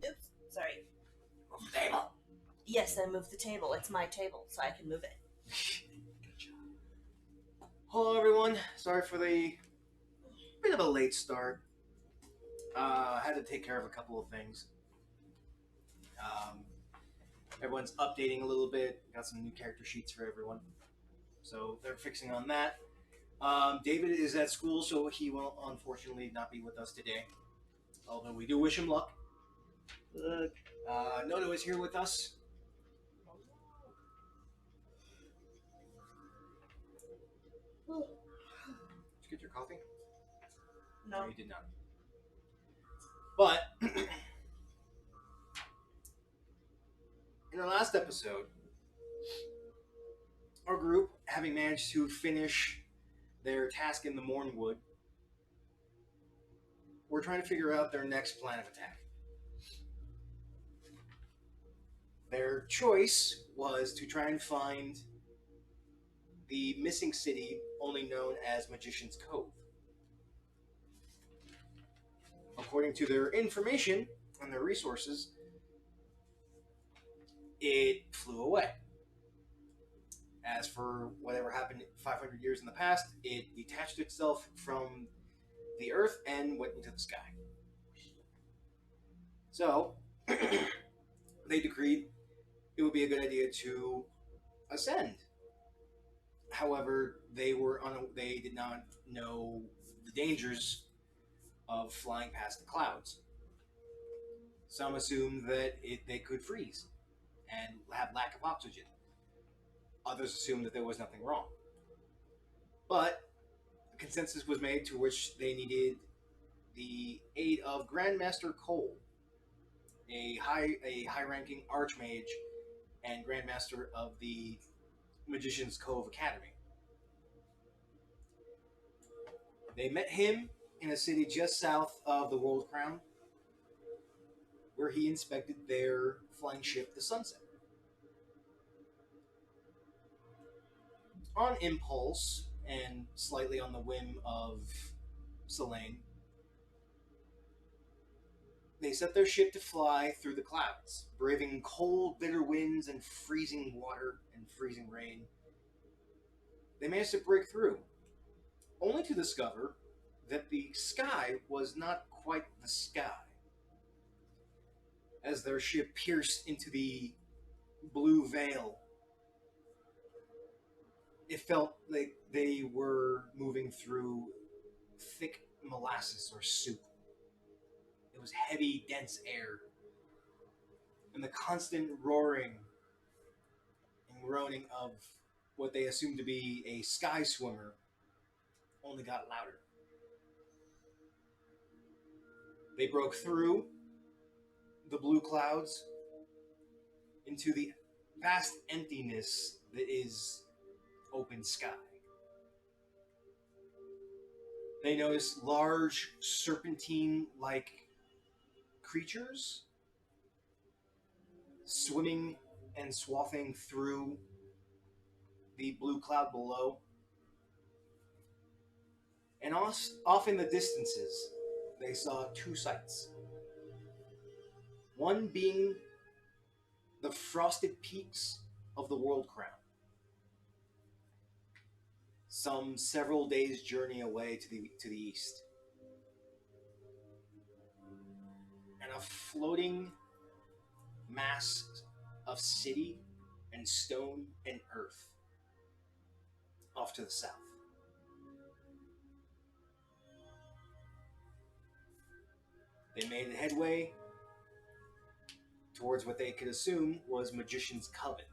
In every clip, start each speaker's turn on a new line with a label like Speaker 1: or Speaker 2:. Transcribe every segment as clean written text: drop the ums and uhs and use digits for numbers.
Speaker 1: Oops, sorry.
Speaker 2: Move the table.
Speaker 1: Yes, I moved the table. It's my table, so I can move it.
Speaker 2: Good job. Hello, everyone. Sorry for the bit of a late start. Had to take care of a couple of things. Um, everyone's updating a little bit. Got some new character sheets for everyone, so they're fixing on that. David is at school, so he will unfortunately not be with us today. Although we do wish him luck. Noto is here with us. Did you get your coffee?
Speaker 1: No.
Speaker 2: You did not. But in our last episode, our group, having managed to finish their task in the Mornwood, were trying to figure out their next plan of attack. Their choice was to try and find the missing city, only known as Magician's Cove. According to their information and their resources, it flew away. As for whatever happened 500 years in the past, it detached itself from the earth and went into the sky. So, they decreed it would be a good idea to ascend. However, they did not know the dangers of flying past the clouds. Some assumed that they could freeze and have lack of oxygen. Others assumed that there was nothing wrong. But a consensus was made to which they needed the aid of Grandmaster Cole, a high-ranking archmage and Grandmaster of the Magician's Cove Academy. They met him in a city just south of the World Crown, where he inspected their flying ship, the Sunset. On impulse, and slightly on the whim of Selene, they set their ship to fly through the clouds, braving cold, bitter winds and freezing water and freezing rain. They managed to break through, only to discover that the sky was not quite the sky. As their ship pierced into the blue veil, it felt like they were moving through thick molasses or soup. It was heavy, dense air, and the constant roaring and groaning of what they assumed to be a sky swimmer only got louder. They broke through the blue clouds into the vast emptiness that is open sky. They noticed large serpentine-like creatures swimming and swathing through the blue cloud below. And off in the distances, they saw two sights. One being the frosted peaks of the World Crown, some several days' journey away to the east. And a floating mass of city and stone and earth off to the south. They made headway towards what they could assume was Magician's Coven.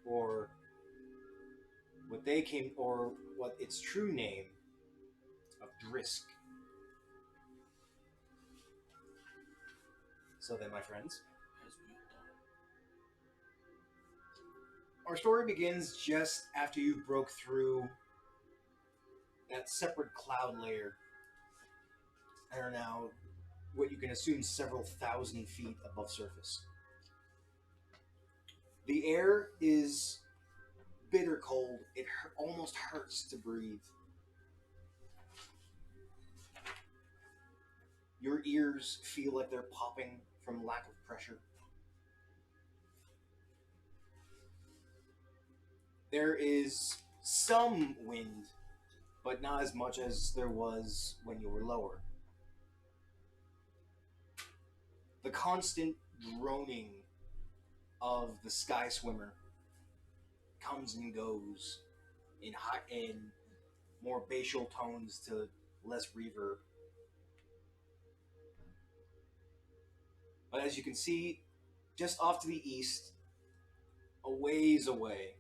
Speaker 2: Or what its true name of Drisk. So then, my friends, our story begins just after you broke through that separate cloud layer and are now what you can assume several thousand feet above surface. The air is bitter cold. It almost hurts to breathe. Your ears feel like they're popping from lack of pressure. There is some wind, but not as much as there was when you were lower. The constant droning of the sky swimmer comes and goes in more basial tones to less reverb. But as you can see, just off to the east, a ways away,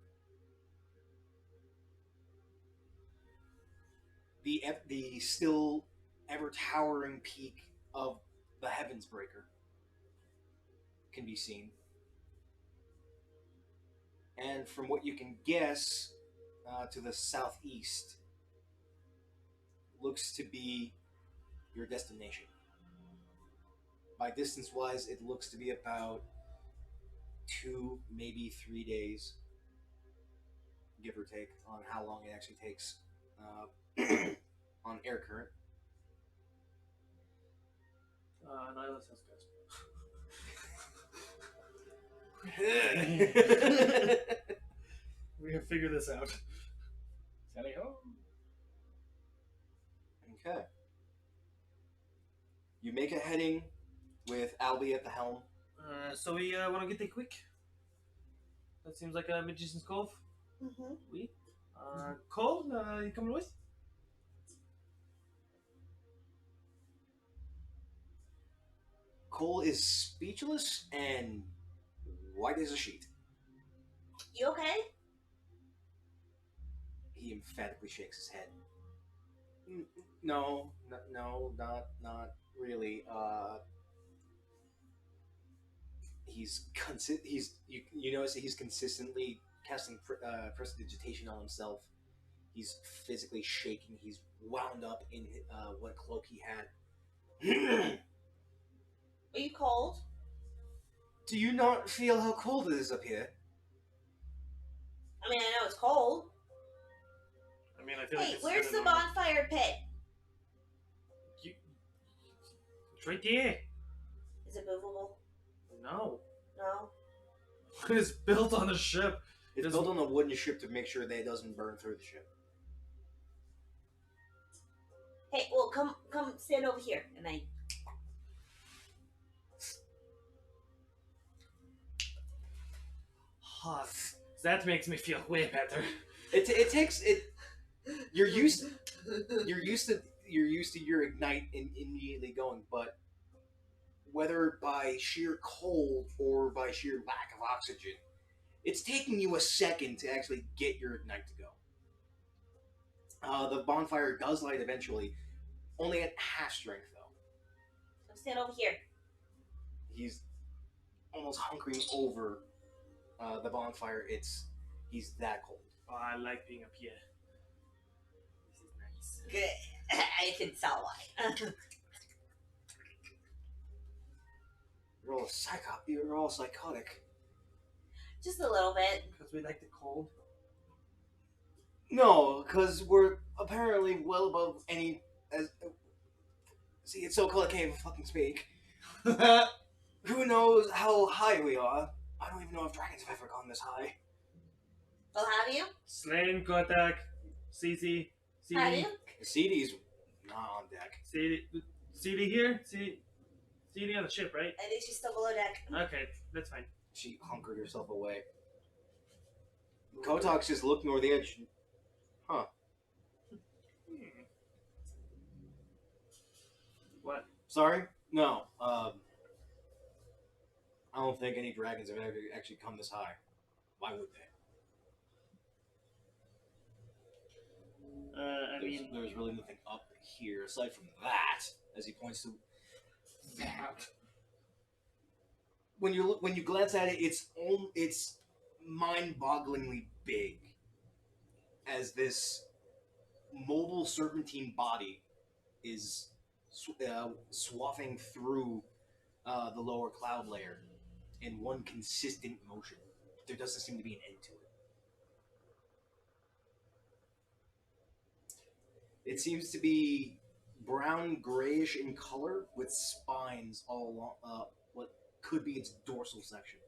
Speaker 2: the still ever towering peak of the Heavens Breaker can be seen. And from what you can guess, to the southeast looks to be your destination. By distance wise, it looks to be about 2, maybe 3 days, give or take, on how long it actually takes on air current.
Speaker 3: Nyla sounds we can figure this out. Sally home.
Speaker 2: Okay. You make a heading with Albie at the helm.
Speaker 3: So we want to get there quick. That seems like a Magician's Cove.
Speaker 1: Mm-hmm.
Speaker 3: Oui. Cole, you coming with?
Speaker 2: Cole is speechless and white as a sheet.
Speaker 1: You okay?
Speaker 2: He emphatically shakes his head. No, not really. You notice that he's consistently casting prestidigitation on himself. He's physically shaking. He's wound up in what cloak he had.
Speaker 1: Are you cold?
Speaker 2: Do you not feel how cold it is up here?
Speaker 1: I mean, I know it's cold.
Speaker 3: I mean, I feel
Speaker 1: Hey,
Speaker 3: like
Speaker 1: where's the bonfire pit?
Speaker 3: It's right there.
Speaker 1: Is it movable?
Speaker 3: No.
Speaker 1: No?
Speaker 3: It's built on the ship.
Speaker 2: It's built on a wooden ship to make sure that it doesn't burn through the ship.
Speaker 1: Hey, well, come stand over here. And I...
Speaker 3: Hot. That makes me feel way better.
Speaker 2: It takes it. You're used to your ignite and immediately going, but whether by sheer cold or by sheer lack of oxygen, it's taking you a second to actually get your ignite to go. The bonfire does light eventually, only at half strength though.
Speaker 1: Come stand over here.
Speaker 2: He's almost hunkering over the bonfire. He's that cold.
Speaker 3: Oh, I like being up here. This is nice.
Speaker 1: Good. I can tell why.
Speaker 2: You're all psychotic.
Speaker 1: Just a little bit.
Speaker 3: Because we like the cold.
Speaker 2: No, because we're apparently well above any. See, it's so cold I can't even fucking speak. Who knows how high we are? I don't even know if dragons have ever gone this high.
Speaker 1: Well, have you?
Speaker 3: Slain, Kotak, CC,
Speaker 1: Have
Speaker 3: CD.
Speaker 1: you?
Speaker 2: CD's not on deck.
Speaker 3: CD here? CD on the ship, right?
Speaker 1: I think she's still below deck.
Speaker 3: Okay, that's fine.
Speaker 2: She hunkered herself away. Kotok's just looking over the edge. Huh.
Speaker 3: What?
Speaker 2: Sorry? No. I don't think any dragons have ever actually come this high. Why would they? There's really nothing up here aside from that. As he points to that. When you glance at it, it's mind-bogglingly big. As this mobile serpentine body is swathing through the lower cloud layer in one consistent motion. There doesn't seem to be an end to it. It seems to be brown grayish in color with spines all along what could be its dorsal section.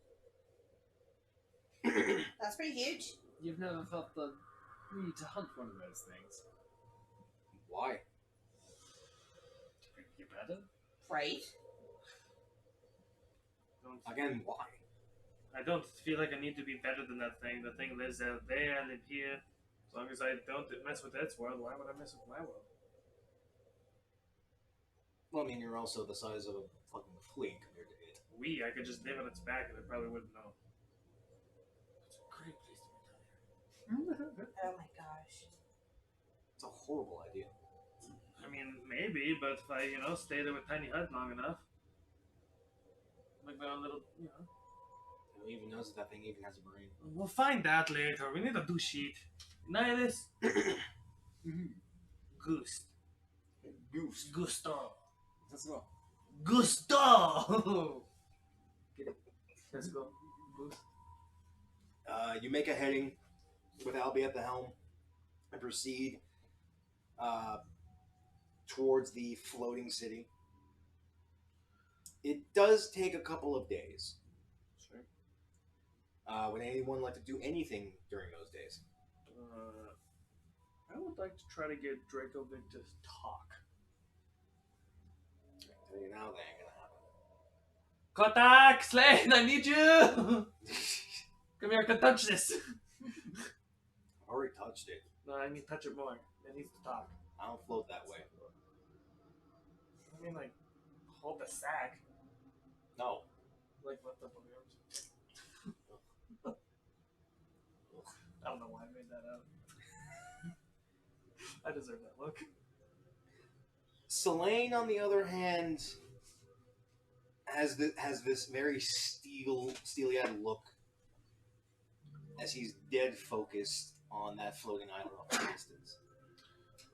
Speaker 1: That's pretty huge.
Speaker 4: You've never felt the need to hunt one of those things.
Speaker 2: Why?
Speaker 4: To make you better?
Speaker 1: Right?
Speaker 2: Again, why?
Speaker 3: I don't feel like I need to be better than that thing. The thing lives out there, I live here. As long as I don't mess with its world, why would I mess with my world?
Speaker 2: Well, I mean, you're also the size of a fucking flea compared to it.
Speaker 3: I could just live on its back and I probably wouldn't know.
Speaker 4: It's a great place to retire.
Speaker 1: Oh my gosh.
Speaker 2: It's a horrible idea.
Speaker 3: I mean, maybe, but if I, stay there with Tiny Hut long enough, make my own little,
Speaker 2: Who even knows if that thing even has a brain?
Speaker 3: We'll find that later. We need to do shit. Nihilus? Gust.
Speaker 2: Goose.
Speaker 3: Gusto.
Speaker 4: Let's go.
Speaker 3: Gusto! Get it? Let's go. Gust.
Speaker 2: You make a heading with Albie at the helm and proceed towards the floating city. It does take a couple of days.
Speaker 3: Sure.
Speaker 2: Would anyone like to do anything during those days?
Speaker 3: I would like to try to get Dracovic to talk.
Speaker 2: I tell you now, that ain't gonna happen.
Speaker 3: Kotak! Slane, I need you! Come here, I can touch this!
Speaker 2: I've already touched it.
Speaker 3: No, I mean touch it more. It needs to talk.
Speaker 2: I don't float that way.
Speaker 3: I mean, like, hold the sack.
Speaker 2: No.
Speaker 3: Like, what the fuck? I don't know why I made that up. I deserve that look.
Speaker 2: Selene, on the other hand, has this very steely-eyed look as he's dead focused on that floating island off in the distance.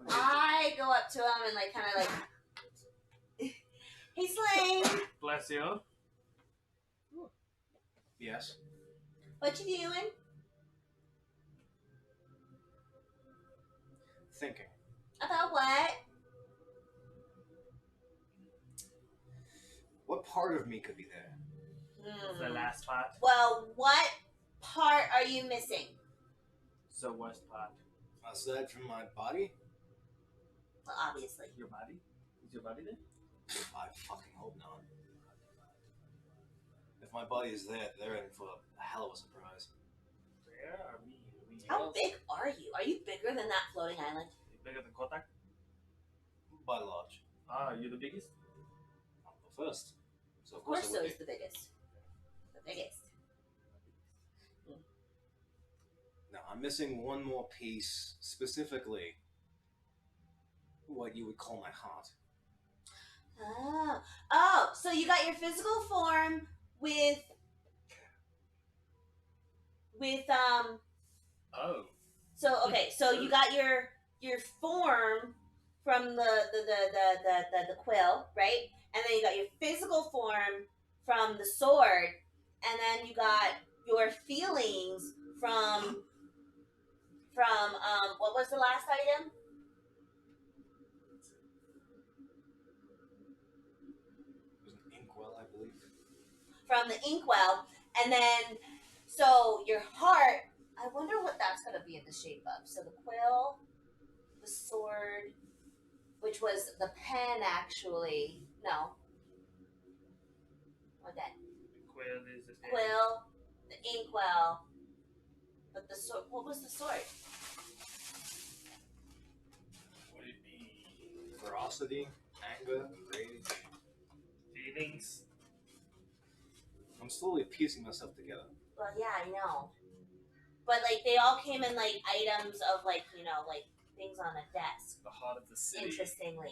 Speaker 1: I go up to him and like kind of like, hey Slane,
Speaker 3: Bless you.
Speaker 2: Yes.
Speaker 1: what you doing?
Speaker 2: Thinking.
Speaker 1: About what?
Speaker 2: What part of me could be there?
Speaker 3: The last part.
Speaker 1: Well, what part are you missing?
Speaker 3: The worst part.
Speaker 2: Aside from my body?
Speaker 1: Well, obviously.
Speaker 3: Your body? Is your body there?
Speaker 2: I fucking hope not. If my body is there, they're in for a hell of a surprise.
Speaker 3: Where are we?
Speaker 1: How big are you? Are you bigger than that floating island?
Speaker 3: Bigger than Kotak?
Speaker 2: By large.
Speaker 3: Ah, you're the biggest?
Speaker 2: I'm the first. So
Speaker 1: Of course,
Speaker 2: it
Speaker 1: so
Speaker 2: would
Speaker 1: is the biggest. The biggest.
Speaker 2: Now, I'm missing one more piece, specifically what you would call my heart.
Speaker 1: Oh, so you got your physical form with
Speaker 3: Oh.
Speaker 1: So okay, so you got your form from the quill, right? And then you got your physical form from the sword, and then you got your feelings from what was the last item?
Speaker 2: It was an inkwell, I believe.
Speaker 1: From the inkwell, and then so your heart. I wonder what that's going to be in the shape of. So the quill, the sword, which was the pen, actually. No. Okay.
Speaker 3: Quill is the
Speaker 1: Quill, the inkwell, but the sword. What was the sword?
Speaker 3: Would it be
Speaker 2: Ferocity, anger, rage.
Speaker 3: feelings?
Speaker 2: I'm slowly piecing myself together.
Speaker 1: Well, yeah, I know. But like they all came in like items of like like things on a desk.
Speaker 3: The heart of the city.
Speaker 1: Interestingly,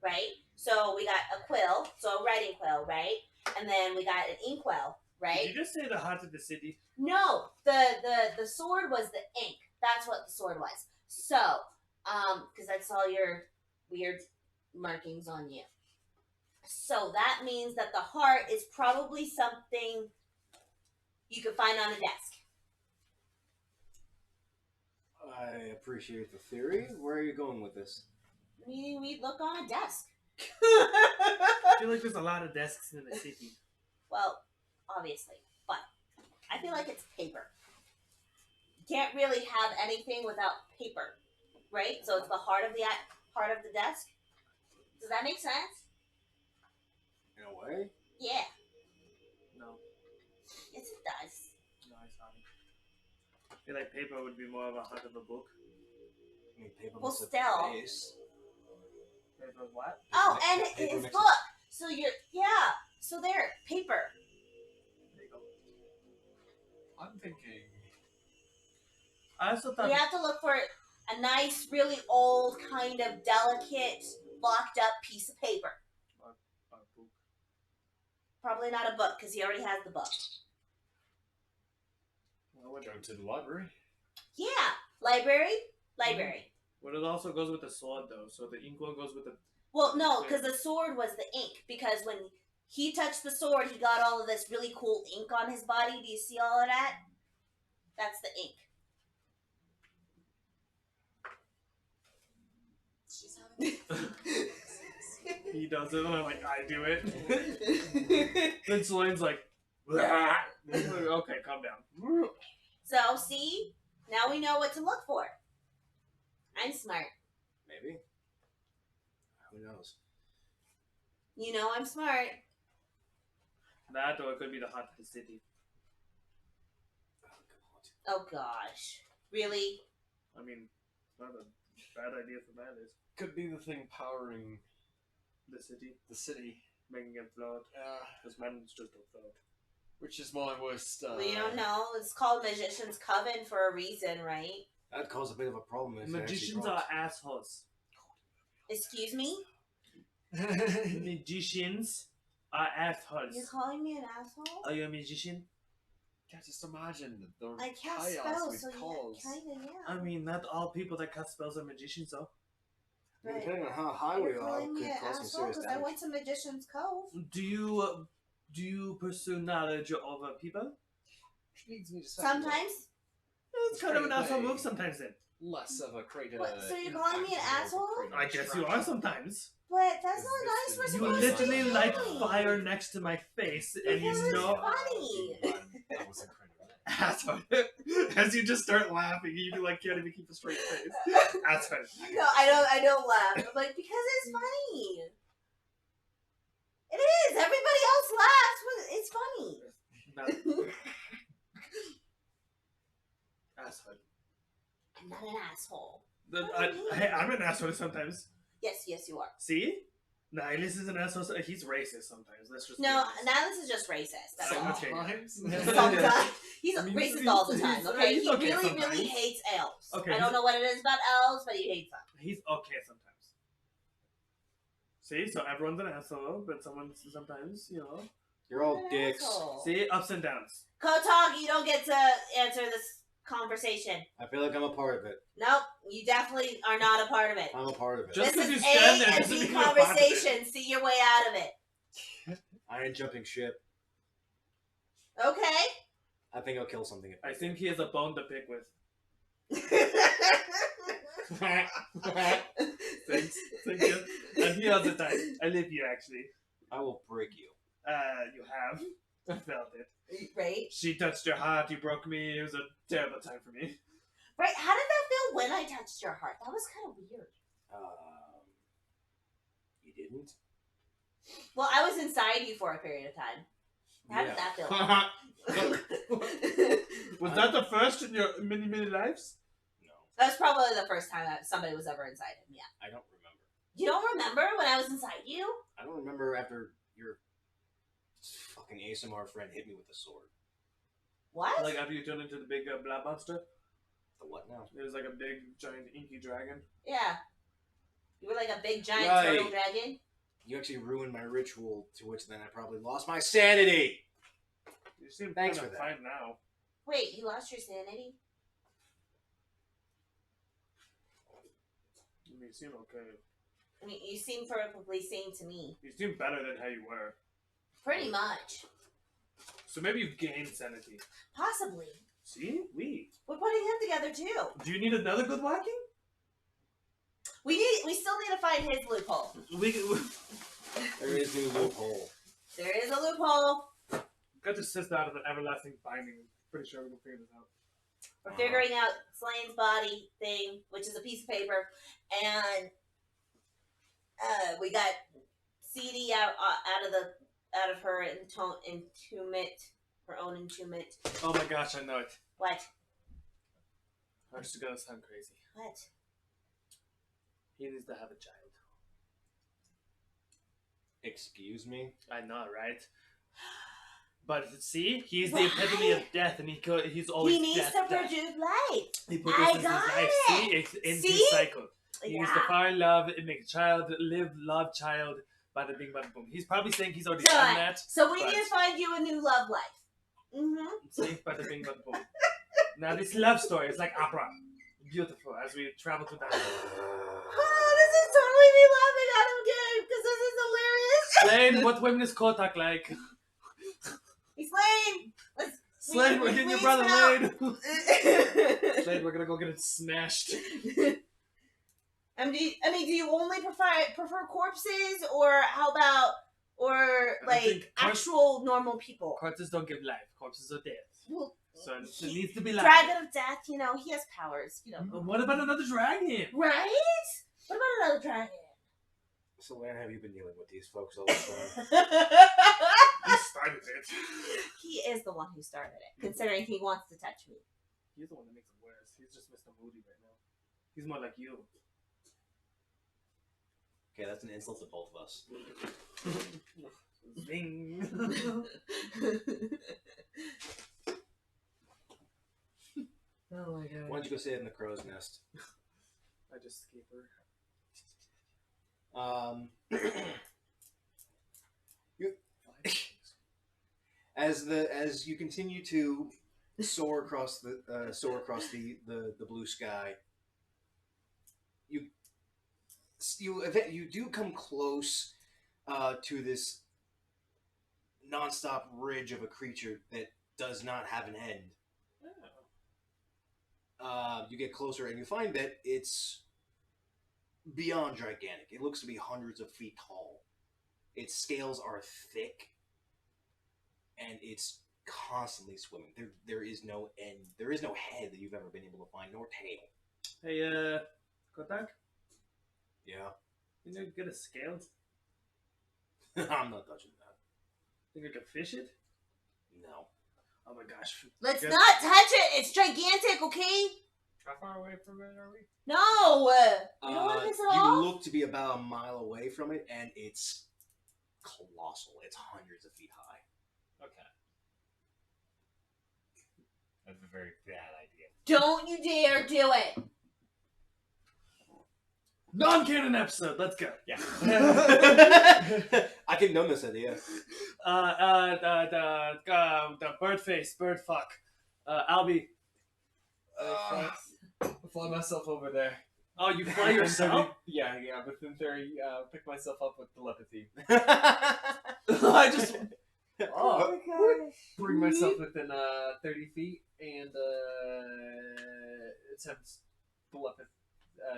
Speaker 1: right? So we got a quill, so a writing quill, right? And then we got an inkwell, right?
Speaker 3: Did you just say the heart of the city?
Speaker 1: No, the sword was the ink. That's what the sword was. So, because I saw your weird markings on you. So that means that the heart is probably something you could find on a desk.
Speaker 2: I appreciate the theory. Where are you going with this?
Speaker 1: Meaning we'd look on a desk.
Speaker 3: I feel like there's a lot of desks in the city.
Speaker 1: Well, obviously, but I feel like it's paper. You can't really have anything without paper, right? So it's the heart of the desk. Does that make sense?
Speaker 2: In a way.
Speaker 1: Yeah.
Speaker 3: No,
Speaker 1: Yes, it does.
Speaker 3: no, I sorry. I feel like paper would be more of a heart of a book.
Speaker 2: I mean, paper
Speaker 1: Well,
Speaker 2: makes a
Speaker 1: still.
Speaker 2: base.
Speaker 3: Paper what?
Speaker 1: Oh, and
Speaker 2: Paper
Speaker 1: his
Speaker 2: makes
Speaker 1: book. So So there, paper.
Speaker 3: There you go.
Speaker 4: I'm thinking.
Speaker 3: I also thought
Speaker 1: We have to look for a nice, really old, kind of delicate, locked up piece of paper.
Speaker 3: a book.
Speaker 1: Probably not a book because he already has the book.
Speaker 3: Well, what,
Speaker 4: Go to the library.
Speaker 1: Yeah, library.
Speaker 3: But it also goes with the sword, though. So the inkwell goes with the.
Speaker 1: Well, no, because the sword was the ink. Because when he touched the sword, he got all of this really cool ink on his body. Do you see all of that? That's the ink.
Speaker 5: She's having.
Speaker 3: He does it, and I'm like, I do it. Then Selene's like, okay, calm down.
Speaker 1: So, see? Now we know what to look for. I'm smart.
Speaker 2: Maybe. Who knows?
Speaker 1: You know I'm smart.
Speaker 3: That, or it could be the heart of the city.
Speaker 1: Oh, gosh. Really?
Speaker 3: I mean, it's not a bad idea for that is
Speaker 4: Could be the thing powering
Speaker 3: the city,
Speaker 4: the city.
Speaker 3: making it float. Because man just don't float.
Speaker 4: Which is my worst.
Speaker 1: We don't know. It's called Magician's Coven for a reason, right?
Speaker 2: That'd cause a bit of a problem if it actually
Speaker 3: Magicians
Speaker 2: dropped.
Speaker 3: are assholes.
Speaker 1: Excuse me?
Speaker 3: Magicians are assholes.
Speaker 1: You're calling me an asshole?
Speaker 3: Are you a magician?
Speaker 4: Yeah, just imagine the
Speaker 1: I cast
Speaker 4: chaos
Speaker 1: spells,
Speaker 4: with
Speaker 1: so
Speaker 4: calls.
Speaker 1: yeah, kinda, yeah.
Speaker 3: I mean, not all people that cast spells are magicians, though.
Speaker 2: I mean, depending on how high we
Speaker 1: You're
Speaker 2: are,
Speaker 1: calling
Speaker 2: it
Speaker 1: me
Speaker 2: could
Speaker 1: an
Speaker 2: cause some
Speaker 1: asshole
Speaker 2: serious
Speaker 1: because I
Speaker 2: damage.
Speaker 1: went to Magician's Cove.
Speaker 3: Do you pursue knowledge over people?
Speaker 4: Which leads me to say
Speaker 1: Sometimes.
Speaker 3: It's kind of an asshole move sometimes, then.
Speaker 4: less of a creator.
Speaker 1: What, so you're calling me an asshole?
Speaker 3: I guess you are sometimes.
Speaker 1: But that's not nice. We're
Speaker 4: You
Speaker 3: You
Speaker 1: supposed to be
Speaker 3: literally light
Speaker 1: friendly.
Speaker 3: fire next to my face, and
Speaker 1: Because
Speaker 3: you
Speaker 1: it's
Speaker 3: know.
Speaker 1: funny.
Speaker 4: That was incredible.
Speaker 3: Asshole. As you just start laughing, you like can't even keep a straight face. Asshole.
Speaker 1: No, I don't laugh. I'm like, because it's funny. It is. Everybody else laughs when it's funny.
Speaker 3: No. Asshole.
Speaker 1: I'm not an asshole.
Speaker 3: Hey, I'm an asshole sometimes.
Speaker 1: Yes, you are.
Speaker 3: See? Nihilus is an asshole. He's racist sometimes. Let's just.
Speaker 1: No,
Speaker 3: be honest.
Speaker 1: Nihilus is just racist. That's all.
Speaker 3: Okay.
Speaker 4: Sometimes.
Speaker 1: Sometimes. He's
Speaker 3: I mean,
Speaker 1: racist
Speaker 3: he's-
Speaker 1: all the time,
Speaker 3: he's-
Speaker 1: okay?
Speaker 3: he's
Speaker 1: He
Speaker 3: okay
Speaker 1: really,
Speaker 3: sometimes.
Speaker 1: really hates elves.
Speaker 3: Okay,
Speaker 1: I don't know what it is about elves, but he hates them.
Speaker 3: He's okay sometimes. See, so everyone's an asshole, but someone's sometimes, you know.
Speaker 2: You're all
Speaker 1: An
Speaker 2: dicks.
Speaker 1: asshole.
Speaker 3: See, ups and downs.
Speaker 1: Kotog, you don't get to answer this conversation.
Speaker 2: I feel like I'm a part of it.
Speaker 1: Nope, you definitely are not a part of it.
Speaker 2: I'm a part of it.
Speaker 3: Just
Speaker 1: This
Speaker 3: 'cause
Speaker 1: is
Speaker 3: you stand
Speaker 1: A
Speaker 3: there
Speaker 1: and
Speaker 3: doesn't
Speaker 1: B
Speaker 3: mean you're a part of it.
Speaker 1: conversation. See your way out of it.
Speaker 2: I ain't jumping ship.
Speaker 1: Okay?
Speaker 2: I think I'll kill something.
Speaker 3: I think he has a bone to pick with. Thanks. Thank you. And he has a time. I live you, actually.
Speaker 2: I will break you.
Speaker 3: You have. I felt it.
Speaker 1: Right?
Speaker 3: She touched your heart, you broke me. It was a terrible time for me.
Speaker 1: Right? How did that feel when I touched your heart? That was kind of weird.
Speaker 2: You didn't?
Speaker 1: Well, I was inside you for a period of time. How did that feel?
Speaker 3: Was that the first in your many, many lives?
Speaker 2: No.
Speaker 1: That was probably the first time that somebody was ever inside him. Yeah.
Speaker 2: I don't remember.
Speaker 1: You don't remember when I was inside you?
Speaker 2: I don't remember after your fucking ASMR friend hit me with the sword.
Speaker 1: What?
Speaker 3: Like after you turned into the big blob monster?
Speaker 2: The what now?
Speaker 3: It was like a big, giant, inky dragon.
Speaker 1: Yeah. You were like a big giant
Speaker 2: Right.
Speaker 1: turtle dragon.
Speaker 2: You actually ruined my ritual, to which then I probably lost my sanity!
Speaker 3: You seem
Speaker 2: Thanks
Speaker 3: kind of
Speaker 2: for that.
Speaker 3: fine now.
Speaker 1: Wait, you lost your sanity?
Speaker 3: I mean, you seem okay.
Speaker 1: I mean, you seem perfectly sane to me.
Speaker 3: You seem better than how you were.
Speaker 1: Pretty much.
Speaker 3: So maybe you gained sanity.
Speaker 1: Possibly.
Speaker 3: See? We.
Speaker 1: We're putting him together too.
Speaker 3: Do you need another good whacking?
Speaker 1: We still need to find his loophole.
Speaker 2: There is no loophole.
Speaker 1: There is a loophole.
Speaker 3: Got to assist out of the everlasting binding. Pretty sure we can figure this out.
Speaker 1: We're figuring out Slane's body thing, which is a piece of paper, and we got CD out of her entombment, her own entombment.
Speaker 3: Oh my gosh, I know it.
Speaker 1: What?
Speaker 3: I'm just gonna sound crazy.
Speaker 1: What?
Speaker 3: He needs to have a child.
Speaker 2: Excuse me?
Speaker 3: I know, right? But see, he's the epitome of death, and he's always
Speaker 1: He needs
Speaker 3: death,
Speaker 1: to
Speaker 3: death.
Speaker 1: produce life.
Speaker 3: He produces his
Speaker 1: got
Speaker 3: life.
Speaker 1: it.
Speaker 3: See, it's in
Speaker 1: See?
Speaker 3: his cycle. He
Speaker 1: Yeah.
Speaker 3: needs to find love, and make a child, live, love, child, bada bing, bada boom. He's probably saying he's already done that.
Speaker 1: So we
Speaker 3: but-
Speaker 1: need to find you a new love life. Mm-hmm.
Speaker 3: See, bada bing, bada boom. Now this love story is like opera. Beautiful as we travel to that.
Speaker 1: Oh, this is totally me laughing out of game because this is hilarious.
Speaker 3: Slane, what women is Kotak like?
Speaker 1: He's Slane.
Speaker 3: Slane, we're getting your brother laid. Slane, we're gonna go get it smashed.
Speaker 1: Do you only prefer corpses, or how about, like
Speaker 3: think
Speaker 1: actual normal people?
Speaker 3: Corpses don't give life. Corpses are dead.
Speaker 1: Well,
Speaker 3: So it needs to be life.
Speaker 1: Dragon of Death, he has powers,
Speaker 3: But what about another dragon?
Speaker 1: Right? What about another dragon?
Speaker 2: So when have you been dealing with these folks all the time?
Speaker 3: He started it.
Speaker 1: He is the one who started it, considering he wants to touch me.
Speaker 3: He's the one that makes it worse. He's just Mr. Moody right now. He's more like you.
Speaker 2: Okay, that's an insult to both of us.
Speaker 3: Zing. Oh my god.
Speaker 2: Why don't you go sit in the crow's nest?
Speaker 3: I just escaped her.
Speaker 2: As you continue to soar across the blue sky, you do come close to this nonstop ridge of a creature that does not have an end. You get closer and you find that it's beyond gigantic. It looks to be hundreds of feet tall. Its scales are thick, and it's constantly swimming. There is no end. There is no head that you've ever been able to find, nor tail.
Speaker 3: Hey, Kotak?
Speaker 2: Yeah,
Speaker 3: Think I could get a scale?
Speaker 2: I'm not touching that.
Speaker 3: Think I could fish it?
Speaker 2: No.
Speaker 3: Oh my gosh.
Speaker 1: Let's
Speaker 3: Good.
Speaker 1: not touch it. It's gigantic, okay?
Speaker 3: How far away from it are we?
Speaker 1: No. You don't want to piss it
Speaker 2: You
Speaker 1: off?
Speaker 2: look to be about a mile away from it, and it's colossal. It's hundreds of feet high.
Speaker 4: Okay. That's a very bad idea.
Speaker 1: Don't you dare do it.
Speaker 3: Non-canon episode. Let's go.
Speaker 4: Yeah.
Speaker 2: I can numb this idea.
Speaker 3: The bird face, bird fuck. Albie.
Speaker 4: Fly myself over there.
Speaker 3: Oh, you fly yourself?
Speaker 4: Yeah, within 30, pick myself up with telepathy.
Speaker 3: I just.
Speaker 1: Oh my gosh.
Speaker 4: Bring myself within 30 feet and attempt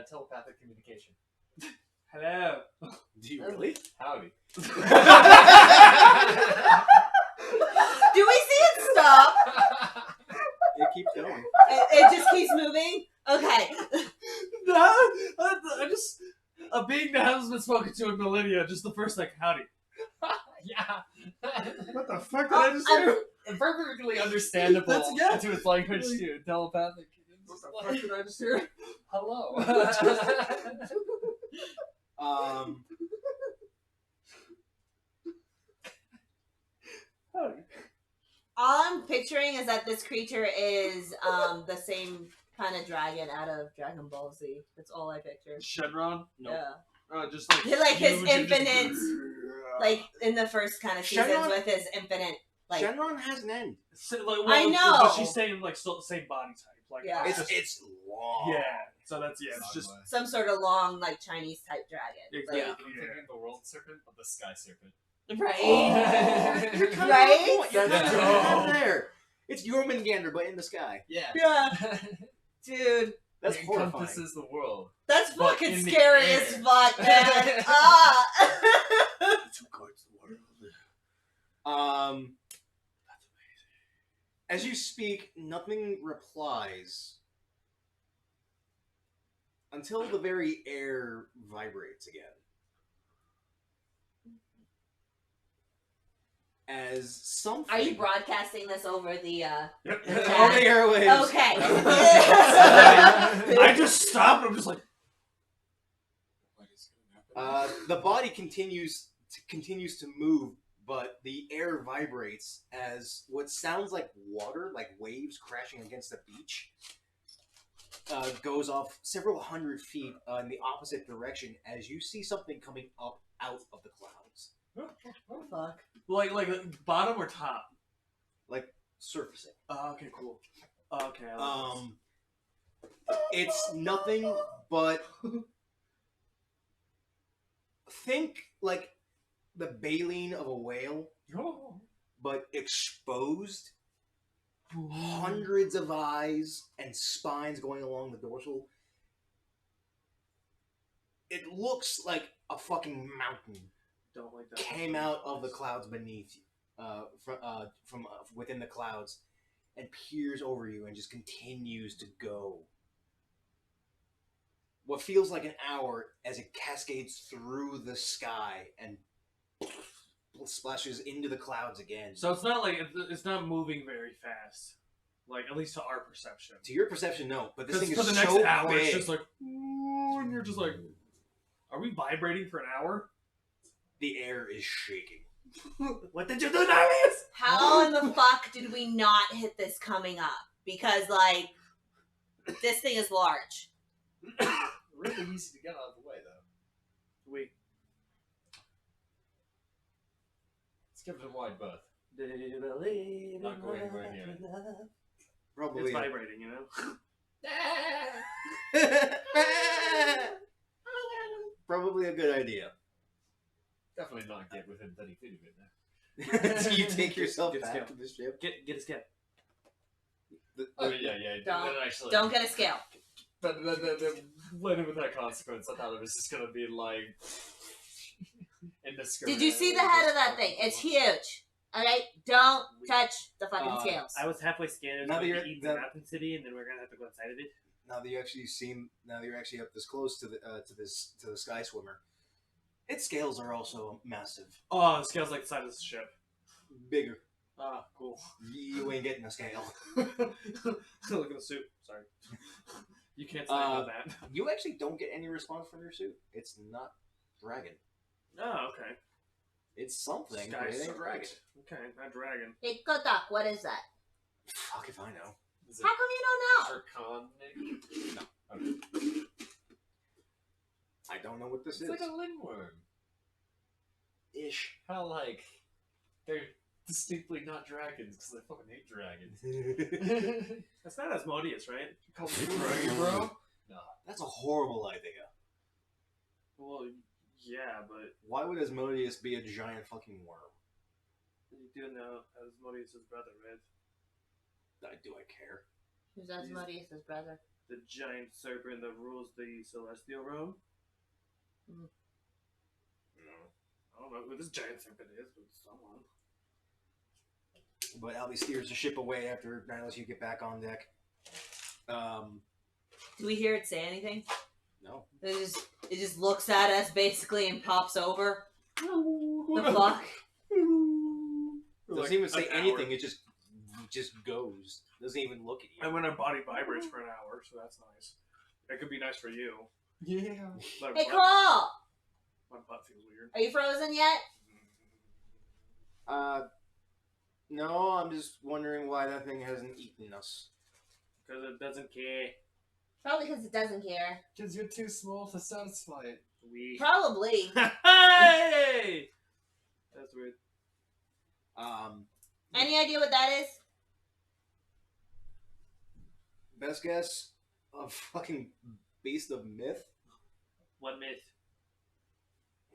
Speaker 4: telepathic communication.
Speaker 3: Hello.
Speaker 2: Do you really?
Speaker 4: Howdy.
Speaker 1: Do we see it stop?
Speaker 2: It keeps going.
Speaker 1: It just keeps moving? Okay.
Speaker 3: No, I just. A being that hasn't been spoken to in millennia, just the first, like, howdy.
Speaker 4: Yeah.
Speaker 3: What the fuck did I just do?
Speaker 4: Perfectly understandable
Speaker 3: That's- yeah.
Speaker 4: to its language too. Telepathic.
Speaker 3: What the fuck did I just hear?
Speaker 4: Hello.
Speaker 3: Howdy.
Speaker 1: All I'm picturing is that this creature is the same kind of dragon out of Dragon Ball Z. That's all I picture.
Speaker 3: Shenron?
Speaker 2: Nope.
Speaker 1: Yeah.
Speaker 3: Just like.
Speaker 1: Like his
Speaker 3: huge and just-
Speaker 1: infinite, like in the first kind of seasons
Speaker 2: Shenron-
Speaker 1: with his infinite, like
Speaker 2: Shenron has an end.
Speaker 1: I know.
Speaker 3: But she's saying, like, still the same body type. Like,
Speaker 1: Yeah.
Speaker 2: It's long.
Speaker 3: Yeah. So that's, yeah, it's just.
Speaker 1: some sort of long, like Chinese type dragon.
Speaker 3: Exactly.
Speaker 1: Like,
Speaker 4: I'm thinking the world serpent, but the sky serpent.
Speaker 1: right?
Speaker 2: You're kind
Speaker 1: Right?
Speaker 2: of You're
Speaker 3: That's
Speaker 2: kind of
Speaker 3: dope.
Speaker 2: there. It's Jormungandr, but in the sky.
Speaker 4: Yeah.
Speaker 1: Yeah. Dude,
Speaker 2: That's
Speaker 4: it
Speaker 2: horrifying.
Speaker 4: encompasses the world.
Speaker 1: that's That's
Speaker 4: but
Speaker 1: fucking
Speaker 4: in the
Speaker 1: scary
Speaker 4: air.
Speaker 1: as fuck, man. Ah.
Speaker 4: Two cards the world.
Speaker 2: That's amazing. As you speak, nothing replies until the very air vibrates again. As something.
Speaker 1: Are you broadcasting this over the
Speaker 2: On the
Speaker 1: chat?
Speaker 2: airwaves.
Speaker 1: Okay.
Speaker 3: I just stopped. I'm just like,
Speaker 4: What is gonna happen?
Speaker 2: The body continues to move, but the air vibrates as what sounds like water, like waves crashing against the beach, goes off several hundred feet in the opposite direction as you see something coming up out of the clouds,
Speaker 1: Oh, fuck.
Speaker 3: like bottom or top?
Speaker 2: like surfacing.
Speaker 3: Okay, cool. Okay. I like
Speaker 2: It's nothing but think like the baleen of a whale,
Speaker 3: Oh.
Speaker 2: but exposed. Hundreds of eyes and spines going along the dorsal. It looks like a fucking mountain
Speaker 3: Don't like that.
Speaker 2: came out of the clouds beneath you, from within the clouds, and peers over you and just continues to go. What feels like an hour as it cascades through the sky and splashes into the clouds again.
Speaker 3: So it's not like it's not moving very fast, like at least to our perception.
Speaker 2: To your perception, no, but this
Speaker 3: Because
Speaker 2: thing
Speaker 3: for
Speaker 2: is
Speaker 3: the next
Speaker 2: so
Speaker 3: hour,
Speaker 2: big.
Speaker 3: it's just like, "Ooh," and you're just like, are we vibrating for an hour?
Speaker 2: The air is shaking.
Speaker 3: What did you do, Darius?
Speaker 1: How in the fuck did we not hit this coming up? Because, like, this thing is large.
Speaker 4: Really easy to get out of the way, though.
Speaker 3: We
Speaker 4: Let's give it a wide berth.
Speaker 3: do you believe
Speaker 4: Not
Speaker 3: in
Speaker 4: going anywhere near
Speaker 3: love?
Speaker 4: it.
Speaker 2: Probably.
Speaker 3: It's vibrating, you know.
Speaker 2: Probably a good idea.
Speaker 4: Definitely not get within 30 feet of it now.
Speaker 2: Do you take yourself
Speaker 3: Get
Speaker 2: back
Speaker 3: scale.
Speaker 2: to the ship?
Speaker 3: Get a skip.
Speaker 4: Oh, yeah.
Speaker 1: Don't-
Speaker 4: then actually,
Speaker 1: Don't get a scale.
Speaker 4: But when with that consequence, I thought it was just gonna be like indiscriminate.
Speaker 1: Did you see the head of that thing? It's huge. Alright? Don't touch the fucking scales.
Speaker 3: I was halfway scared.
Speaker 2: Now that
Speaker 3: Now
Speaker 2: you're-
Speaker 3: to eat the
Speaker 2: that-
Speaker 3: mountain city, and then we're gonna have to go inside of it.
Speaker 2: Now that you're actually up this close to the sky swimmer, its scales are also massive,
Speaker 3: Oh, the scale's like the size of the ship.
Speaker 2: bigger.
Speaker 3: Ah, cool.
Speaker 2: You ain't getting a scale.
Speaker 3: Look at the suit. Sorry. You can't say about that.
Speaker 2: You actually don't get any response from your suit. It's not dragon.
Speaker 3: Oh, okay.
Speaker 2: It's something,
Speaker 3: Sky
Speaker 2: but it ain't
Speaker 3: serpent.
Speaker 2: dragon.
Speaker 3: Okay, not dragon.
Speaker 1: Hey, Kotak, what is that?
Speaker 2: Fuck if I know.
Speaker 4: Is it
Speaker 1: How come you don't know?
Speaker 4: Zirconic?
Speaker 2: I don't know what this
Speaker 4: It's
Speaker 2: is.
Speaker 4: like a lingworm.
Speaker 2: Ish.
Speaker 4: How, like, they're distinctly not dragons because I fucking hate dragons.
Speaker 3: That's not Asmodeus, right?
Speaker 4: Call me dragon, bro?
Speaker 2: That's a horrible idea.
Speaker 3: Well, yeah, but
Speaker 2: Why would Asmodeus be a giant fucking worm?
Speaker 3: you do know Asmodeus' brother, right?
Speaker 2: Do I care?
Speaker 1: Who's Asmodeus' brother?
Speaker 3: The giant serpent that rules the celestial realm.
Speaker 1: Hmm.
Speaker 3: I don't know who this giant serpent is, but it's someone.
Speaker 2: But Albie steers the ship away after unless you get back on deck.
Speaker 1: Do we hear it say anything?
Speaker 2: No.
Speaker 1: It just looks at us basically and pops over. The fuck?
Speaker 2: Doesn't even say
Speaker 3: an hour.
Speaker 2: anything. It just goes. Doesn't even look at you.
Speaker 3: And when our body vibrates for an hour, so that's nice. That could be nice for you.
Speaker 4: Yeah.
Speaker 3: My
Speaker 1: Hey,
Speaker 3: butt-
Speaker 1: Crawl!
Speaker 3: My butt feels weird.
Speaker 1: Are you frozen yet?
Speaker 2: No, I'm just wondering why that thing hasn't eaten us.
Speaker 3: Because it doesn't care.
Speaker 1: Probably because it doesn't care.
Speaker 4: Because you're too small to satisfy it.
Speaker 3: We.
Speaker 1: Probably.
Speaker 3: Hey! That's weird.
Speaker 1: Any idea what that is?
Speaker 2: Best guess? A fucking beast of myth?
Speaker 3: What myth?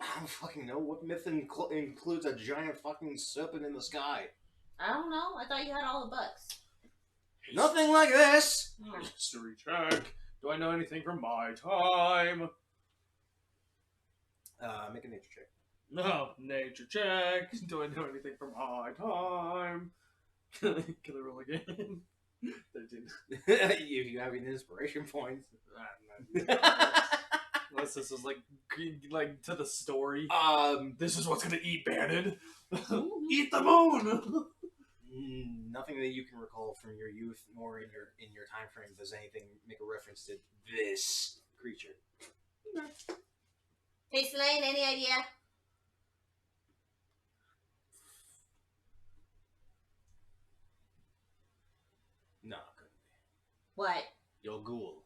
Speaker 2: I don't fucking know. What myth includes a giant fucking serpent in the sky?
Speaker 1: I don't know. I thought you had all the books.
Speaker 2: Nothing like this!
Speaker 1: Hmm.
Speaker 3: History check. Do I know anything from my time?
Speaker 2: Make a nature check.
Speaker 3: No, nature check. Do I know anything from my time? Can I roll again? 13.
Speaker 2: If you have any inspiration points.
Speaker 3: Unless this is like to the story.
Speaker 2: This
Speaker 3: is what's gonna eat Bannon. Eat the moon.
Speaker 2: Nothing that you can recall from your youth nor in your time frame does anything make a reference to this creature.
Speaker 1: Hey, Slane, any idea?
Speaker 2: No, couldn't be.
Speaker 1: What?
Speaker 2: Yogul.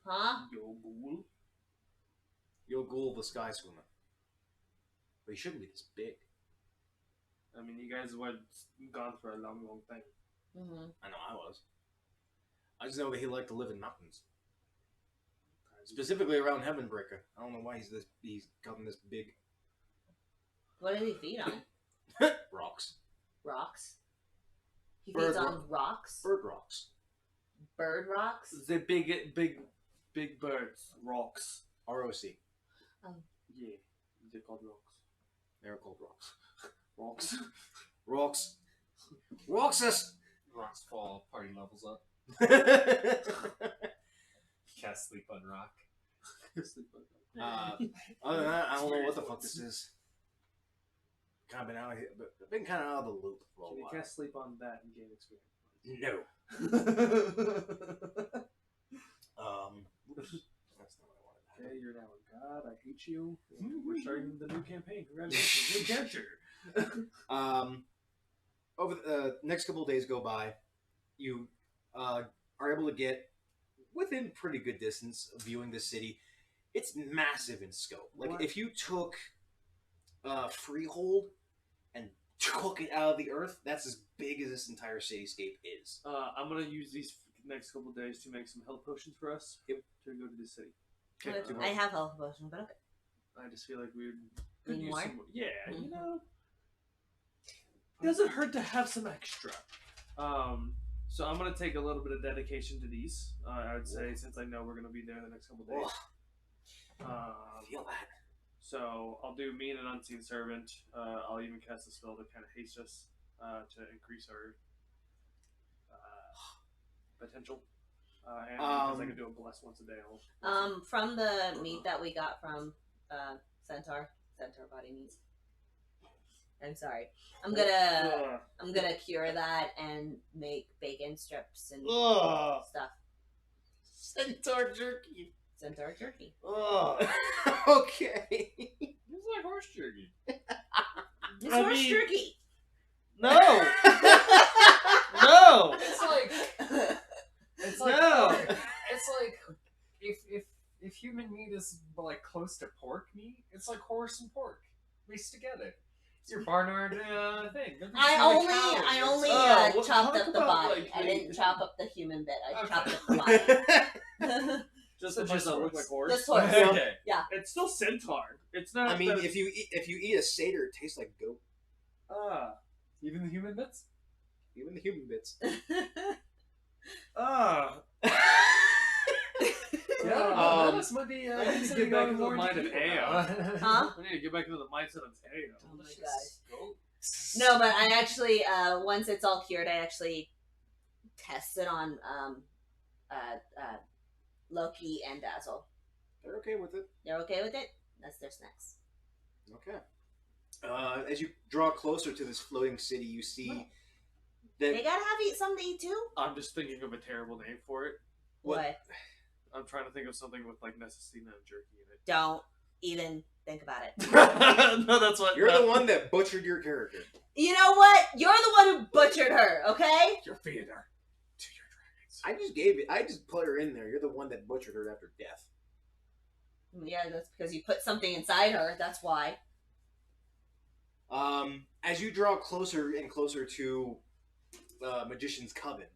Speaker 1: Huh?
Speaker 2: Yogul the Sky Swimmer. But he shouldn't be this big.
Speaker 3: I mean, you guys were gone for a long, long time.
Speaker 1: Mm-hmm.
Speaker 2: I know I was. I just know that he liked to live in mountains. Specifically around Heavenbreaker. I don't know why he's gotten this big.
Speaker 1: What does he feed on?
Speaker 2: Rocks.
Speaker 1: Rocks? He
Speaker 2: Bird
Speaker 1: feeds on
Speaker 2: rock.
Speaker 1: rocks?
Speaker 2: Bird rocks.
Speaker 1: Bird rocks?
Speaker 3: The big birds, rocks.
Speaker 2: ROC.
Speaker 3: Yeah, they're called rocks.
Speaker 2: They're called rocks.
Speaker 3: Rocks.
Speaker 2: Rocks. Roxas!
Speaker 4: Rocks fall, party levels up. Cast sleep on rock.
Speaker 2: Other than that, I don't know what the fuck this is. Kind of been out of here, but I've been kind of out of the loop for a
Speaker 3: Can you
Speaker 2: while.
Speaker 3: cast sleep on that and gain experience?
Speaker 2: No. That's not what I wanted.
Speaker 3: Okay, you're now a god. I hate you. We're starting the new campaign. Congratulations, new character.
Speaker 2: Over the next couple of days go by, you are able to get within pretty good distance of viewing the city. It's massive in scope. Like,
Speaker 3: What?
Speaker 2: if you took Freehold and took it out of the earth, that's as big as this entire cityscape is.
Speaker 3: I'm gonna use these next couple of days to make some health potions for us.
Speaker 2: Yep.
Speaker 3: To go to the city.
Speaker 1: I have health potion, but okay.
Speaker 3: I just feel like we
Speaker 1: Need
Speaker 3: use
Speaker 1: more?
Speaker 3: some. Yeah, you
Speaker 1: Mhm.
Speaker 3: know, it doesn't hurt to have some extra. So I'm gonna take a little bit of dedication to these. I would say, since I know we're gonna be there the next couple of days.
Speaker 2: Feel that.
Speaker 3: So I'll do mean and unseen servant. I'll even cast a spell to kind of haste us to increase our potential. And because I can do a bless once a day.
Speaker 1: From the meat that we got from Centaur body meat. I'm sorry. I'm gonna cure that and make bacon strips and stuff.
Speaker 2: Centaur jerky.
Speaker 1: Centaur jerky.
Speaker 2: Okay.
Speaker 4: It's like horse jerky.
Speaker 1: It's
Speaker 3: I
Speaker 1: horse
Speaker 3: mean-
Speaker 1: jerky.
Speaker 3: No! No!
Speaker 4: It's like
Speaker 3: No!
Speaker 4: it's like if human meat is like close to pork meat, it's like horse and pork mixed together. It's your Barnard thing.
Speaker 1: I only
Speaker 3: Oh, well,
Speaker 1: chopped
Speaker 3: talk
Speaker 1: up the
Speaker 3: about,
Speaker 1: body.
Speaker 3: like,
Speaker 1: I didn't chop up the human bit. I
Speaker 4: Okay.
Speaker 1: chopped up the body.
Speaker 3: Just
Speaker 4: So
Speaker 3: the
Speaker 4: just
Speaker 3: just look
Speaker 4: horse.
Speaker 3: like horse.
Speaker 1: Just horse.
Speaker 4: Okay.
Speaker 3: It's still centaur. It's not.
Speaker 2: I mean,
Speaker 3: that-
Speaker 2: if you eat a satyr, it tastes like goat.
Speaker 4: Even the human bits?
Speaker 2: Even the human bits.
Speaker 4: Yeah, this might be.
Speaker 3: I need to get back into the mind of Ao.
Speaker 1: Huh?
Speaker 3: I need to get back into the mindset of Teo.
Speaker 1: Oh my gosh. No, but I actually, once it's all cured, I actually tested on Loki and Dazzle.
Speaker 2: They're okay with it.
Speaker 1: They're okay with it? That's their snacks.
Speaker 2: Okay. As you draw closer to this floating city, you see
Speaker 1: They
Speaker 2: that
Speaker 1: gotta have something to eat too?
Speaker 3: I'm just thinking of a terrible name for it.
Speaker 1: What?
Speaker 3: I'm trying to think of something with like Necessina and jerky in it.
Speaker 1: Don't even think about it.
Speaker 3: No, that's what.
Speaker 2: you're the one that butchered your character.
Speaker 1: You know what? You're the one who butchered her, okay?
Speaker 3: You're feeding her to your dragons.
Speaker 2: I just put her in there. You're the one that butchered her after death.
Speaker 1: Yeah, that's because you put something inside her. That's why.
Speaker 2: As you draw closer and closer to Magician's Coven,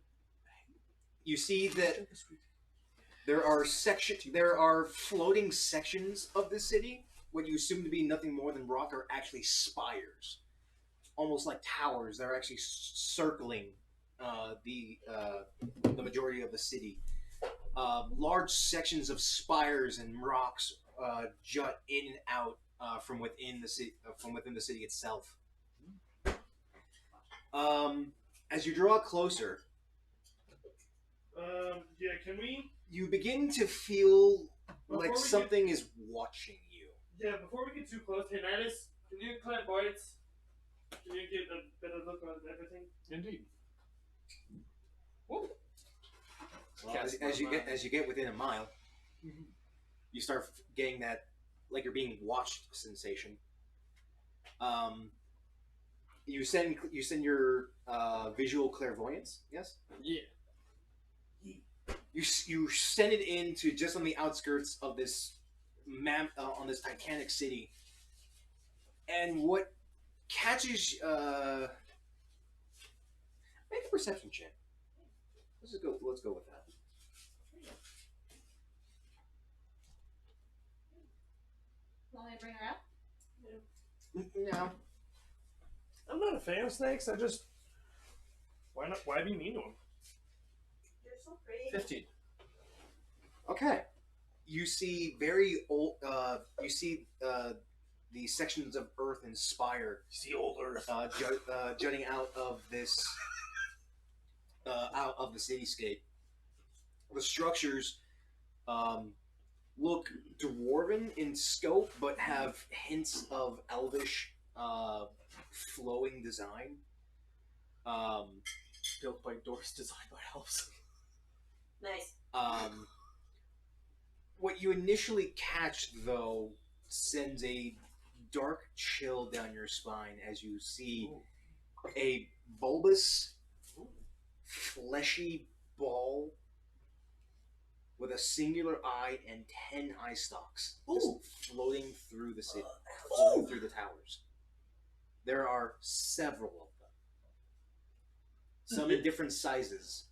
Speaker 2: you see that there are floating sections of the city, what you assume to be nothing more than rock, are actually spires, almost like towers that are actually circling the majority of the city. large sections of spires and rocks jut in and out from within the city. From within the city itself. As you draw closer,
Speaker 3: yeah, can we?
Speaker 2: you begin to feel
Speaker 3: Before
Speaker 2: like
Speaker 3: we
Speaker 2: something is watching you.
Speaker 3: Yeah, before we get too close, hey Nidus, can you plant bites? Can you get a better look on everything?
Speaker 4: Indeed.
Speaker 2: Well, as you get within a mile, you start getting that like you're being watched sensation. You send your visual clairvoyance, yes?
Speaker 4: Yeah.
Speaker 2: You send it into just on the outskirts of this on this Titanic city, and what catches make a perception check. Let's go with that.
Speaker 1: Want me to bring her up?
Speaker 2: No.
Speaker 3: I'm not a fan of snakes. Why not? Why be mean to them?
Speaker 1: You're so pretty.
Speaker 4: 15.
Speaker 2: Okay. You see very old. You see the sections of earth and spire.
Speaker 3: You see old Earth.
Speaker 2: Jutting out of this, out of the cityscape. The structures look dwarven in scope, but have hints of elvish, flowing design.
Speaker 3: Built by doors, designed by elves.
Speaker 1: Nice.
Speaker 2: What you initially catch, though, sends a dark chill down your spine as you see a bulbous, fleshy ball with a singular eye and 10 eye stalks just floating through the city, floating through the towers. There are several of them. Some in different sizes.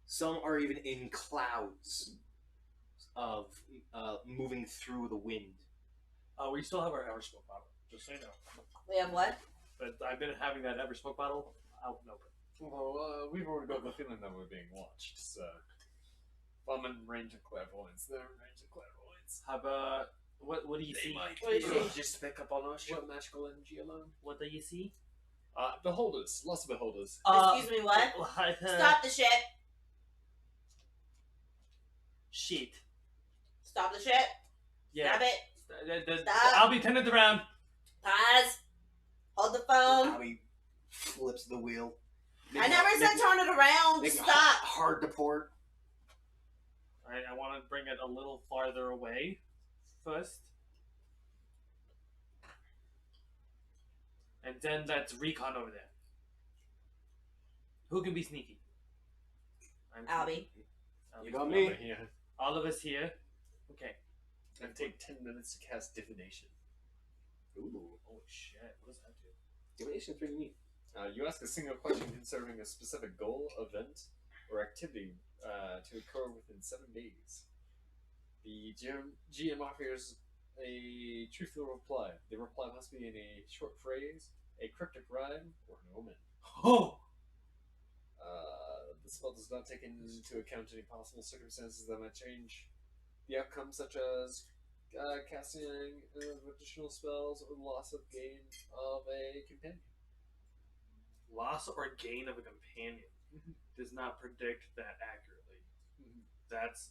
Speaker 2: Some are even in clouds of moving through the wind.
Speaker 3: We still have our Eversmoke bottle, just so you know.
Speaker 1: We have what?
Speaker 3: But I've been having that Eversmoke bottle out and open.
Speaker 4: Well, we've already got the feeling that we're being watched, so. If I'm in range of clairvoyance, they're in range of clairvoyance.
Speaker 3: How about what do you see?
Speaker 1: What do you see?
Speaker 3: Just pick up on us.
Speaker 4: What magical energy alone?
Speaker 3: What do you see?
Speaker 4: Beholders. Lots of beholders.
Speaker 1: Excuse me, what? Stop the shit.
Speaker 3: Shit.
Speaker 1: Stop the shit.
Speaker 3: Yeah.
Speaker 1: Stop it. Stop.
Speaker 3: I'll be turning it around.
Speaker 1: Pause. Hold the phone.
Speaker 2: Bobby flips the wheel.
Speaker 1: I never said turn it around.
Speaker 2: Make it
Speaker 1: Stop.
Speaker 2: hard to port.
Speaker 3: Alright, I want to bring it a little farther away first. And then that's recon over there. Who can be sneaky? I'm
Speaker 1: Albie.
Speaker 2: You got me.
Speaker 4: Yeah.
Speaker 3: All of us here. Okay.
Speaker 4: And take 10 minutes to cast divination.
Speaker 2: Ooh.
Speaker 3: Oh shit, what does that do?
Speaker 2: Divination's pretty neat.
Speaker 4: You ask a single question concerning a specific goal, event, or activity to occur within 7 days. The GM offers a truthful reply. The reply must be in a short phrase, a cryptic rhyme, or an omen.
Speaker 3: Oh!
Speaker 4: The spell does not take into account any possible circumstances that might change the outcome, such as casting of additional spells or loss of gain of a companion.
Speaker 3: Loss or gain of a companion does not predict that accurately. That's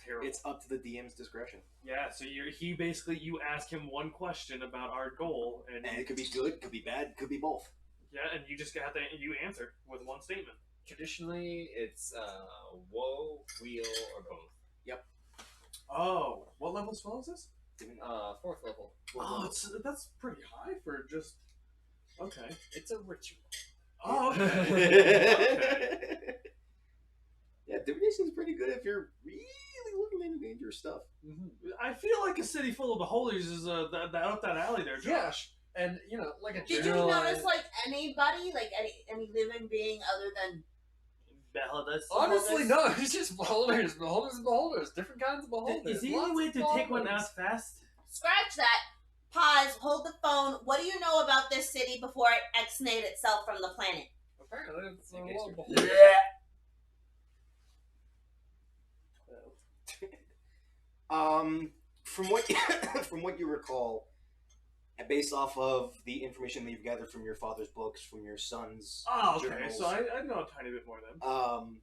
Speaker 3: terrible.
Speaker 2: It's up to the DM's discretion.
Speaker 3: Yeah, so you ask him one question about our goal, and
Speaker 2: And it could be good, could be bad, could be both.
Speaker 3: yeah, and you just have to answer with one statement.
Speaker 4: Traditionally, it's woe, wheel, or both.
Speaker 3: Oh, what level spell is this?
Speaker 4: 4th level.
Speaker 3: Oh, that's pretty high for just. Okay.
Speaker 4: It's a ritual.
Speaker 3: Oh, okay.
Speaker 2: Yeah, divination's pretty good if you're really looking into dangerous stuff.
Speaker 3: I feel like a city full of beholders is up that alley there, Josh.
Speaker 4: And, you know, like a
Speaker 1: Did you
Speaker 4: general.
Speaker 1: notice like anybody, like any living being other than?
Speaker 3: Beholders.
Speaker 4: Honestly, no. It's just beholders. Beholders. Different kinds of beholders.
Speaker 3: Is there any
Speaker 4: Lots
Speaker 3: way
Speaker 4: of
Speaker 3: to take one
Speaker 4: beholders.
Speaker 3: out fast?
Speaker 1: Scratch that. Pause. Hold the phone. What do you know about this city before it exnate itself from the planet?
Speaker 4: Apparently, it's a
Speaker 2: I guess
Speaker 4: lot of
Speaker 2: you're-
Speaker 4: beholders.
Speaker 2: From what from what you recall, and based off of the information that you've gathered from your father's books, from your son's
Speaker 3: Oh, okay.
Speaker 2: journals,
Speaker 3: So I know a tiny bit more then.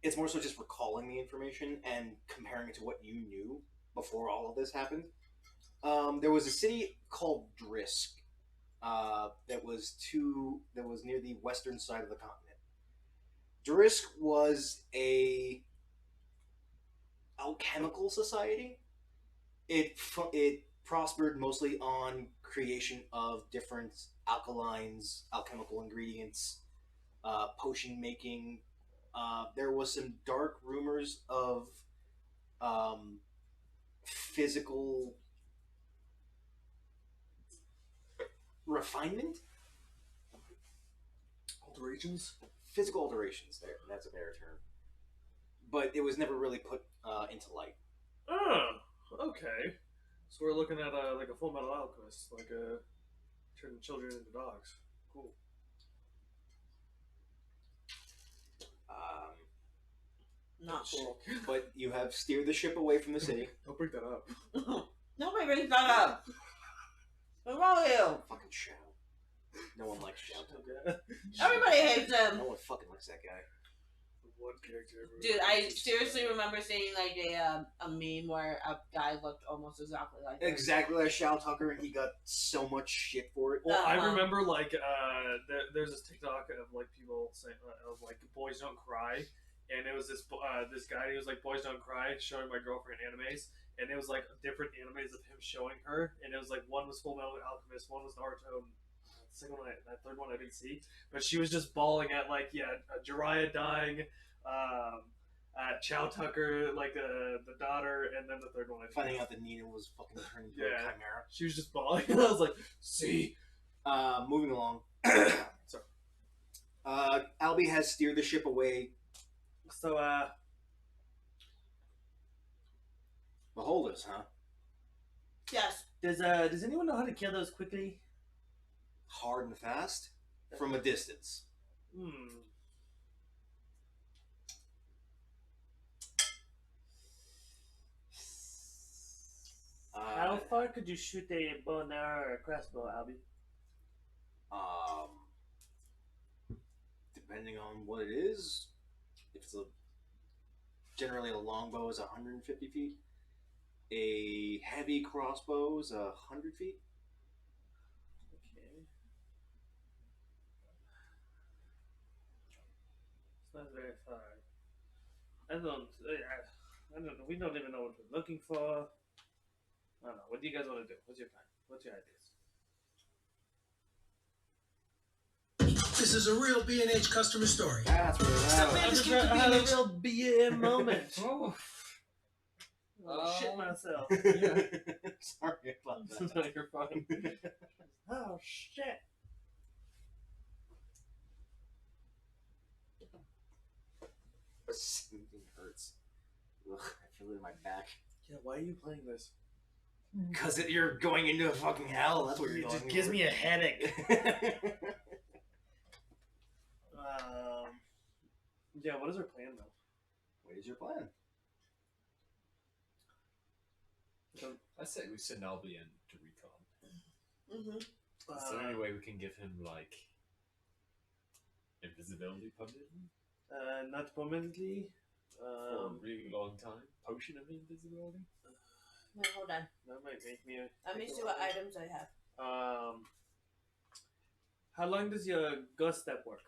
Speaker 2: it's more so just recalling the information and comparing it to what you knew before all of this happened. There was a city called Drisk that was near the western side of the continent. Drisk was a alchemical society. It prospered mostly on creation of different alkalines, alchemical ingredients, potion making. There was some dark rumors of physical refinement,
Speaker 3: Alterations?
Speaker 2: physical alterations. There, that's a better term. But it was never really put into light.
Speaker 3: Oh, okay. So we're looking at like a Full Metal Alchemist, like turning children into dogs. Cool.
Speaker 1: Not cool.
Speaker 2: But you have steered the ship away from the city.
Speaker 3: Don't bring that up.
Speaker 1: Nobody brings that up. What's wrong with you?
Speaker 2: Fucking Shout. No one likes Shout.
Speaker 3: Okay.
Speaker 1: Everybody hates him.
Speaker 2: No one fucking likes that guy.
Speaker 3: One character.
Speaker 1: Dude, I seriously remember seeing like a meme where a guy looked almost exactly like him.
Speaker 2: Exactly like Shao Tucker, and he got so much shit for it.
Speaker 3: Well, I
Speaker 1: Uh-huh.
Speaker 3: remember like there's this TikTok of like people saying of like boys don't cry, and it was this this guy. He was like boys don't cry, showing my girlfriend animes, and it was like different animes of him showing her, and it was like one was Full Metal Alchemist, one was Naruto, and the second one, that third one I didn't see, but she was just bawling at like Jiraiya dying. Chow Tucker, like the daughter, and then the third one.
Speaker 2: Finding out that Nina was fucking turned into a
Speaker 3: Yeah.
Speaker 2: chimera.
Speaker 3: She was just bawling, and I was like, "See."
Speaker 2: Moving along.
Speaker 3: Sorry.
Speaker 2: Albie has steered the ship away.
Speaker 3: So,
Speaker 2: Beholders, huh?
Speaker 1: Yes.
Speaker 6: Does anyone know how to kill those quickly?
Speaker 2: Hard and fast? From a distance.
Speaker 6: How far could you shoot a bow and arrow or a crossbow, Albie?
Speaker 2: Depending on what it is, if it's generally a longbow is 150 feet. A heavy crossbow is 100 feet.
Speaker 6: Okay. It's not very far. I don't know. We don't even know what we're looking for. I don't know. What do you guys want to do? What's your plan? What's your ideas?
Speaker 7: This is a real B&H customer story.
Speaker 2: That's what
Speaker 6: I had a real BM moment.
Speaker 4: Oh,
Speaker 6: Shit myself.
Speaker 2: Sorry about that.
Speaker 3: no, you're fine.
Speaker 6: Oh shit.
Speaker 2: Something hurts. Ugh, I feel it in my back.
Speaker 3: Yeah, why are you playing this?
Speaker 2: Because you're going into a fucking hell. That's what you're
Speaker 6: It just
Speaker 2: going
Speaker 6: gives
Speaker 2: for.
Speaker 6: me a headache.
Speaker 3: Yeah, what is our plan though?
Speaker 2: What is your plan?
Speaker 4: I say we send Albie in to recon.
Speaker 1: Mm-hmm.
Speaker 4: Is there any way we can give him like invisibility permanently
Speaker 3: Not permanently.
Speaker 4: for a really long time? Potion of invisibility.
Speaker 1: Wait, hold on.
Speaker 3: That might make me.
Speaker 1: Let me see what items I have.
Speaker 3: How long does your ghost step work?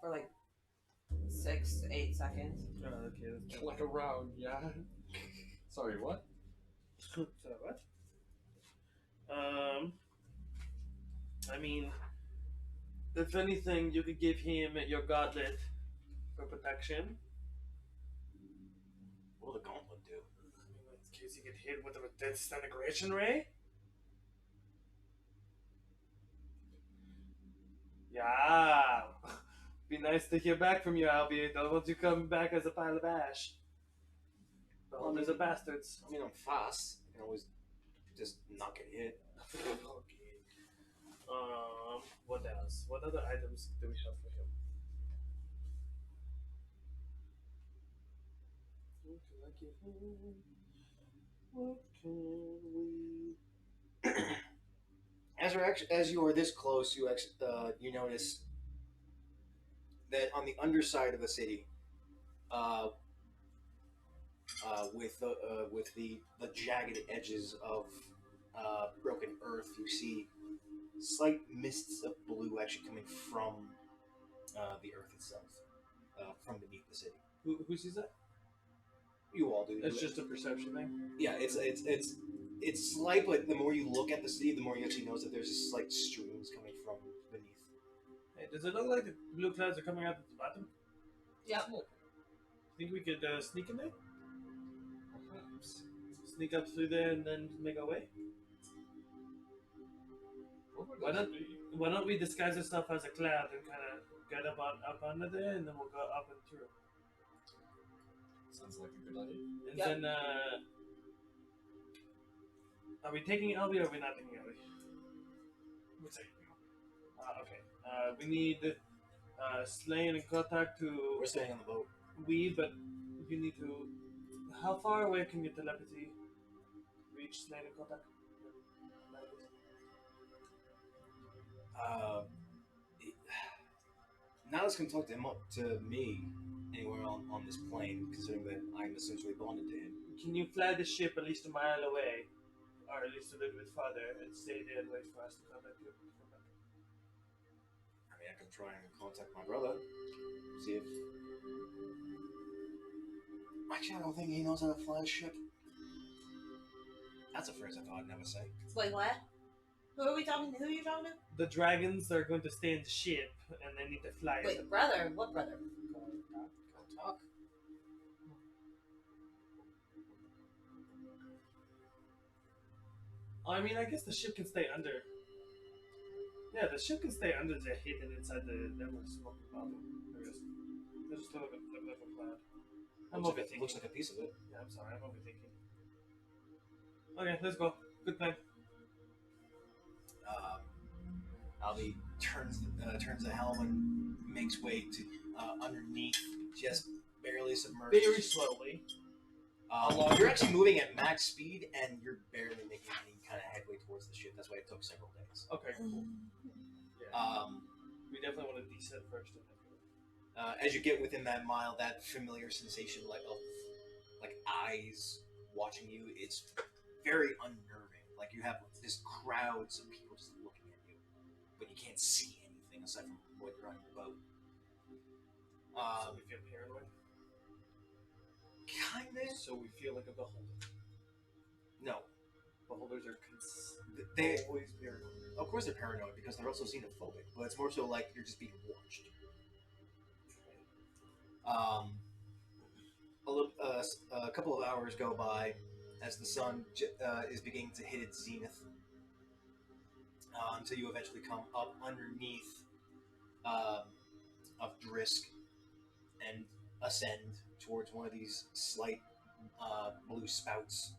Speaker 1: For like 6 to 8 seconds.
Speaker 3: Okay. That's
Speaker 4: Like a round, yeah. Sorry, what?
Speaker 3: So what? I mean, if anything, you could give him your gauntlet for protection.
Speaker 2: What will the gauntlet do?
Speaker 3: In case you get hit with a disintegration ray. Yeah. Be nice to hear back from you, Albie. Don't want you coming back as a pile of ash. The hunters are bastards.
Speaker 2: I mean, I'm fast. I can always just not get hit.
Speaker 3: Okay. What else? What other items do we have for him? What can I give him? What can we?
Speaker 2: As you are this close, you notice that on the underside of the city, uh, with the jagged edges of broken earth, you see slight mists of blue actually coming from the earth itself, from beneath the city.
Speaker 3: Who sees that?
Speaker 2: You all do.
Speaker 3: It's just a perception thing.
Speaker 2: Yeah, it's slight, but the more you look at the city, the more you actually notice that there's just slight streams coming from beneath.
Speaker 3: Hey, does it look like the blue clouds are coming out at the bottom?
Speaker 1: Yep.
Speaker 3: Think we could sneak in there?
Speaker 4: Perhaps.
Speaker 3: Sneak up through there and then make our way?
Speaker 4: What would
Speaker 3: Why
Speaker 4: it
Speaker 3: not?
Speaker 4: be?
Speaker 3: Why don't we disguise ourselves as a cloud and kind of get up under there, and then we'll go up and through.
Speaker 4: Sounds like a good idea.
Speaker 3: And
Speaker 1: Yep.
Speaker 3: then, are we taking Elby or are we not taking Elby?
Speaker 4: We're taking
Speaker 3: Okay. We need Slane and Kotak to
Speaker 2: We're staying on the boat.
Speaker 3: weave, but you need to. How far away can your telepathy reach Slane and Kotak?
Speaker 2: Nihilus can talk to him to me anywhere on this plane, considering that I'm essentially bonded to him.
Speaker 3: Can you fly the ship at least a mile away, or at least a little bit farther, and stay there and wait for us to contact you?
Speaker 2: I mean, I can try and contact my brother, see if. Actually, I don't think he knows how to fly a ship. That's a phrase I thought I'd never say.
Speaker 1: Wait, what? Who are we talking to? Who are you talking to?
Speaker 3: The dragons are going to stay in the ship, and they need to fly.
Speaker 1: Wait, brother? What brother?
Speaker 2: Talk.
Speaker 3: I mean, I guess the ship can stay under. Yeah, the ship can stay under the hidden inside the smoking bottle. I guess. They just look like a cloud. I'm overthinking.
Speaker 2: Looks like a piece of it.
Speaker 3: Yeah, I'm sorry, I'm overthinking. Okay, let's go. Good plan.
Speaker 2: Albie turns the helm and makes way to underneath, just barely submerged.
Speaker 3: Very slowly.
Speaker 2: You're actually moving at max speed, and you're barely making any kind of headway towards the ship. That's why it took several days.
Speaker 3: Okay, cool. Yeah.
Speaker 2: Um,
Speaker 3: We definitely want to descend first. And then
Speaker 2: as you get within that mile, that familiar sensation of eyes watching you, it's very unnerving. Like you have just crowds of people just looking at you, but you can't see anything aside from what you're on your boat.
Speaker 3: so we feel paranoid.
Speaker 2: Kinda.
Speaker 3: So we feel like a beholder.
Speaker 2: No.
Speaker 3: Beholders are
Speaker 2: They,
Speaker 3: always paranoid.
Speaker 2: of course, they're paranoid because they're also xenophobic, but it's more so like you're just being watched. A couple of hours go by as the sun is beginning to hit its zenith, until you eventually come up underneath of Drisk and ascend towards one of these slight blue spouts.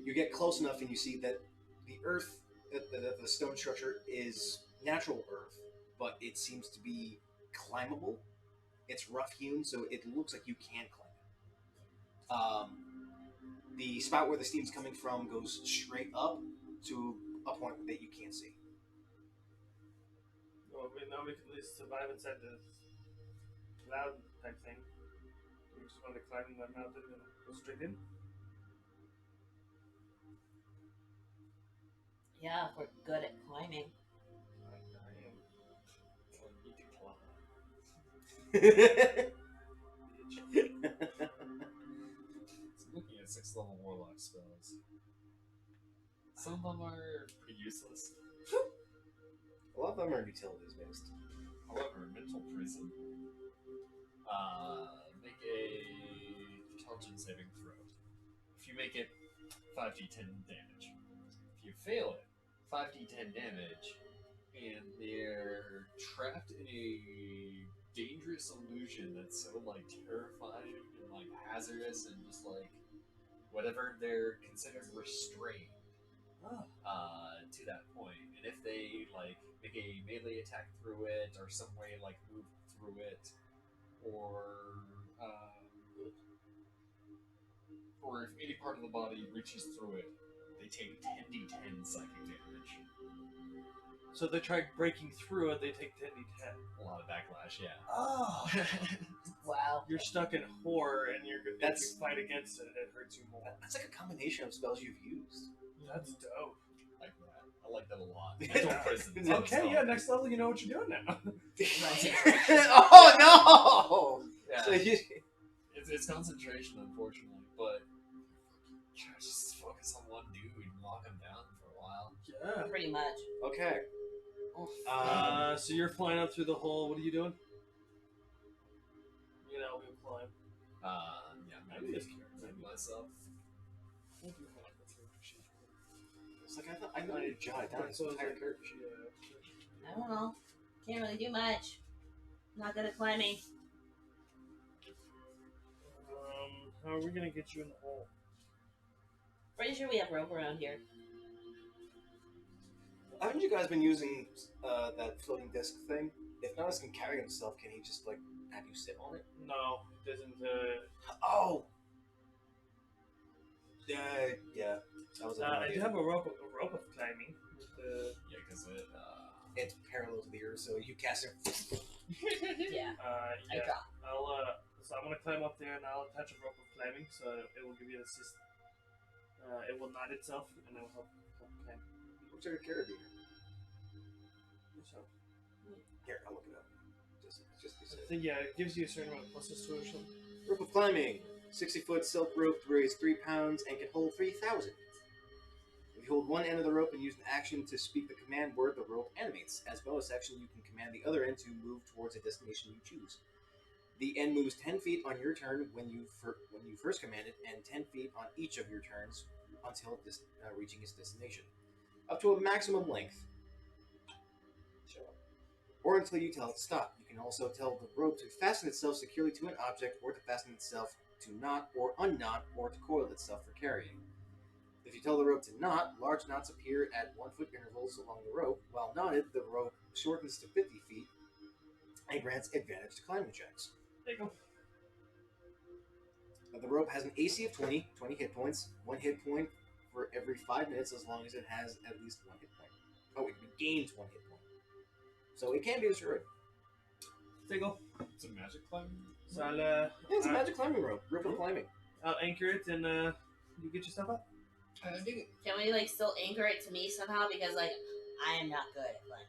Speaker 2: You get close enough and you see that the earth, the stone structure is natural earth, but it seems to be climbable. It's rough hewn, so it looks like you can climb it. The spout where the steam's coming from goes straight up to a point that you can't see.
Speaker 3: Well, we know we can at least survive inside the cloud type thing. We just want to climb that mountain and go straight in.
Speaker 1: Yeah, if we're good at climbing.
Speaker 4: I am. I need to climb. So looking at 6th level warlock spells. Some of them are pretty useless.
Speaker 2: A lot of them are utilities based.
Speaker 4: However, mental prison. Make a intelligence saving throw. If you make it, 5d10 damage. If you fail it, 5d10 damage, and they're trapped in a dangerous illusion that's so terrifying and hazardous and just whatever they're considered restrained to that point. And if they make a melee attack through it or some way move through it or or if any part of the body reaches through it, they take 10d10 psychic damage.
Speaker 3: So if they try breaking through it, they take 10d10.
Speaker 4: A lot of backlash, yeah.
Speaker 2: Oh,
Speaker 1: Wow.
Speaker 3: You're stuck in horror, and if you
Speaker 2: That's-
Speaker 3: fight against it, it hurts you more.
Speaker 2: that's like a combination of spells you've used.
Speaker 3: That's dope.
Speaker 4: Like that. I like that a lot. Mental prison.
Speaker 3: Okay, yeah, next level, you know what you're doing now.
Speaker 2: Oh no!
Speaker 4: Yeah.
Speaker 2: So you,
Speaker 4: It's concentration, unfortunately, but just focus on one dude and lock him down for a while.
Speaker 3: Yeah.
Speaker 1: Pretty much.
Speaker 2: okay.
Speaker 3: So you're flying up through the hole. What are you doing? You know, we'll climb.
Speaker 4: Yeah,
Speaker 3: Maybe
Speaker 4: maybe
Speaker 3: this character.
Speaker 4: myself.
Speaker 2: It's like I know you jot it down. It's an entire character sheet.
Speaker 1: I don't know. Can't really do much. Not good at climbing.
Speaker 3: How are we gonna get you in the hole?
Speaker 1: Pretty sure we have rope around here.
Speaker 2: Haven't you guys been using that floating disc thing? If Nodus can carry himself, can he just like have you sit on it?
Speaker 3: No, it doesn't.
Speaker 2: Oh. Yeah. That was a good
Speaker 3: I do
Speaker 2: idea.
Speaker 3: have a rope of climbing.
Speaker 4: Yeah, because
Speaker 2: It's parallel to the earth, so you cast it.
Speaker 1: Yeah. I
Speaker 3: Yeah.
Speaker 1: drop.
Speaker 3: So I'm gonna climb up there, and I'll attach a rope of climbing, so it will give you an assist. It will knot itself, and it will help climb.
Speaker 2: Looks like a carabiner.
Speaker 3: So
Speaker 2: Here, I'll look it up. Just
Speaker 3: I
Speaker 2: to say.
Speaker 3: think it gives you a certain amount of pluses to it or something.
Speaker 2: Rope of climbing. 60-foot silk rope weighs 3 pounds and can hold 3,000. If you hold one end of the rope and use an action to speak the command word, the rope animates. As bonus action, you can command the other end to move towards a destination you choose. The end moves 10 feet on your turn when you first command it, and 10 feet on each of your turns until reaching its destination. Up to a maximum length. Or until you tell it to stop. You can also tell the rope to fasten itself securely to an object, or to fasten itself to knot or unknot, or to coil itself for carrying. If you tell the rope to knot, large knots appear at 1 foot intervals along the rope. While knotted, the rope shortens to 50 feet and grants advantage to climbing checks.
Speaker 3: There you go.
Speaker 2: The rope has an AC of 20 hit points, 1 hit point for every 5 minutes as long as it has at least 1 hit point. Oh, it gains 1 hit point. So it can be destroyed.
Speaker 3: There you go.
Speaker 4: it's a magic climbing.
Speaker 3: So I'll
Speaker 2: Yeah, it's a magic climbing rope. Rope of climbing.
Speaker 3: anchor it, and you get yourself up.
Speaker 4: I dig it.
Speaker 1: Can we still anchor it to me somehow? Because I am not good at climbing.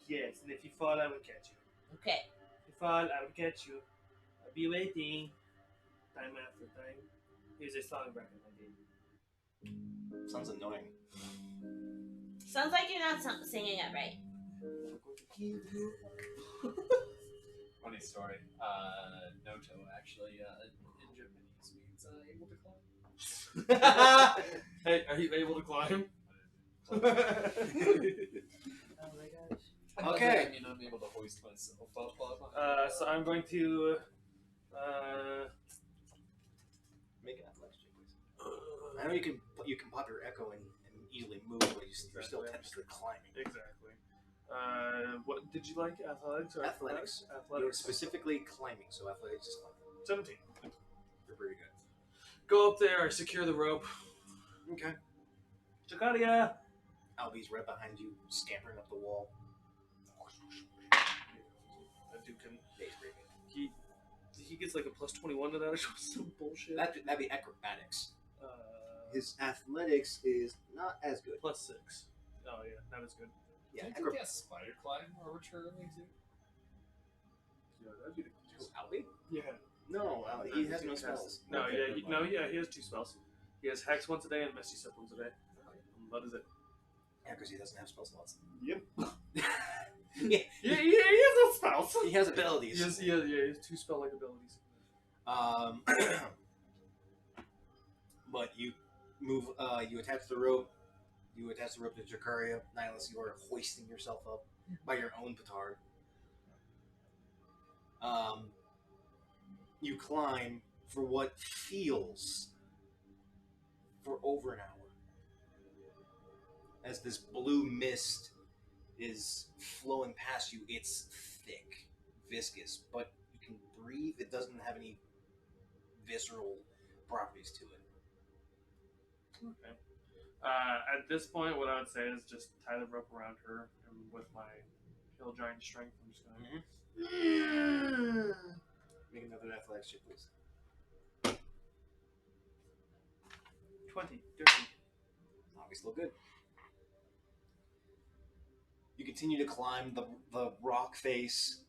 Speaker 3: Yes, and if you fall, I will catch you.
Speaker 1: Okay.
Speaker 3: If you fall, I will catch you. I'll be waiting. Time after time. Here's a song bracket I gave.
Speaker 2: Sounds annoying.
Speaker 1: Sounds like you're not singing it right.
Speaker 4: Funny story. Noto actually in Japanese means able to climb.
Speaker 3: Hey, are you able to climb?
Speaker 1: Oh my gosh.
Speaker 2: Okay.
Speaker 4: I mean, I'm able to hoist myself up.
Speaker 3: So I'm going to
Speaker 2: Make an athletics check, please. I know you can pop your echo and easily move, but you're still technically climbing.
Speaker 3: exactly. What did you like? Athletics or
Speaker 2: Athletics. You're
Speaker 3: Athletics.
Speaker 2: specifically climbing, so athletics is climbing.
Speaker 3: 17.
Speaker 2: You're pretty good.
Speaker 3: Go up there, secure the rope.
Speaker 2: Okay.
Speaker 3: Chakaria!
Speaker 2: Albie's right behind you, scampering up the wall.
Speaker 3: That dude can.
Speaker 2: Base breaking.
Speaker 3: He gets like a plus 21 to that or some bullshit.
Speaker 2: That'd be acrobatics.
Speaker 3: Uh,
Speaker 2: His athletics is not as good.
Speaker 3: plus 6. Oh yeah, not as good.
Speaker 2: Yeah,
Speaker 4: Can I get spider climb arbitrarily too?
Speaker 3: Yeah, that'd be
Speaker 2: Who, Albie?
Speaker 3: Yeah.
Speaker 2: No, he has no spells.
Speaker 3: No,
Speaker 4: Okay,
Speaker 3: yeah, he has 2 spells. He has Hex once a day and Misty Step once a day. What is it?
Speaker 2: Yeah, because he doesn't have spell slots.
Speaker 3: Yep.
Speaker 2: Yeah,
Speaker 3: He has no spells.
Speaker 2: he has abilities.
Speaker 3: He has 2 spell-like abilities.
Speaker 2: But you move. You attach the rope. You attach the rope to Jakaria. Nihilus, you are hoisting yourself up by your own petard. You climb for what feels for over an hour. As this blue mist is flowing past you, it's thick, viscous, but you can breathe. It doesn't have any visceral properties to it.
Speaker 3: Okay. At this point, what I would say is just tie the rope around her, and with my hill giant strength, I'm just gonna.
Speaker 2: Make another athletics check, please.
Speaker 3: 20, dirty.
Speaker 2: Obviously, still good. You continue to climb the rock face.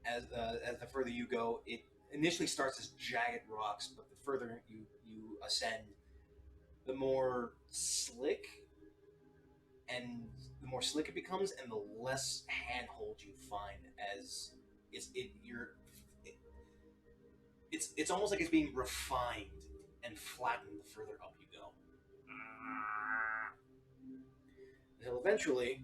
Speaker 2: As the further you go, it initially starts as jagged rocks, but the further you ascend, the more slick it becomes, and the less handhold you find. As it's almost like it's being refined and flattened the further up you go. Until eventually,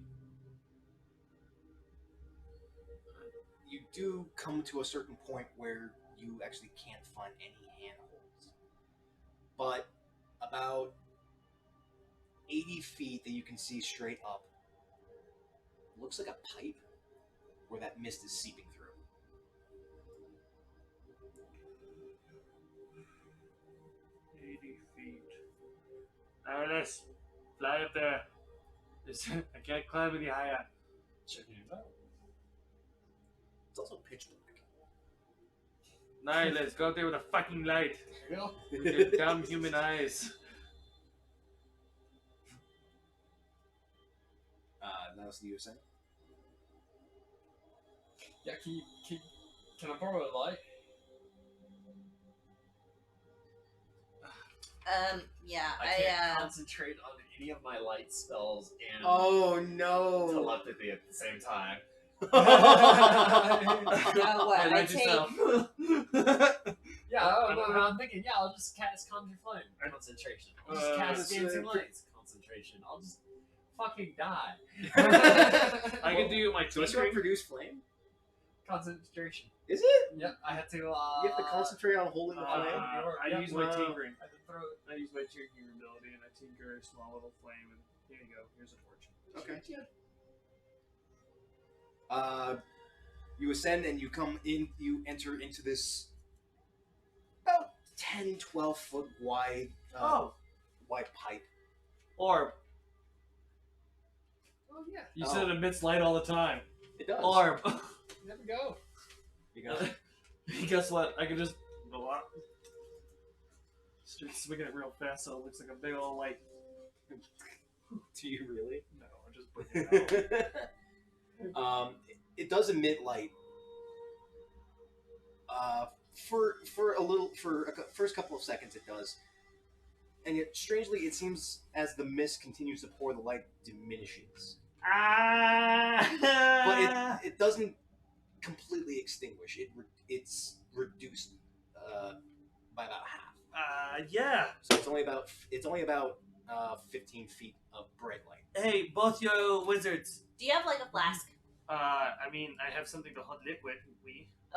Speaker 2: you do come to a certain point where you actually can't find any handholds. But about 80 feet that you can see straight up looks like a pipe where that mist is seeping through.
Speaker 3: 80 feet. Alice, fly up there. I can't climb any higher.
Speaker 4: Checking it out.
Speaker 2: It's also pitch black.
Speaker 3: Niles, go up there with a fucking light.
Speaker 4: There you go.
Speaker 3: With your dumb human eyes.
Speaker 2: Now it's the you saying?
Speaker 4: Yeah, can I borrow a light?
Speaker 1: Yeah,
Speaker 4: I can't concentrate on any of my light spells and
Speaker 2: Oh no!
Speaker 4: telepathy at the same time.
Speaker 1: what? I
Speaker 3: Light
Speaker 1: take.
Speaker 3: yourself.
Speaker 4: Yeah, I'm thinking, I'll just cast Conjure Flame. Concentration. I'll just cast Dancing Lights. Concentration. I'll just fucking die.
Speaker 3: I can do my
Speaker 2: So you
Speaker 3: tinkering.
Speaker 2: produce flame?
Speaker 4: Concentration.
Speaker 2: Is it?
Speaker 4: Yep, I had to.
Speaker 2: You have to concentrate on holding the flame.
Speaker 3: I use my tinkering.
Speaker 4: I had to throw it.
Speaker 3: I use my tinkering ability, and I tinker a small little flame, and here you go. Here's a torch.
Speaker 2: Okay. You ascend and you come in. You enter into this about 10, 12 foot wide wide pipe.
Speaker 3: Orb.
Speaker 4: Oh yeah.
Speaker 3: You said it emits light all the time.
Speaker 2: It does.
Speaker 3: Orb.
Speaker 4: There we go.
Speaker 2: You got it.
Speaker 3: Guess what? I can just start swinging it real fast, so it looks like a big old light.
Speaker 2: Do you really?
Speaker 3: No, I just bring it out.
Speaker 2: It does emit light. For first couple of seconds, it does, and yet strangely, it seems as the mist continues to pour, the light diminishes. But it doesn't completely extinguish. It's reduced by about half.
Speaker 3: Yeah.
Speaker 2: So it's only about 15 feet of bright light.
Speaker 3: Hey, both your wizards.
Speaker 1: Do you have like a flask?
Speaker 3: I mean, I have something to hold liquid.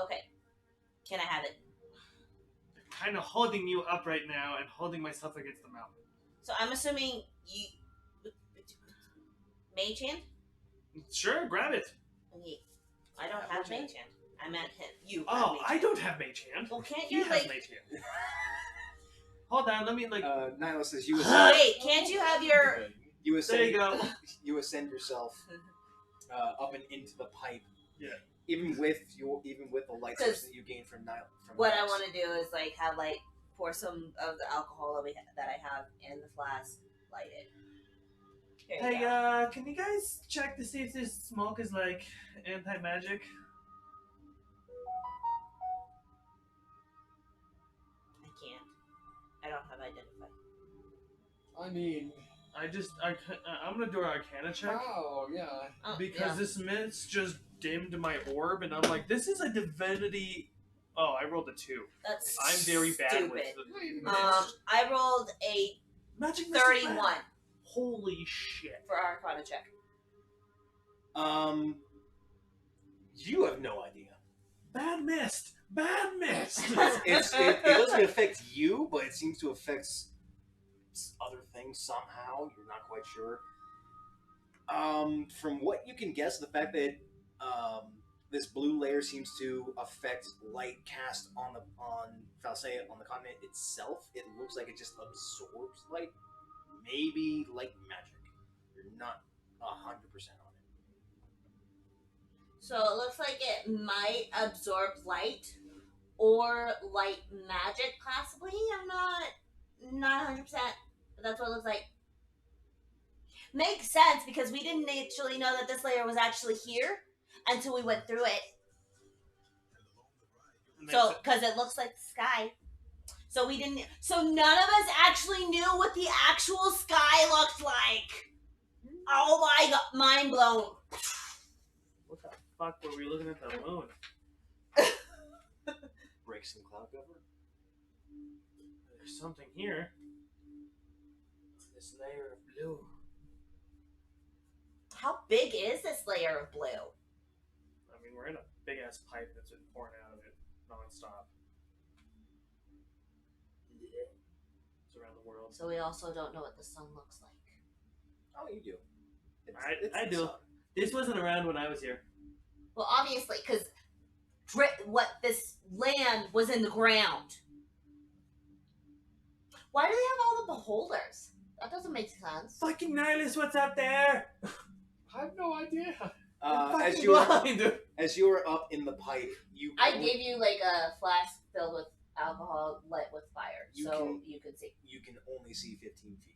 Speaker 1: Okay. Can I have it?
Speaker 3: Kind of holding you up right now and holding myself against the mountain.
Speaker 1: So I'm assuming you. Mage hand?
Speaker 3: Sure, grab it.
Speaker 1: I don't have mage hand. I meant him. You.
Speaker 3: Oh,
Speaker 1: mage
Speaker 3: I
Speaker 1: hand.
Speaker 3: don't have mage hand.
Speaker 1: Well, can't
Speaker 3: He
Speaker 1: you
Speaker 3: has
Speaker 1: like?
Speaker 3: mage hand. Hold on, let me like.
Speaker 2: Nyla says you
Speaker 1: Wait, can't you have your?
Speaker 2: you
Speaker 3: There
Speaker 2: ascend
Speaker 3: you go.
Speaker 2: you ascend yourself up and into the pipe.
Speaker 3: Yeah.
Speaker 2: Even with the light
Speaker 1: 'Cause
Speaker 2: source that you gain from Nyla.
Speaker 1: What I want to do is like have like pour some of the alcohol that I have in the flask, light it. Here you
Speaker 3: Hey,
Speaker 1: go.
Speaker 3: can you guys check to see if this smoke is like anti-magic?
Speaker 1: I can't. I don't have identify.
Speaker 4: I mean,
Speaker 3: I'm gonna do an Arcana check
Speaker 4: wow, yeah.
Speaker 3: because this mist just dimmed my orb, and I'm like, this is a divinity. Oh, I rolled a 2.
Speaker 1: That's
Speaker 3: I'm very bad
Speaker 1: stupid.
Speaker 3: with the
Speaker 1: I rolled a
Speaker 3: magic. Mist is
Speaker 1: 31
Speaker 3: bad. Holy shit!
Speaker 1: for Arcana check.
Speaker 2: You have no idea.
Speaker 3: Bad mist. Bad mist.
Speaker 2: It doesn't affect you, but it seems to affect other things somehow. You're not quite sure. From what you can guess, the fact that this blue layer seems to affect light cast on Falsea on the continent itself. It looks like it just absorbs light. Maybe light magic. You're not 100% on it.
Speaker 1: So it looks like it might absorb light or light magic, possibly. I'm not 100%, but that's what it looks like. Makes sense because we didn't actually know that this layer was actually here until we went through it. So, because it looks like the sky. So we didn't. So none of us actually knew what the actual sky looked like. Oh my god, mind blown.
Speaker 6: What the fuck were we looking at the moon?
Speaker 2: Break some cloud cover.
Speaker 6: There's something here. This layer of blue.
Speaker 1: How big is this layer of blue?
Speaker 6: I mean, we're in a big ass pipe that's been pouring out of it nonstop. It's around the world.
Speaker 1: So we also don't know what the sun looks like.
Speaker 2: Oh, you do.
Speaker 6: I
Speaker 2: the
Speaker 6: do.
Speaker 2: sun.
Speaker 6: This wasn't around when I was here.
Speaker 1: Well, obviously, because what this land was in the ground. Why do they have all the beholders? That doesn't make sense.
Speaker 6: Fucking Nihilus, what's up there?
Speaker 4: I have no idea.
Speaker 2: As you were up in the pipe,
Speaker 1: I gave you like a flask filled with alcohol lit with fire,
Speaker 2: You
Speaker 1: you could see.
Speaker 2: you can only see 15 feet.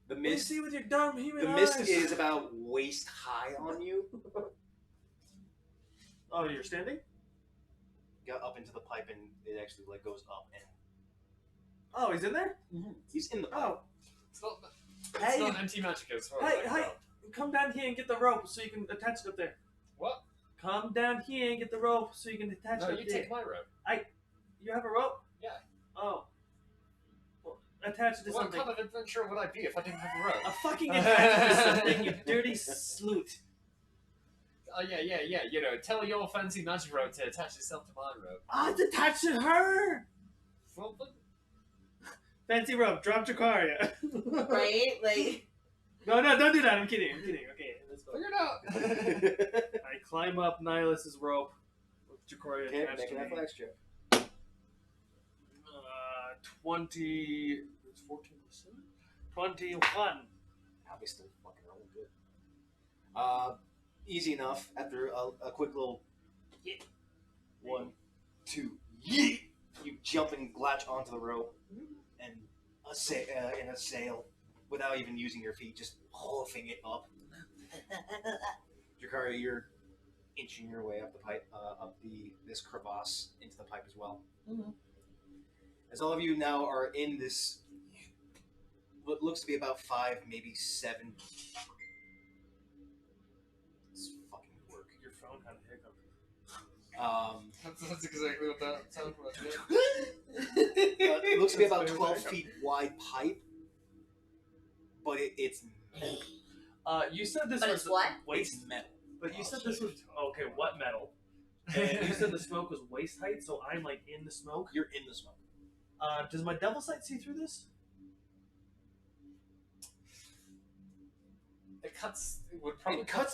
Speaker 2: The
Speaker 6: What do you
Speaker 2: mist
Speaker 6: see with your dumb human
Speaker 2: The
Speaker 6: eyes?
Speaker 2: mist is about waist high on you.
Speaker 6: Oh, you're standing?
Speaker 2: Got up into the pipe and it actually like goes up and
Speaker 6: Oh, he's in there?
Speaker 2: he's in the pipe.
Speaker 6: Oh,
Speaker 4: It's not empty magic as far as I can
Speaker 6: hey,
Speaker 4: tell.
Speaker 6: come down here and get the rope so you can attach it up there.
Speaker 4: What?
Speaker 6: Come down here and get the rope so you can attach
Speaker 4: No,
Speaker 6: it up
Speaker 4: you
Speaker 6: there.
Speaker 4: take my rope.
Speaker 6: You have a rope?
Speaker 4: Yeah.
Speaker 6: Oh. Well, attach it to
Speaker 4: What
Speaker 6: something.
Speaker 4: kind of adventurer would I be if I didn't have a rope?
Speaker 6: A fucking attach it to something, you dirty sloot.
Speaker 4: Oh, yeah. You know, tell your fancy magic rope to attach itself to my rope.
Speaker 6: Ah, it's attached to her!
Speaker 4: Well, but
Speaker 6: Fancy rope, drop Jakaria.
Speaker 1: Right? Like,
Speaker 6: No, don't do that. I'm kidding. Okay, let's go.
Speaker 4: figure it out.
Speaker 6: I climb up Nihilus's rope with Jakaria
Speaker 2: Okay,
Speaker 6: attached
Speaker 2: make
Speaker 6: to
Speaker 2: an
Speaker 6: me.
Speaker 2: athletics check.
Speaker 6: 20. It's 14 plus 7? 21.
Speaker 2: Probably still fucking rolling good. Easy enough after a quick little yeet. 1, 2, yeet. You jump and latch onto the rope and a sail without even using your feet, just hoofing it up. Jakaria, you're inching your way up the pipe, up this crevasse into the pipe as well.
Speaker 1: Mhm.
Speaker 2: As all of you now are in this, what looks to be about 5, maybe 7. This fucking work.
Speaker 6: Your phone had a hiccup.
Speaker 4: That's exactly what that sounds like.
Speaker 2: It looks to be about
Speaker 6: That's
Speaker 2: 12
Speaker 6: very
Speaker 2: feet wide pipe, but it's metal.
Speaker 6: You said this
Speaker 1: But
Speaker 6: was
Speaker 1: it's what?
Speaker 6: waist.
Speaker 2: It's metal.
Speaker 6: But you said this was okay. What metal? And you said the smoke was waist height, so I'm like in the smoke.
Speaker 2: You're in the smoke.
Speaker 6: Does my devil sight see through this?
Speaker 2: It cuts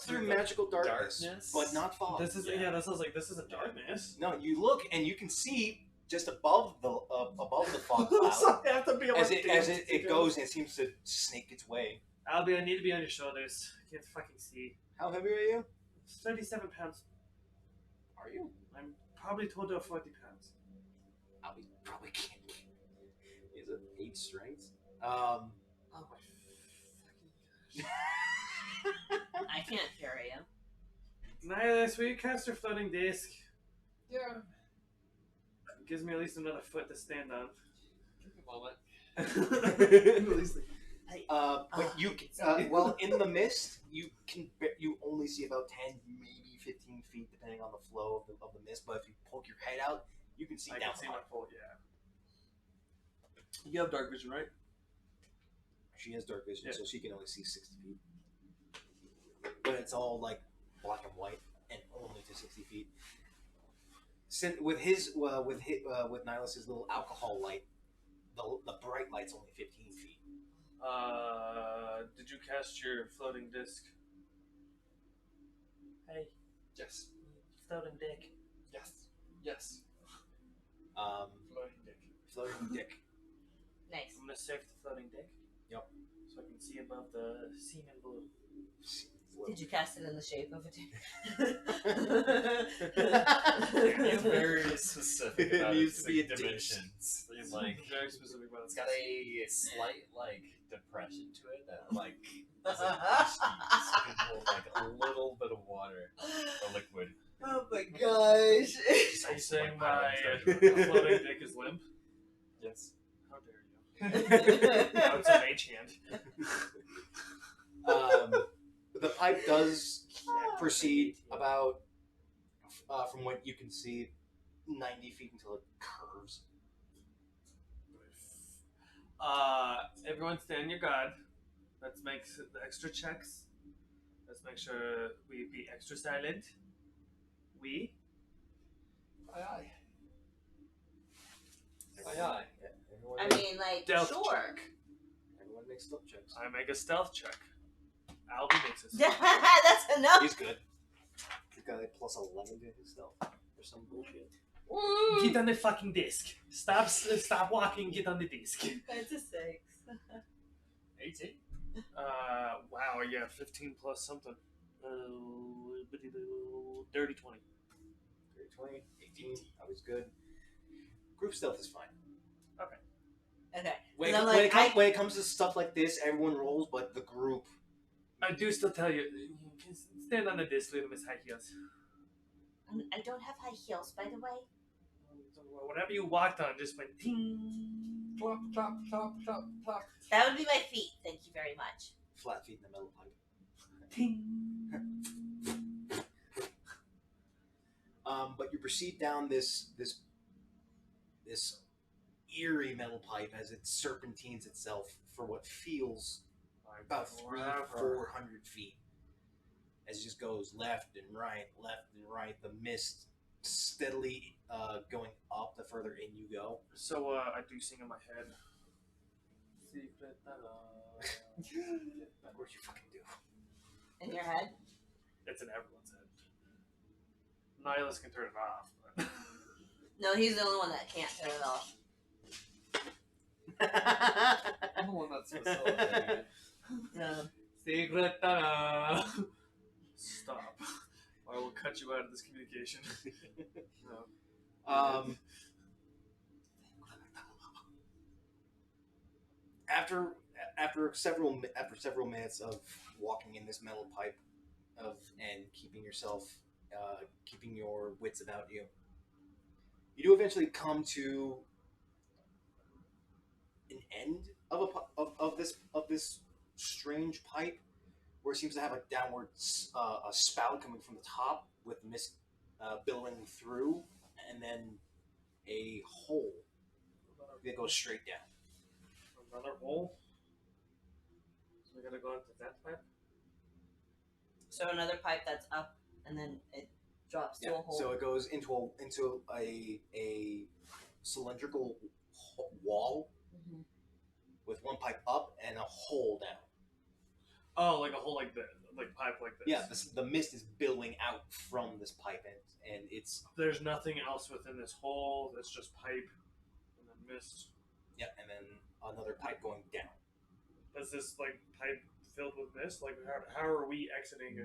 Speaker 2: through magical darkness, but not fog.
Speaker 6: This is that sounds like this is a darkness.
Speaker 2: No, you look and you can see just above the fog
Speaker 6: So
Speaker 2: cloud
Speaker 6: I have to be able
Speaker 2: as
Speaker 6: to
Speaker 2: it goes and it seems to snake its way.
Speaker 6: Albie, I need to be on your shoulders. I can't fucking see.
Speaker 2: How heavy are you?
Speaker 6: 37 pounds.
Speaker 2: Are you?
Speaker 6: I'm probably told to 40 pounds.
Speaker 2: Albie probably can't. He's an 8 strength.
Speaker 6: Oh my fucking
Speaker 1: I can't carry him.
Speaker 6: Nihilus, will you cast your floating disc?
Speaker 4: Yeah.
Speaker 6: It gives me at least another foot to stand on.
Speaker 4: Give me a moment.
Speaker 6: At least, like,
Speaker 2: But you, well, in the mist, you only see about 10, maybe 15 feet, depending on the flow of the mist. But if you poke your head out, you can see
Speaker 6: I
Speaker 2: down
Speaker 6: can see
Speaker 2: the
Speaker 6: my
Speaker 2: pipe.
Speaker 6: full, yeah. You have dark vision, right?
Speaker 2: She has dark vision,
Speaker 6: Yeah.
Speaker 2: so she can only see 60 feet. But it's all like black and white, and only to 60 feet. With Nihilus's little alcohol light, the bright light's only 15 feet.
Speaker 6: Did you cast your floating disc? Hey.
Speaker 4: Yes.
Speaker 6: Floating dick.
Speaker 4: Yes. Yes.
Speaker 2: Floating dick.
Speaker 1: Nice.
Speaker 6: I'm gonna surf the floating dick.
Speaker 2: Yep.
Speaker 6: So I can see above the semen blue.
Speaker 1: Did you cast it in the shape of a dick?
Speaker 4: It's very specific
Speaker 2: It
Speaker 4: about
Speaker 2: needs
Speaker 4: its
Speaker 2: to be
Speaker 4: like,
Speaker 2: a dick.
Speaker 4: dimensions. It's like
Speaker 6: Very specific about
Speaker 4: it's
Speaker 6: it.
Speaker 4: got a slight like depression to it that like as it you can hold like a little bit of water or liquid.
Speaker 1: Oh my gosh.
Speaker 6: Are you saying
Speaker 4: Like,
Speaker 6: my
Speaker 4: piling
Speaker 6: floating dick is limp?
Speaker 4: Yes.
Speaker 6: How dare you? No, it's a mage hand.
Speaker 2: The pipe does proceed about, from what you can see, 90 feet until it curves.
Speaker 6: Everyone stand your guard. Let's make the extra checks. Let's make sure we be extra silent. We.
Speaker 4: Aye aye. Aye aye.
Speaker 2: Yeah, everyone,
Speaker 1: I mean, like,
Speaker 6: Stealth
Speaker 1: sure.
Speaker 6: check.
Speaker 2: everyone makes stealth checks.
Speaker 6: I make a stealth check. Albie makes a
Speaker 1: Yeah,
Speaker 6: stealth
Speaker 1: that's enough.
Speaker 2: He's good. He's got a plus 11 to his stealth or some bullshit.
Speaker 6: Get on the fucking disc. Stop walking. Get on the disc.
Speaker 1: That's a 6.
Speaker 4: 18.
Speaker 6: Wow. Yeah, 15 plus something. Dirty 20.
Speaker 2: 20, 18, always good. Group stealth is fine.
Speaker 1: Okay.
Speaker 2: When,
Speaker 1: I'm
Speaker 2: when,
Speaker 1: like,
Speaker 2: when it comes to stuff like this, everyone rolls, but the group.
Speaker 6: I do still tell you, stand on the disc, little Miss High Heels.
Speaker 1: I don't have high heels, by the way.
Speaker 6: Whatever you walked on just went ting.
Speaker 4: Plop plop plop plop plop.
Speaker 1: That would be my feet. Thank you very much.
Speaker 2: Flat feet in the metal pipe.
Speaker 6: Ting.
Speaker 2: But you proceed down this eerie metal pipe as it serpentines itself for what feels about 400 feet. As it just goes left and right, the mist steadily going up the further in you go.
Speaker 6: So I do sing in my head. Secret
Speaker 2: Of course you fucking do.
Speaker 1: In your head?
Speaker 6: It's in everyone's head. Nihilus can turn it off. But
Speaker 1: No, he's the only one that can't turn it off.
Speaker 4: I'm the one that's facilitating.
Speaker 1: No.
Speaker 6: Secret Stop. Or I will cut you out of this communication. No.
Speaker 2: After several minutes of walking in this metal pipe and keeping your wits about you, you do eventually come to an end of this strange pipe, where it seems to have a downward a spout coming from the top with mist billowing through, and then a hole that goes straight down.
Speaker 6: Another hole? So we gotta go into that pipe?
Speaker 1: So another pipe that's up, and then it drops to a hole.
Speaker 2: So it goes into a cylindrical wall
Speaker 1: Mhm.
Speaker 2: with one pipe up and a hole down.
Speaker 6: Oh, like a hole like this. Like pipe like this.
Speaker 2: Yeah, the mist is billowing out from this pipe, and it's
Speaker 6: There's nothing else within this hole. It's just pipe and then mist.
Speaker 2: and then another pipe going down.
Speaker 6: Is this like pipe filled with mist? Like how are we exiting?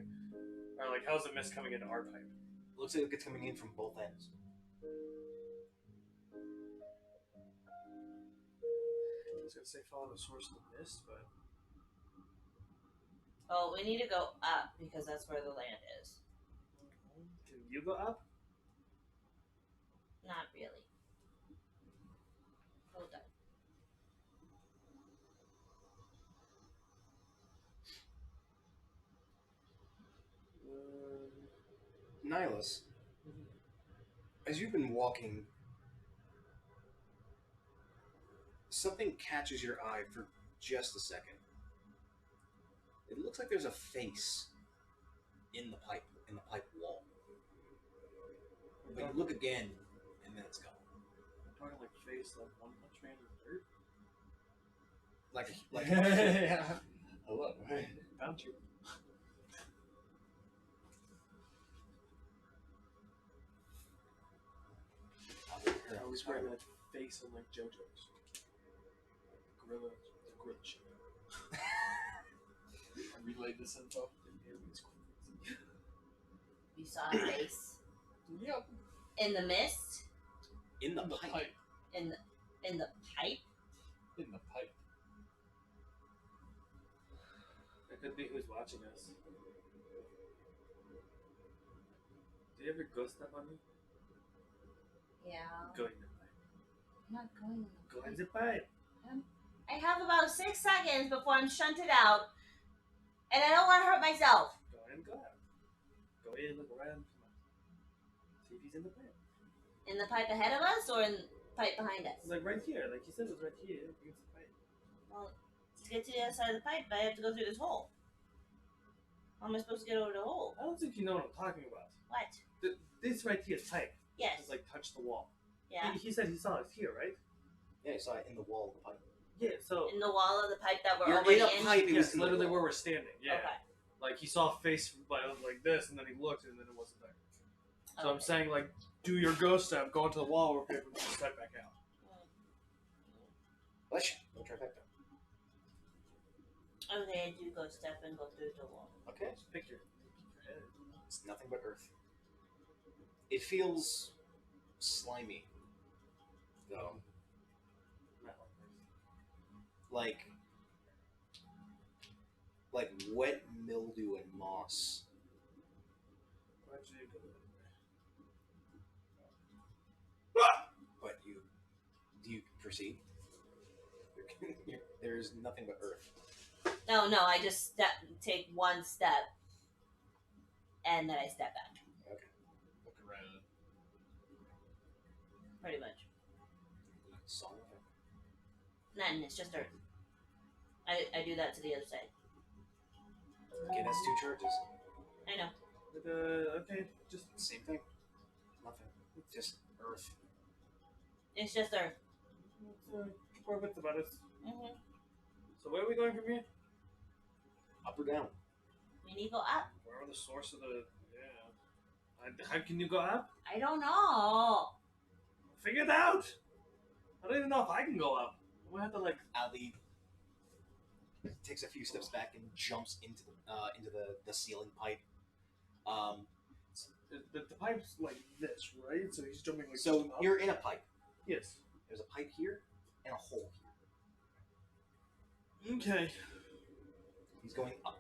Speaker 6: Or like how's the mist coming into our pipe?
Speaker 2: Looks like it's coming in from both ends.
Speaker 6: I was gonna say follow the source of the mist, but
Speaker 1: Oh, we need to go up because that's where the land is.
Speaker 6: can you go up?
Speaker 1: Not really. Hold on.
Speaker 2: Nihilus, as you've been walking, something catches your eye for just a second. It looks like there's a face in the pipe wall. But you look again, and then it's gone.
Speaker 6: I'm talking like face, like One Punch Man in dirt.
Speaker 4: Yeah. Hello.
Speaker 6: Found you.
Speaker 3: He's wearing that face on like JoJo's. The gorilla shape.
Speaker 4: Relay this info.
Speaker 1: You saw a face
Speaker 4: Yep.
Speaker 1: in the mist,
Speaker 2: In the
Speaker 4: In the
Speaker 2: pipe.
Speaker 4: pipe.
Speaker 1: in the pipe.
Speaker 4: In the pipe.
Speaker 3: That could be who's watching us. Do you ever ghost step on me?
Speaker 1: Yeah.
Speaker 3: Go in the pipe.
Speaker 1: I'm not going.
Speaker 3: Go in the pipe.
Speaker 1: I have about 6 seconds before I'm shunted out, and I don't want to hurt myself.
Speaker 3: Go in, go out. Go in, look around, come on. See if he's in the pipe.
Speaker 1: In the pipe ahead of us, or in the pipe behind us?
Speaker 3: It's like right here, like you said, it's right here against the pipe.
Speaker 1: Well, to get to the other side of the pipe, I have to go through this hole. How am I supposed to get over the hole?
Speaker 3: I don't think you know what I'm talking about.
Speaker 1: What?
Speaker 3: This right here is pipe.
Speaker 1: Yes.
Speaker 3: It's like touch the wall.
Speaker 1: Yeah.
Speaker 3: He said he saw it here, right?
Speaker 2: Yeah, you saw it in the wall of the pipe.
Speaker 3: Yeah, so
Speaker 1: In the wall of the pipe that we're
Speaker 2: You're
Speaker 1: already
Speaker 2: in a
Speaker 1: in.
Speaker 2: pipe. It was
Speaker 3: yes,
Speaker 2: in the
Speaker 3: literally
Speaker 2: wall.
Speaker 3: where we're standing. Yeah.
Speaker 1: Okay.
Speaker 3: Like he saw a face like this, and then he looked, and then it wasn't there. So I'm
Speaker 1: Okay.
Speaker 3: saying, like, do your ghost step, go into the wall, we'll be able to step back out.
Speaker 2: Bless you. No trifecta.
Speaker 1: Okay, I do go step and go through the wall.
Speaker 2: Okay.
Speaker 3: Just pick your head.
Speaker 2: It's nothing but earth. It feels slimy, though. Like wet mildew and moss.
Speaker 3: Why'd you go there?
Speaker 2: But do you proceed? There's nothing but earth.
Speaker 1: No, I just take one step, and then I step back.
Speaker 4: Look around.
Speaker 1: Pretty much.
Speaker 2: Saw nothing.
Speaker 1: Nothing. It's just earth. I do that to the other side.
Speaker 2: Okay, that's 2 charges.
Speaker 1: I know.
Speaker 3: But, okay, just
Speaker 2: Same thing. Nothing. Just earth.
Speaker 1: It's just earth.
Speaker 3: 4 bits about it.
Speaker 1: Mm-hmm.
Speaker 3: So where are we going from here?
Speaker 2: Up or down?
Speaker 1: We need to go up.
Speaker 3: Where are the source of the? Yeah. How can you go up?
Speaker 1: I don't know.
Speaker 3: Figure it out. I don't even know if I can go up. I'm gonna have to like.
Speaker 2: Ali takes a few steps back and jumps into the ceiling pipe.
Speaker 3: The pipe's like this, right? So he's jumping like.
Speaker 2: So
Speaker 3: up.
Speaker 2: you're in a pipe.
Speaker 3: Yes.
Speaker 2: There's a pipe here and a hole here.
Speaker 3: Okay.
Speaker 2: He's going up.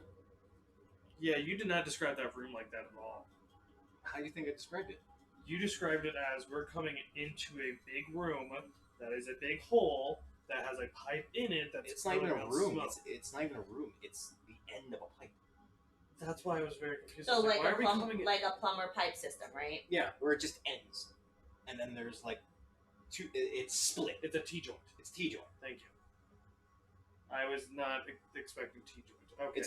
Speaker 3: Yeah, you did not describe that room like that at all.
Speaker 2: How do you think I described it?
Speaker 3: You described it as we're coming into a big room that is a big hole that has a pipe in it that's
Speaker 2: It's not even
Speaker 3: filling
Speaker 2: a
Speaker 3: out
Speaker 2: room.
Speaker 3: smoke.
Speaker 2: It's not even a room. It's the end of a pipe.
Speaker 3: That's why I was very confused.
Speaker 1: So
Speaker 3: I was
Speaker 1: like
Speaker 3: why
Speaker 1: a
Speaker 3: are we coming in?
Speaker 1: like a plumber pipe system, right?
Speaker 2: Yeah, where it just ends, and then there's like 2. It's split.
Speaker 3: It's a T-joint.
Speaker 2: It's T-joint.
Speaker 3: Thank you. I was not expecting T-joint. Okay.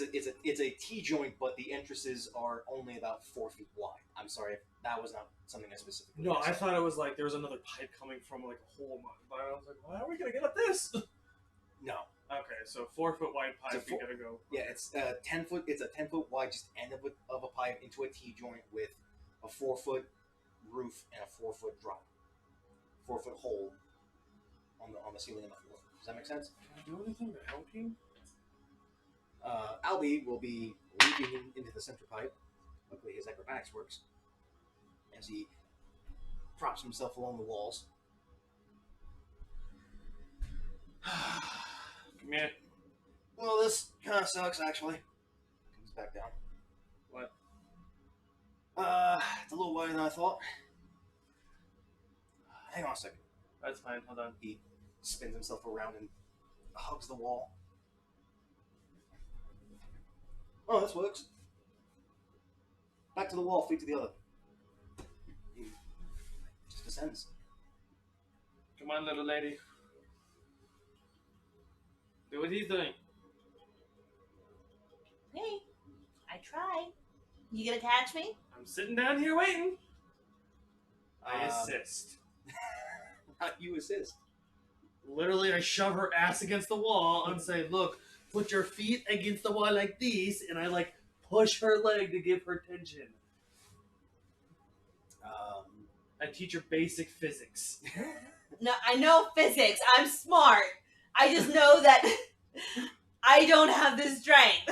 Speaker 2: It's a T-joint, but the entrances are only about 4 feet wide. I'm sorry if that was not something I specifically.
Speaker 3: No, I
Speaker 2: said.
Speaker 3: thought it was like there was another pipe coming from like a hole. But I was like, why are we gonna get up this?
Speaker 2: No.
Speaker 3: Okay, so 4 foot wide pipe.
Speaker 2: It's a
Speaker 3: You
Speaker 2: four-
Speaker 3: gotta go.
Speaker 2: Yeah, it's 10 foot. It's a 10 foot wide, just end of a pipe into a T-joint with a 4 foot roof and a 4 foot drop, 4 foot hole on the ceiling and the floor. Does that make sense?
Speaker 3: Can I do anything to help you?
Speaker 2: Albie will be leaping into the center pipe. Luckily, his acrobatics works as he props himself along the walls.
Speaker 3: Come here.
Speaker 2: Well, this kind of sucks, actually. Comes back down.
Speaker 3: What?
Speaker 2: It's a little wider than I thought. Hang on a second.
Speaker 3: That's fine. Hold on.
Speaker 2: He spins himself around and hugs the wall. Oh, this works. Back to the wall, feet to the other. He just descends.
Speaker 3: Come on, little lady. Do what he's doing.
Speaker 1: Okay, I try. You gonna catch me?
Speaker 3: I'm sitting down here waiting. I
Speaker 2: Um,
Speaker 3: assist.
Speaker 2: How do you assist?
Speaker 3: Literally, I shove her ass against the wall and say, look, put your feet against the wall like this, and I like push her leg to give her tension. I teach her basic physics.
Speaker 1: No, I know physics. I'm smart. I just know that I don't have the strength.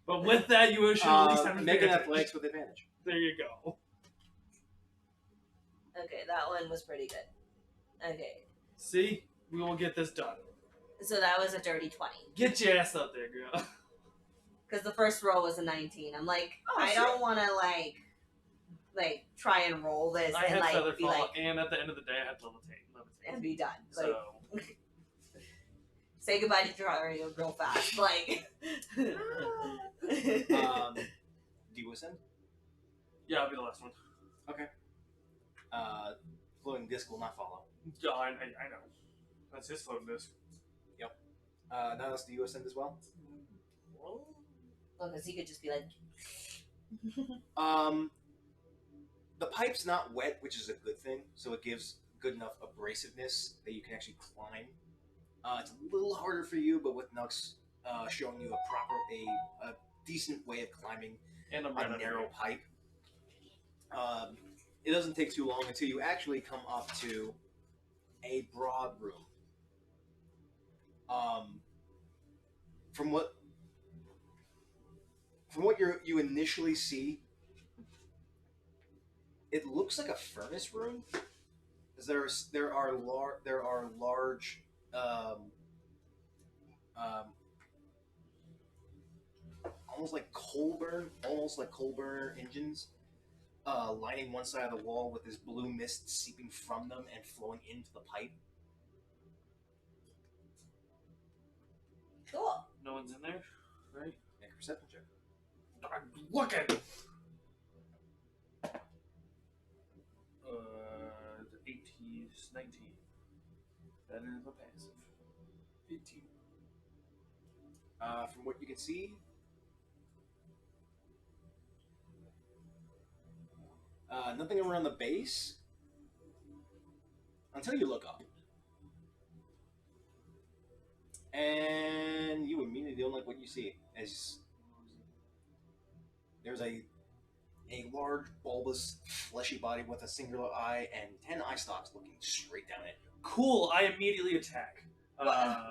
Speaker 3: But with that, you should at least have
Speaker 2: Make an
Speaker 3: advantage.
Speaker 2: athletics with advantage.
Speaker 3: There you go.
Speaker 1: Okay, that one was pretty good. Okay,
Speaker 3: See? We will get this done.
Speaker 1: so that was a dirty 20.
Speaker 3: Get your ass up there, girl.
Speaker 1: Because the first roll was a 19. I'm like,
Speaker 3: Oh,
Speaker 1: I
Speaker 3: shit.
Speaker 1: don't want to like try and roll this
Speaker 3: I
Speaker 1: and
Speaker 3: had
Speaker 1: like
Speaker 3: feather
Speaker 1: be
Speaker 3: fall,
Speaker 1: like
Speaker 3: and at the end of the day, I had to levitate.
Speaker 1: and be done. Like
Speaker 3: So,
Speaker 1: say goodbye to Dario real fast. Like
Speaker 2: Do you ascend?
Speaker 3: yeah, I'll be the last one.
Speaker 2: Floating disc will not follow.
Speaker 3: Yeah, I know. That's his floating disc.
Speaker 2: Nihilus, do you ascend as well?
Speaker 1: well, because he could just be like
Speaker 2: The pipe's not wet, which is a good thing, so it gives good enough abrasiveness that you can actually climb. It's a little harder for you, but with Nux showing you a decent way of climbing
Speaker 3: And I'm
Speaker 2: a
Speaker 3: right under
Speaker 2: narrow
Speaker 3: you.
Speaker 2: pipe, it doesn't take too long until you actually come up to a broad room. From what you initially see, it looks like a furnace room. There are large almost like coal burner engines lining one side of the wall with this blue mist seeping from them and flowing into the pipe.
Speaker 1: cool.
Speaker 3: No one's in there, right?
Speaker 2: Make a perception check.
Speaker 3: I'm looking. 18, 19. That is a passive.
Speaker 2: 18. From what you can see, nothing around the base until you look up. And you immediately don't like what you see, as there's a large, bulbous, fleshy body with a singular eye and 10 eye stalks looking straight down at you.
Speaker 3: Cool, I immediately attack.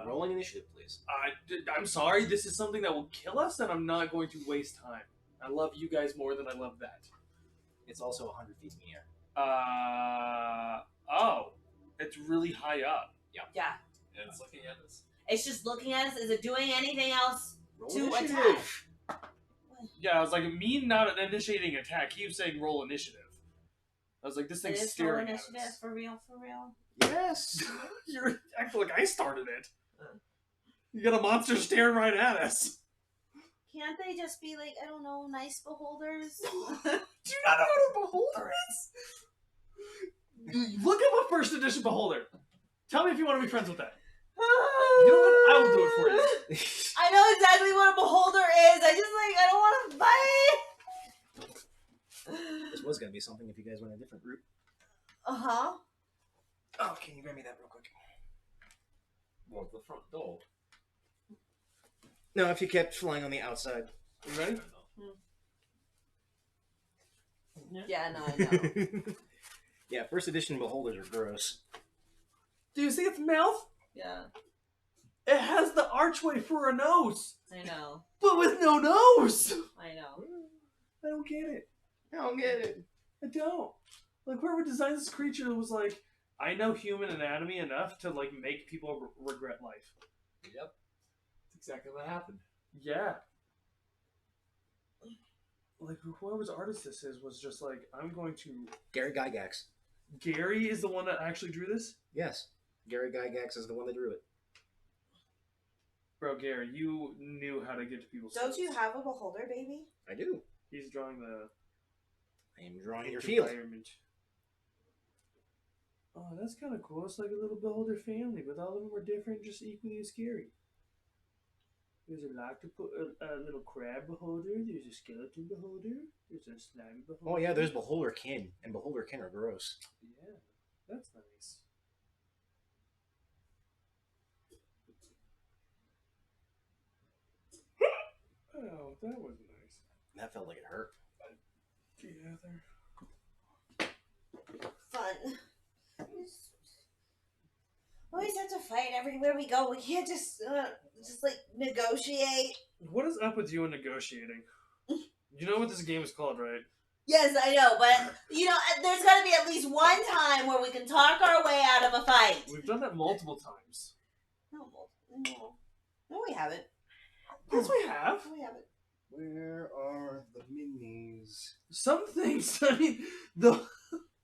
Speaker 2: Rolling initiative, please.
Speaker 3: I'm sorry, this is something that will kill us, and I'm not going to waste time. I love you guys more than I love that.
Speaker 2: It's also 100 feet in the air.
Speaker 3: Oh. It's really high up.
Speaker 1: Yeah.
Speaker 4: And it's looking at us.
Speaker 1: It's just looking at us. Is it doing anything else
Speaker 2: Roll
Speaker 1: to
Speaker 2: initiative.
Speaker 1: attack?
Speaker 3: Yeah, I was like, me not initiating attack. He was saying roll initiative. I was like, this
Speaker 1: It
Speaker 3: thing's
Speaker 1: is roll
Speaker 3: staring at
Speaker 1: initiative
Speaker 3: us.
Speaker 1: for real, for real.
Speaker 2: Yes.
Speaker 3: You're acting like I started it. You got a monster staring right at us.
Speaker 1: Can't they just be like, I don't know, nice beholders?
Speaker 3: Do you not know what a beholder is? Look up a first edition beholder. Tell me if you want to be friends with that. You know what? I will do it for you.
Speaker 1: I know exactly what a beholder is. I just I don't want to fight.
Speaker 2: This was going to be something if you guys went a different route.
Speaker 1: Uh-huh.
Speaker 2: Oh, can you grab me that real quick?
Speaker 4: Well, the front door.
Speaker 2: No, if you kept flying on the outside.
Speaker 3: You ready?
Speaker 1: Yeah, no, I know.
Speaker 2: Yeah, first edition beholders are gross.
Speaker 3: Do you see its mouth?
Speaker 1: Yeah,
Speaker 3: It has the archway for a nose,
Speaker 1: I know.
Speaker 3: but with no nose.
Speaker 1: I know.
Speaker 3: I don't get it.
Speaker 2: I don't get it.
Speaker 3: I don't. Like, whoever designed this creature was like, I know human anatomy enough to like make people regret life.
Speaker 4: Yep. That's exactly what happened.
Speaker 3: Yeah. Like, whoever's artist this is was just like, I'm going to.
Speaker 2: Gary Gygax.
Speaker 3: Gary is the one that actually drew this?
Speaker 2: Yes. Gary Gygax is the one that drew it.
Speaker 3: Bro, Gary, you knew how to get to people's
Speaker 1: Don't you
Speaker 3: souls.
Speaker 1: have a beholder, baby?
Speaker 2: I do.
Speaker 3: He's drawing the
Speaker 2: I am drawing your field.
Speaker 3: environment. Oh, that's kind of cool. It's like a little beholder family, but all of them are different, just equally as scary. There's a little crab beholder. There's a skeleton beholder. There's a slime beholder.
Speaker 2: Oh yeah, there's beholder kin, and beholder kin are gross.
Speaker 3: Yeah, that's nice. Oh, that was nice.
Speaker 2: That felt like it hurt.
Speaker 3: Together.
Speaker 1: Fun. fight everywhere we go. We can't just like negotiate.
Speaker 3: What is up with you and negotiating? You know what this game is called, right?
Speaker 1: Yes, I know, but there's got to be at least one time where we can talk our way out of a fight.
Speaker 3: We've done that multiple times.
Speaker 1: No, we haven't.
Speaker 3: Yes, we have.
Speaker 1: No, we haven't.
Speaker 2: Where are the minis?
Speaker 3: Some things. I mean, the.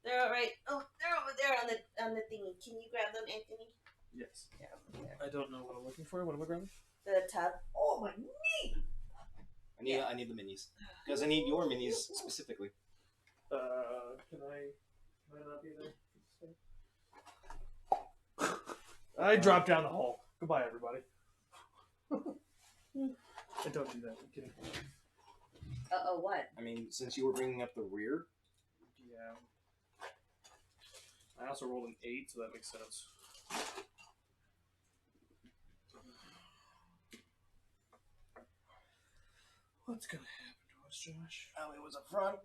Speaker 1: They're all right. Oh, they're over there on the thingy. Can you grab them, Anthony?
Speaker 3: Yes.
Speaker 1: Yeah, over there.
Speaker 3: I don't know what I'm looking for. What am I grabbing?
Speaker 1: The tub. Oh my knee!
Speaker 2: I need the minis because I need your minis specifically.
Speaker 3: Can I not be there? I dropped down the hole. Goodbye, everybody. I don't do that. I'm kidding.
Speaker 1: What?
Speaker 2: I mean, since you were bringing up the rear,
Speaker 3: Yeah. I also rolled an 8, so that makes sense. What's gonna happen to us, Josh?
Speaker 2: Allie was up front.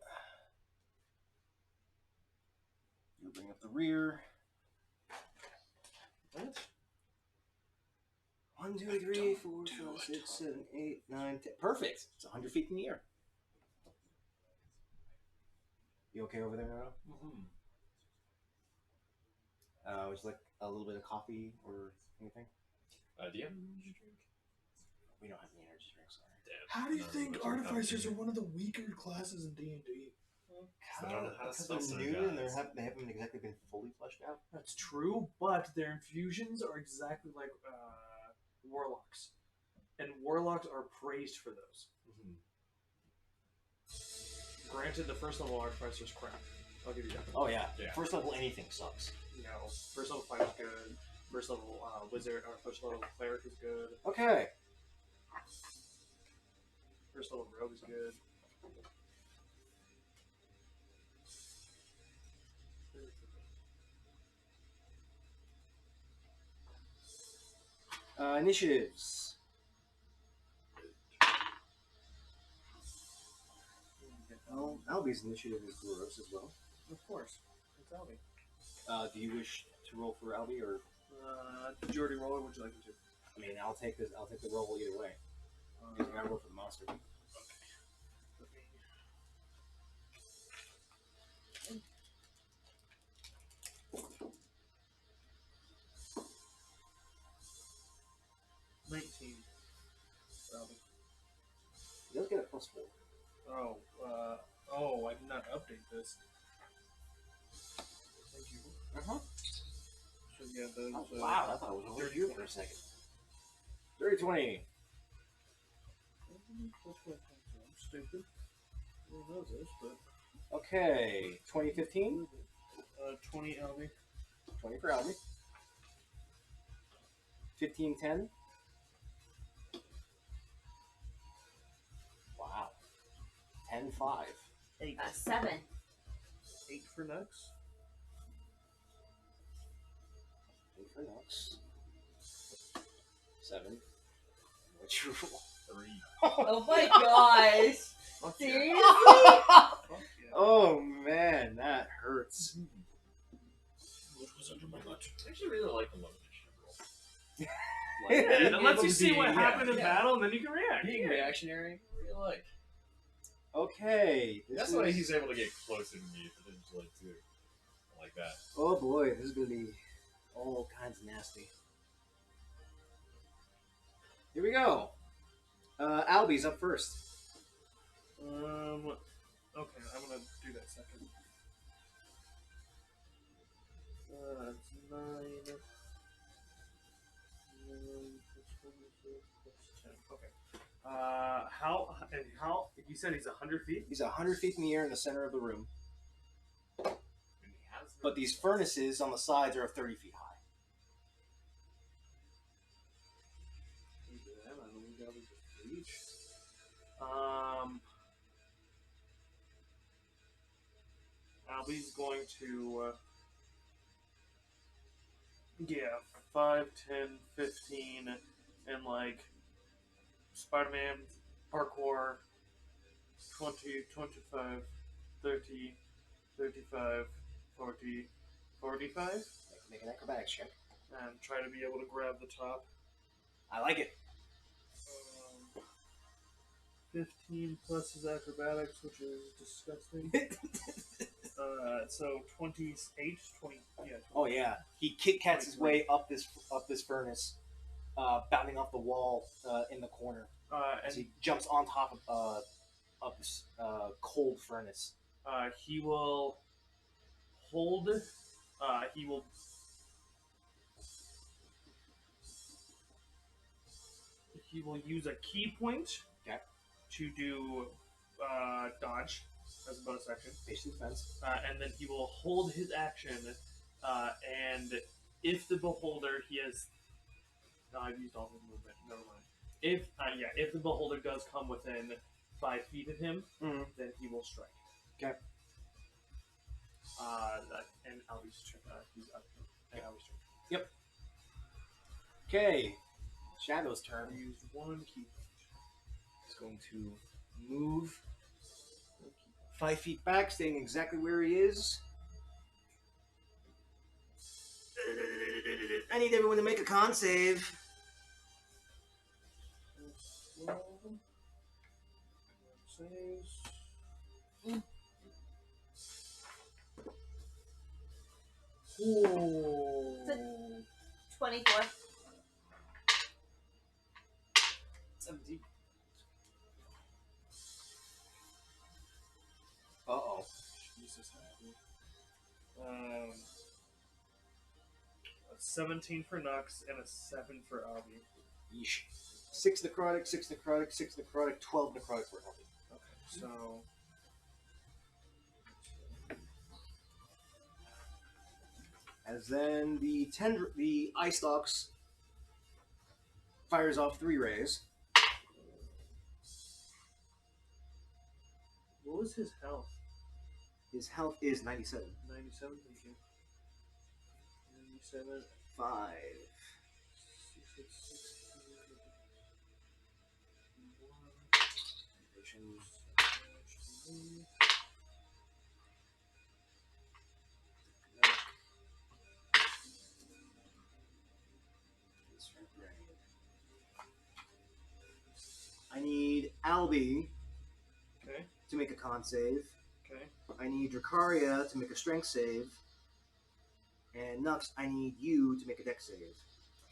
Speaker 2: You bring up the rear.
Speaker 3: What?
Speaker 2: 1, 2, 3, 4, 5, 6, 7, 8, 9, 10. Perfect. It's 100 feet in the air. You okay over there now?
Speaker 4: Mm-hmm.
Speaker 2: Would you like a little bit of coffee or anything?
Speaker 4: Do you have an energy drink?
Speaker 2: We don't have any energy drinks. Sorry.
Speaker 4: Damn.
Speaker 3: How do you
Speaker 4: No,
Speaker 3: think
Speaker 4: what's your
Speaker 3: artificers are
Speaker 4: company?
Speaker 3: one of the weaker classes in D&D?
Speaker 4: I don't know how to
Speaker 2: Because
Speaker 4: spell
Speaker 2: they're
Speaker 4: some
Speaker 2: new and
Speaker 4: guys.
Speaker 2: they haven't exactly been fully fleshed out.
Speaker 3: That's true, but their infusions are exactly like warlocks. And warlocks are praised for those.
Speaker 2: Mm-hmm.
Speaker 3: Granted, the first level artificer's crap. I'll give you that.
Speaker 2: Oh yeah.
Speaker 4: Yeah.
Speaker 2: First level anything sucks.
Speaker 3: No, first level fighter's good. First level wizard or first level cleric is good.
Speaker 2: Okay.
Speaker 3: First level rogue is good.
Speaker 2: Initiatives. Oh, Albie's initiative is gross as well.
Speaker 3: Of course, it's Albie.
Speaker 2: Do you wish to roll for Albie or?
Speaker 3: Did you already roll it? Would you like me to?
Speaker 2: I mean, I'll take the roll either way. I gotta roll for the monster.
Speaker 3: Let me... 19. Probably.
Speaker 2: He does get a +4.
Speaker 3: Oh, I did not update this. Thank you.
Speaker 2: Uh-huh.
Speaker 3: So yeah, those.
Speaker 2: Oh, wow, I thought it was over here for a second. 30-20.
Speaker 3: I'm stupid. Who knows this, but.
Speaker 2: Okay, 20-15.
Speaker 3: 20 Albie.
Speaker 2: 20 for Albie. 15-10. Wow. 10-5.
Speaker 1: 7.
Speaker 3: 8 for Nux.
Speaker 2: 8 for Nux. 7. What's your roll?
Speaker 4: 3.
Speaker 1: Oh my gosh!
Speaker 3: Fuck
Speaker 1: Seriously?
Speaker 3: Fuck yeah.
Speaker 2: Oh man, that hurts.
Speaker 3: What was under my butt?
Speaker 4: I actually really like the low initiative roll.
Speaker 3: Yeah, it
Speaker 2: Being
Speaker 3: lets
Speaker 2: able
Speaker 3: you
Speaker 2: to
Speaker 3: see
Speaker 2: be-
Speaker 3: what
Speaker 2: yeah,
Speaker 3: happened in
Speaker 4: yeah.
Speaker 3: battle, and then you can react.
Speaker 4: Being reactionary, I really like.
Speaker 2: Okay. this
Speaker 4: That's why
Speaker 2: is-
Speaker 4: he's able to get closer to me potentially too. I like that.
Speaker 2: Oh boy, this is gonna be all kinds of nasty. Here we go. Albie's up first.
Speaker 3: Okay, I'm gonna do that second. That's 9. 9 plus 10. Okay. How? You said he's 100 feet.
Speaker 2: He's 100 feet in the air in the center of the room,
Speaker 4: And he has
Speaker 2: but these furnaces on the sides are 30 feet high.
Speaker 3: Albie's going to, 5, 10, 15, and like Spider-Man, parkour, 20, 25, 30, 35, 40, 45.
Speaker 2: Make an acrobatics check.
Speaker 3: and try to be able to grab the top.
Speaker 2: I like it.
Speaker 3: 15 plus his acrobatics, which is disgusting. So 28, 20. Yeah. 20.
Speaker 2: Oh yeah, he Kit Kats his way up this furnace, bounding off the wall in the corner as
Speaker 3: And
Speaker 2: he jumps on top of this cold furnace.
Speaker 3: he will hold. He will. He will use a key point
Speaker 2: Okay.
Speaker 3: to do dodge as a bonus action.
Speaker 2: Base defense.
Speaker 3: And then he will hold his action, and if the beholder he has, I've used all his movement. Never mind. If the beholder does come within 5 feet of him, then he will strike.
Speaker 2: Okay.
Speaker 3: And Albie's turn. He's up. And Albie's turn.
Speaker 2: Yep. Okay. Shadow's turn.
Speaker 3: I used 1 key point.
Speaker 2: He's going to move 5 feet back, staying exactly where he is. I need everyone to make a con save.
Speaker 3: 12. Saves. Ooh.
Speaker 1: 24.
Speaker 4: 17.
Speaker 2: Uh-oh.
Speaker 3: Jesus. A 17 for Nux and a 7 for Albie.
Speaker 2: Yeesh. 6 necrotic, 6 necrotic, 6 necrotic, 12 necrotic for Albie.
Speaker 3: Okay, so
Speaker 2: As then the eye stalks fires off 3 rays.
Speaker 3: what was his health?
Speaker 2: His health is 97.
Speaker 3: 97, thank you. 97.
Speaker 2: 5. I need Albie
Speaker 3: Okay,
Speaker 2: to make a con save.
Speaker 3: okay.
Speaker 2: I need Dracaria to make a strength save. And Nux, I need you to make a dex save.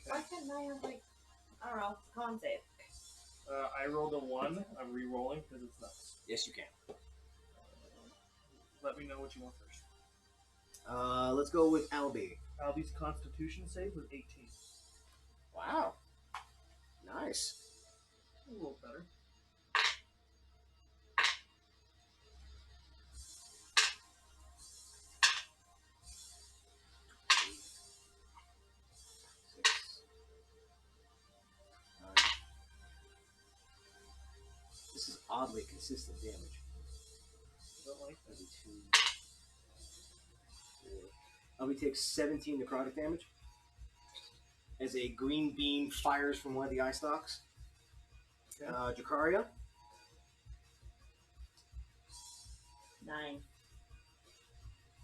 Speaker 1: Why couldn't I have, like, I don't know, con save?
Speaker 3: I rolled a 1. I'm re-rolling because it's Nux.
Speaker 2: Yes, you can.
Speaker 3: Let me know what you want first.
Speaker 2: Let's go with Albie.
Speaker 3: Albie's Constitution save was 18.
Speaker 2: Wow. Nice.
Speaker 3: A little better.
Speaker 2: This is oddly consistent damage.
Speaker 3: Don't like that.
Speaker 2: 2, 4. Albie takes 17 necrotic damage as a green beam fires from one of the eye stalks.
Speaker 3: Okay.
Speaker 2: Dracaria.
Speaker 1: 9.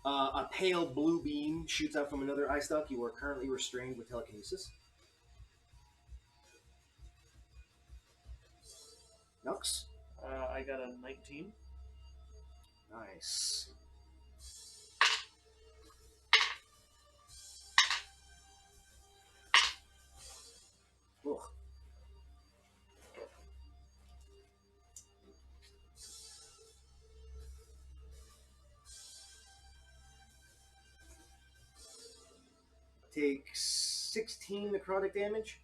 Speaker 2: A pale blue beam shoots out from another eye stalk. You are currently restrained with telekinesis. Nux.
Speaker 3: I got a 19.
Speaker 2: Nice. Ugh. Take 16 necrotic damage,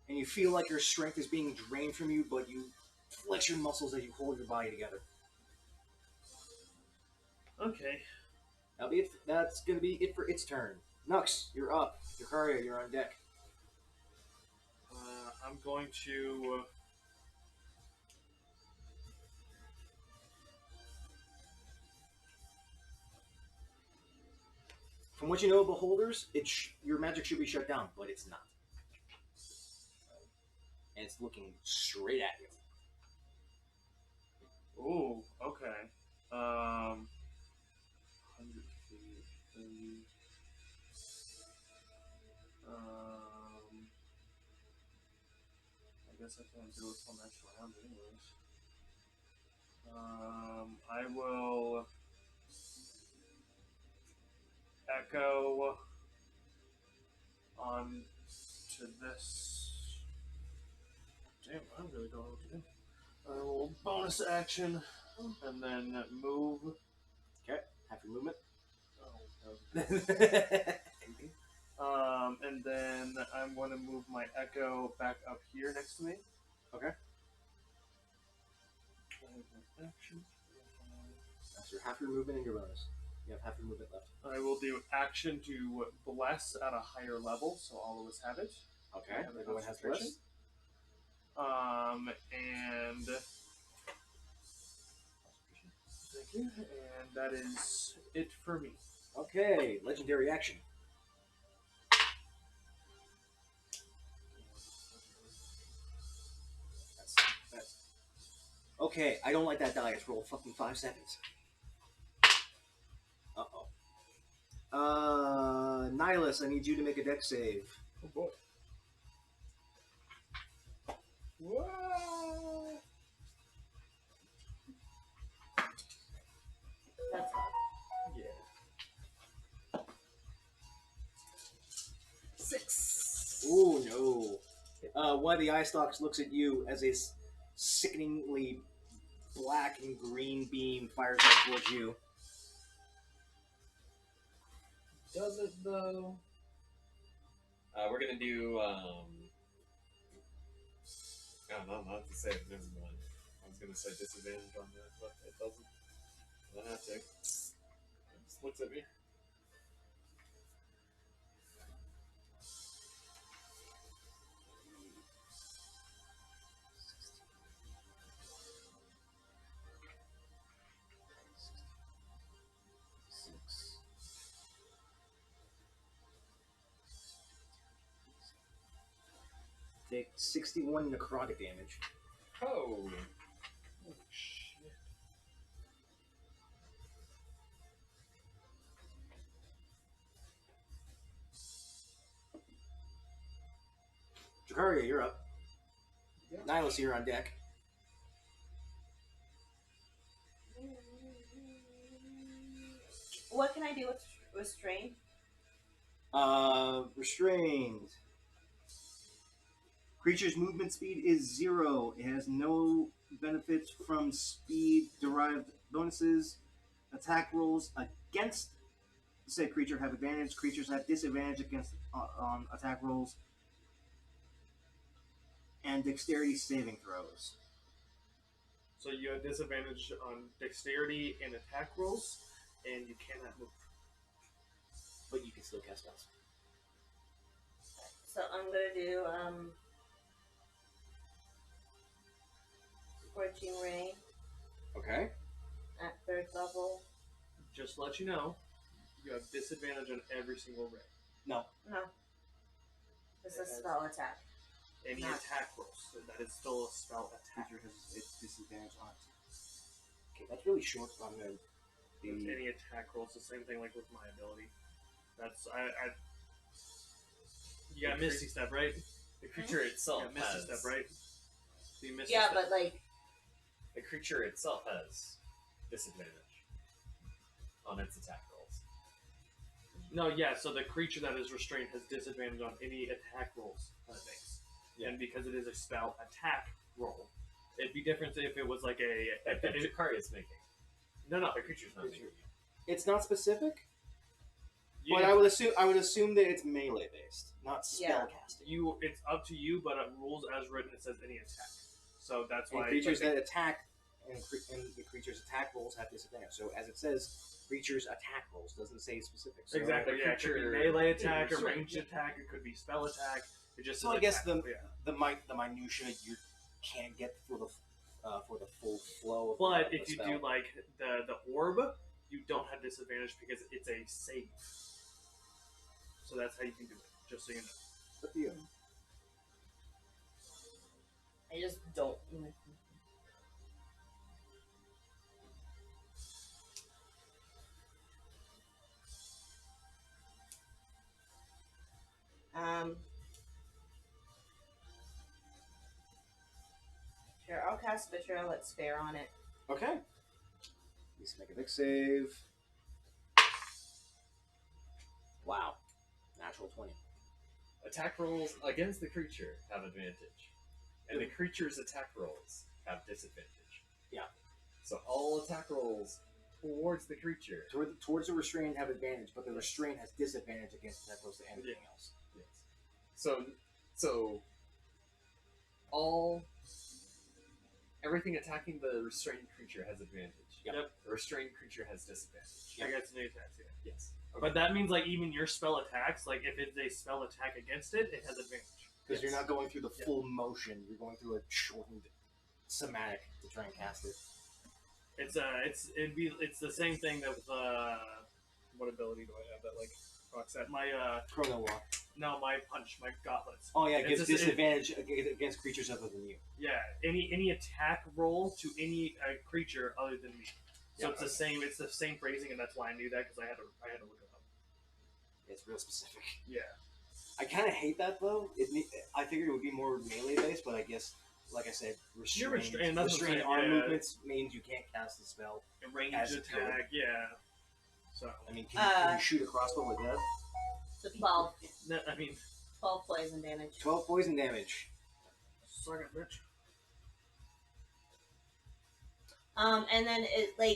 Speaker 2: and you feel like your strength is being drained from you, but you flex your muscles as you hold your body together.
Speaker 3: Okay.
Speaker 2: That's going to be it for its turn. Nux, you're up. Dracaria, you're on deck.
Speaker 3: I'm going to.
Speaker 2: From what you know of Beholders, your magic should be shut down, but it's not. And it's looking straight at you.
Speaker 3: Ooh, okay. 100 feet. guess I can't do it till next round, anyways. I will echo on to this. Damn, I really don't know what to do. I will bonus action and then move.
Speaker 2: Okay, half your movement.
Speaker 3: And then I'm going to move my echo back up here next to me.
Speaker 2: Okay.
Speaker 3: Action.
Speaker 2: That's your half your movement and your bonus. You have half your movement left.
Speaker 3: I will do action to bless at a higher level, so all of us have it.
Speaker 2: Okay,
Speaker 3: Have a
Speaker 2: everyone has
Speaker 3: concentration.
Speaker 2: bless.
Speaker 3: And thank you. And that is it for me.
Speaker 2: Okay, legendary action. That's okay. I don't like that die. It's rolled fucking 5 seconds. Nihilus, I need you to make a dex save.
Speaker 3: Oh boy. Whoa.
Speaker 1: That's all.
Speaker 3: Yeah.
Speaker 1: 6.
Speaker 2: Oh no. One of the eye stalks looks at you as a sickeningly black and green beam fires up towards you.
Speaker 4: Does it though? We're gonna do. I don't know, not to say it. Never mind. I was gonna say disadvantage on that, but it doesn't. I don't have to. It just looks at me.
Speaker 2: Take 61 necrotic damage.
Speaker 4: Oh.
Speaker 3: Oh shit.
Speaker 2: Jakaria, you're up.
Speaker 4: Yeah.
Speaker 2: Nihilus, you're on deck.
Speaker 1: What can I do with restraint?
Speaker 2: Restrained. Creature's movement speed is 0. It has no benefits from speed-derived bonuses. Attack rolls against said creature have advantage. Creatures have disadvantage against attack rolls and dexterity saving throws.
Speaker 3: So you have disadvantage on dexterity and attack rolls, and you cannot move.
Speaker 2: But you can still cast spells.
Speaker 1: So I'm gonna do Scorching Ray
Speaker 2: Okay.
Speaker 1: at 3rd level.
Speaker 3: Just to let you know, you have disadvantage on every single ray.
Speaker 2: No.
Speaker 1: No. It's a spell attack.
Speaker 3: Any
Speaker 1: Not-
Speaker 3: attack rolls. So that is still a spell attack.
Speaker 2: Creature has its disadvantage on it. Okay, that's really short. I'm gonna be.
Speaker 3: Any attack rolls, the same thing like with my ability. That's I you got Misty Step, right?
Speaker 4: The creature itself
Speaker 3: Yeah, Misty
Speaker 4: has.
Speaker 3: Step, right? So you Misty
Speaker 1: Yeah,
Speaker 3: Step.
Speaker 1: but like,
Speaker 4: The creature itself has disadvantage on its attack rolls.
Speaker 3: No, yeah, so the creature that is restrained has disadvantage on any attack rolls that it makes.
Speaker 4: Yeah.
Speaker 3: And because it is a spell attack roll, it'd be different if it was like
Speaker 4: That Jakari is making.
Speaker 3: no,
Speaker 4: The creature's not making.
Speaker 2: It's not specific,
Speaker 3: you,
Speaker 2: but I would assume that it's melee based, not
Speaker 1: Yeah.
Speaker 2: spell casting.
Speaker 3: it's up to you, but rules as written it says any attack. So that's
Speaker 2: And
Speaker 3: why
Speaker 2: creatures
Speaker 3: like,
Speaker 2: that attack and the creature's attack rolls have disadvantage. So as it says, creatures attack rolls doesn't say specific. So
Speaker 3: exactly,
Speaker 4: the
Speaker 3: yeah, it could be
Speaker 4: creature-
Speaker 3: melee attack, a
Speaker 4: restrained,
Speaker 3: ranged
Speaker 4: yeah.
Speaker 3: attack, it could be spell attack. It just
Speaker 2: So
Speaker 3: says
Speaker 2: I guess
Speaker 3: attack,
Speaker 2: the minutia you can't get for the full flow of
Speaker 3: But
Speaker 2: the
Speaker 3: if you
Speaker 2: spell.
Speaker 3: do like the orb, you don't have disadvantage because it's a save. So that's how you can do it. Just so you know.
Speaker 2: Up to you.
Speaker 1: I just don't. cast Vitriol. It's fair on it.
Speaker 2: Okay. Please make a dex save. Wow. Natural 20.
Speaker 4: Attack rolls against the creature have advantage, and the creature's attack rolls have disadvantage.
Speaker 2: Yeah.
Speaker 4: So all attack rolls towards the creature.
Speaker 2: Towards the restrained have advantage, but the restrained has disadvantage against attack rolls to anything else.
Speaker 4: Yes. So everything attacking the restrained creature has advantage.
Speaker 3: Yep.
Speaker 4: The restrained creature has disadvantage.
Speaker 3: Against any attacks, yeah.
Speaker 4: Yes.
Speaker 3: But that means like even your spell attacks, like if it's a spell attack against it, it has advantage.
Speaker 2: Because you're not going through the full motion, you're going through a shortened somatic to try and cast it.
Speaker 3: It's the same thing that with what ability do I have that like fucks that my
Speaker 2: Chrono Walk.
Speaker 3: no my punch my gauntlets.
Speaker 2: Oh yeah, it gives
Speaker 3: It's just-
Speaker 2: disadvantage against creatures other than you.
Speaker 3: Yeah, any attack roll to any creature other than me. So it's the same. It's the same phrasing, and that's why I knew that because I had to look it up.
Speaker 2: It's real specific.
Speaker 3: Yeah.
Speaker 2: I kind of hate that though. I figured it would be more melee based, but I guess, like I said,
Speaker 3: restrained, that's what I'm saying,
Speaker 2: arm
Speaker 3: yeah.
Speaker 2: movements means you can't cast the spell.
Speaker 3: And range
Speaker 2: As
Speaker 3: attack, yeah. So
Speaker 2: I mean, can you shoot a crossbow like that?
Speaker 1: So 12.
Speaker 3: no, I mean,
Speaker 1: 12 poison damage.
Speaker 2: 12 poison damage.
Speaker 3: suck it, bitch.
Speaker 1: And then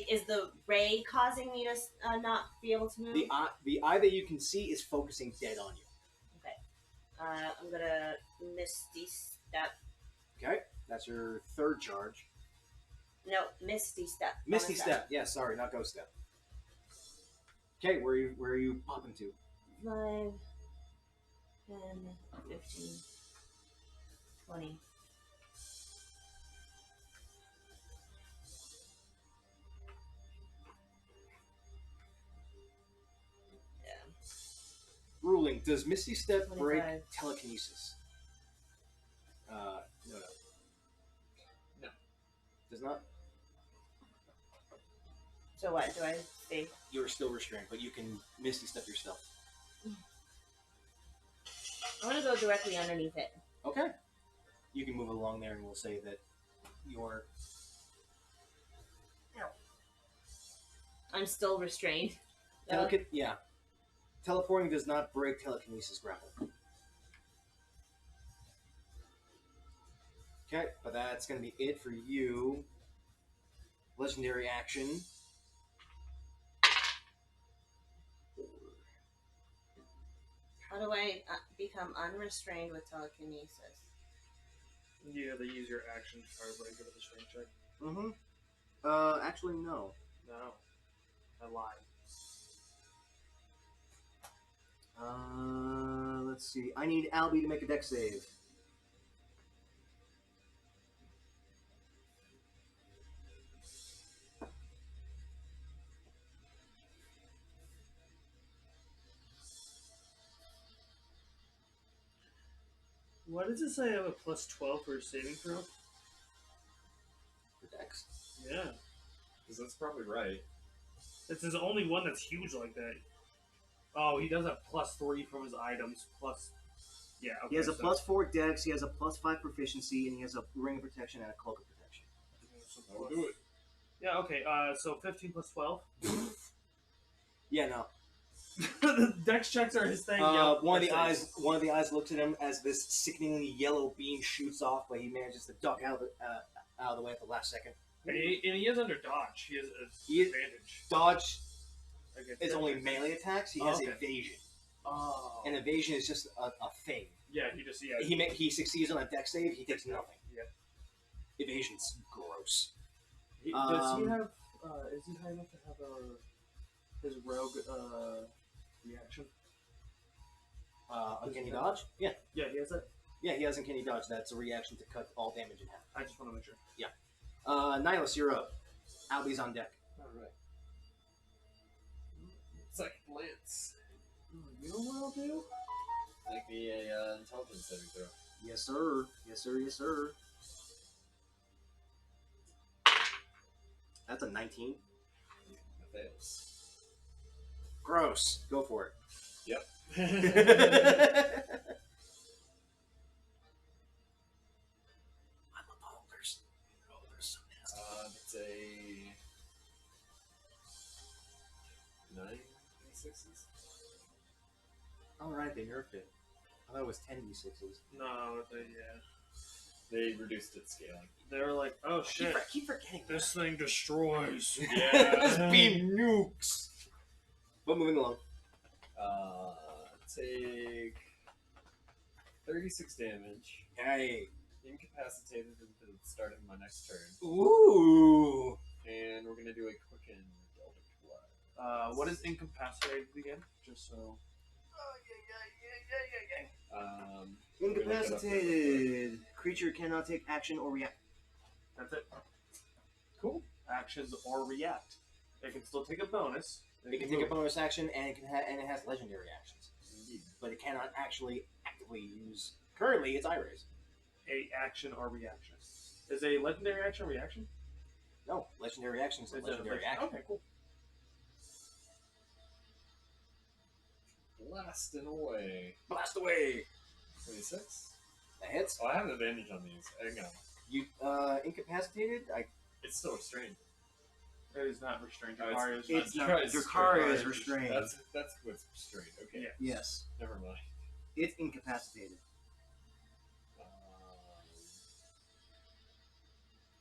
Speaker 1: is the ray causing me to not be able to move?
Speaker 2: The eye that you can see is focusing dead on you.
Speaker 1: I'm gonna Misty Step.
Speaker 2: Okay, that's your third charge.
Speaker 1: No, Misty Step.
Speaker 2: Misty
Speaker 1: Bonus
Speaker 2: Step. Yeah, sorry, not Ghost Step. Okay, where are you popping to?
Speaker 1: 5, 10, 15, 20.
Speaker 2: Ruling. Does Misty Step break
Speaker 1: 25.
Speaker 2: telekinesis? No.
Speaker 4: No.
Speaker 2: Does not?
Speaker 1: So what? Do I stay?
Speaker 2: You're still restrained, but you can Misty Step yourself.
Speaker 1: I'm gonna go directly underneath it.
Speaker 2: Okay. You can move along there, and we'll say that you're...
Speaker 1: I'm still restrained.
Speaker 2: Yeah. Teleporting does not break telekinesis grapple. Okay, but that's going to be it for you. Legendary action.
Speaker 1: How do I become unrestrained with telekinesis?
Speaker 3: You have to use your action card break of the strength check.
Speaker 2: Mm-hmm. Actually, no.
Speaker 3: No, I lied.
Speaker 2: Let's see. I need Albie to make a dex save.
Speaker 3: Why does it say I have a plus 12 for a saving throw?
Speaker 2: For dex.
Speaker 3: Yeah,
Speaker 4: Because that's probably right.
Speaker 3: it's his only one that's huge like that. Oh, he does have plus 3 from his items. Plus, yeah. Okay,
Speaker 2: He has a
Speaker 3: so-
Speaker 2: plus 4 dex, he has a plus 5 proficiency, and he has a ring of protection and a cloak of protection.
Speaker 4: I'll do it.
Speaker 3: Yeah. Okay. So 15 plus 12.
Speaker 2: Yeah, no.
Speaker 3: The dex checks are his thing.
Speaker 2: One of the eyes looks at him as this sickeningly yellow beam shoots off, but he manages to duck out of the way at the last second.
Speaker 3: And he is under dodge. He has an
Speaker 2: He is-
Speaker 3: advantage.
Speaker 2: Dodge
Speaker 3: Against
Speaker 2: is
Speaker 3: dex
Speaker 2: only
Speaker 3: checks.
Speaker 2: melee attacks. He has
Speaker 3: Okay.
Speaker 2: evasion,
Speaker 3: Oh.
Speaker 2: and evasion is just a thing.
Speaker 3: Yeah. He just
Speaker 2: He succeeds on a dex save. He takes nothing.
Speaker 3: Yeah.
Speaker 2: Evasion's gross.
Speaker 3: Does he have? Is he high enough to have his rogue reaction?
Speaker 2: Uncanny dodge. Yeah,
Speaker 3: Yeah, he has that.
Speaker 2: yeah. He has uncanny dodge. That's a reaction to cut all damage in half.
Speaker 3: I just want to make sure.
Speaker 2: Nihilus, you're up. Albie's on deck.
Speaker 4: Alright. Second Lance.
Speaker 3: You know what I'll do?
Speaker 4: Make me a intelligence saving throw.
Speaker 2: Yes, sir. Yes, sir. Yes, sir. That's a 19.
Speaker 4: That fails.
Speaker 2: Gross. Go for it.
Speaker 4: Yep.
Speaker 2: I'm a boulders.
Speaker 4: D6s.
Speaker 2: Alright, they nerfed it. I thought it was 10 d6s.
Speaker 3: No, yeah.
Speaker 4: They reduced its scaling.
Speaker 3: They were like, oh shit,
Speaker 2: Keep forgetting
Speaker 3: this thing destroys.
Speaker 2: This beam nukes! But moving along.
Speaker 4: Take 36 damage.
Speaker 2: Hey.
Speaker 4: Incapacitated until the start of my next turn.
Speaker 2: Ooh.
Speaker 4: And we're gonna do a quicken Eldritch Blast.
Speaker 3: What is incapacitated again? Just so.
Speaker 2: Incapacitated. Creature cannot take action or react.
Speaker 3: That's it.
Speaker 4: Cool.
Speaker 3: Actions or react. It can still take a bonus.
Speaker 2: It can take a bonus action and it has legendary actions.
Speaker 4: Indeed.
Speaker 2: But it cannot actually actively use. Currently, it's Iris.
Speaker 3: A action or reaction. Is a legendary action reaction?
Speaker 2: No, legendary action is a
Speaker 3: Is it
Speaker 2: legendary action.
Speaker 3: Okay, cool.
Speaker 4: Blasting away.
Speaker 2: Blast away.
Speaker 4: 26.
Speaker 2: That hits.
Speaker 4: Oh, I have an advantage on these. Hang on.
Speaker 2: You incapacitated.
Speaker 4: It's still restrained.
Speaker 3: It is not restrained.
Speaker 4: Oh,
Speaker 3: Drakari is
Speaker 2: it's
Speaker 3: not.
Speaker 2: not- Drakari is restrained.
Speaker 4: That's what's restrained. Okay.
Speaker 3: Yeah.
Speaker 2: Yes,
Speaker 4: Never mind.
Speaker 2: it's incapacitated.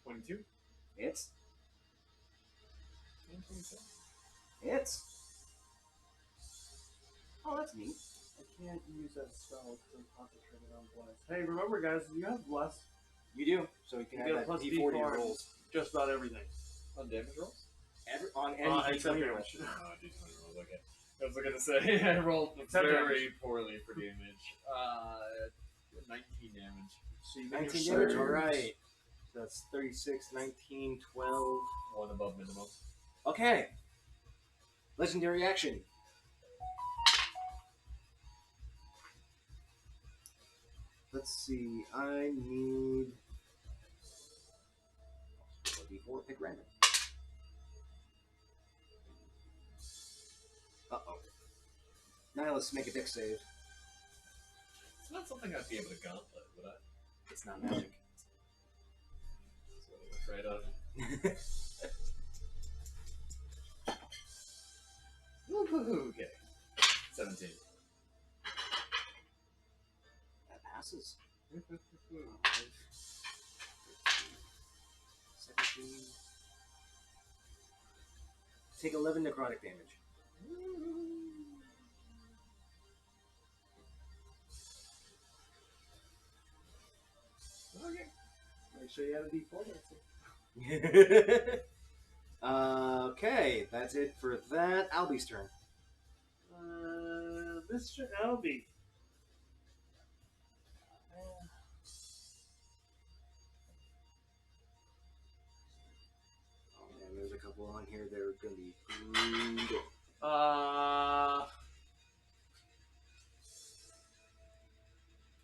Speaker 4: 22
Speaker 2: It's
Speaker 4: and 27.
Speaker 2: it's. Oh, that's neat.
Speaker 3: I can't use that spell because I'm concentrated on bless. Hey, remember guys, you have bless
Speaker 2: You do, so you can
Speaker 3: You
Speaker 2: have
Speaker 3: get a
Speaker 2: that
Speaker 3: plus
Speaker 2: D40
Speaker 3: D4.
Speaker 2: rolls
Speaker 3: just about everything.
Speaker 4: On damage rolls?
Speaker 2: on any
Speaker 3: Except
Speaker 2: D20 roll.
Speaker 3: damage.
Speaker 4: Oh, D20 rolls. Okay. I was gonna say I rolled
Speaker 3: Except
Speaker 4: very poorly for damage. 19 damage.
Speaker 3: So you get
Speaker 2: 19
Speaker 3: your
Speaker 2: damage,
Speaker 3: surge.
Speaker 2: alright. So that's 36, 19, 12.
Speaker 4: One above minimum.
Speaker 2: Okay. Legendary action. Let's see. I need a D4. Pick random. Uh-oh. Now let's make a dex save.
Speaker 4: It's not something I'd be able to gauntlet, would I?
Speaker 2: It's not magic.
Speaker 4: That's what I'm afraid of. Okay. 17.
Speaker 2: That passes. 17. Take 11 necrotic damage.
Speaker 4: Okay.
Speaker 3: Make sure you have a D4. That's it.
Speaker 2: Okay, that's it for that. Albie's turn.
Speaker 3: Mr. Albie.
Speaker 2: Oh man, there's a couple on here that are gonna be brutal.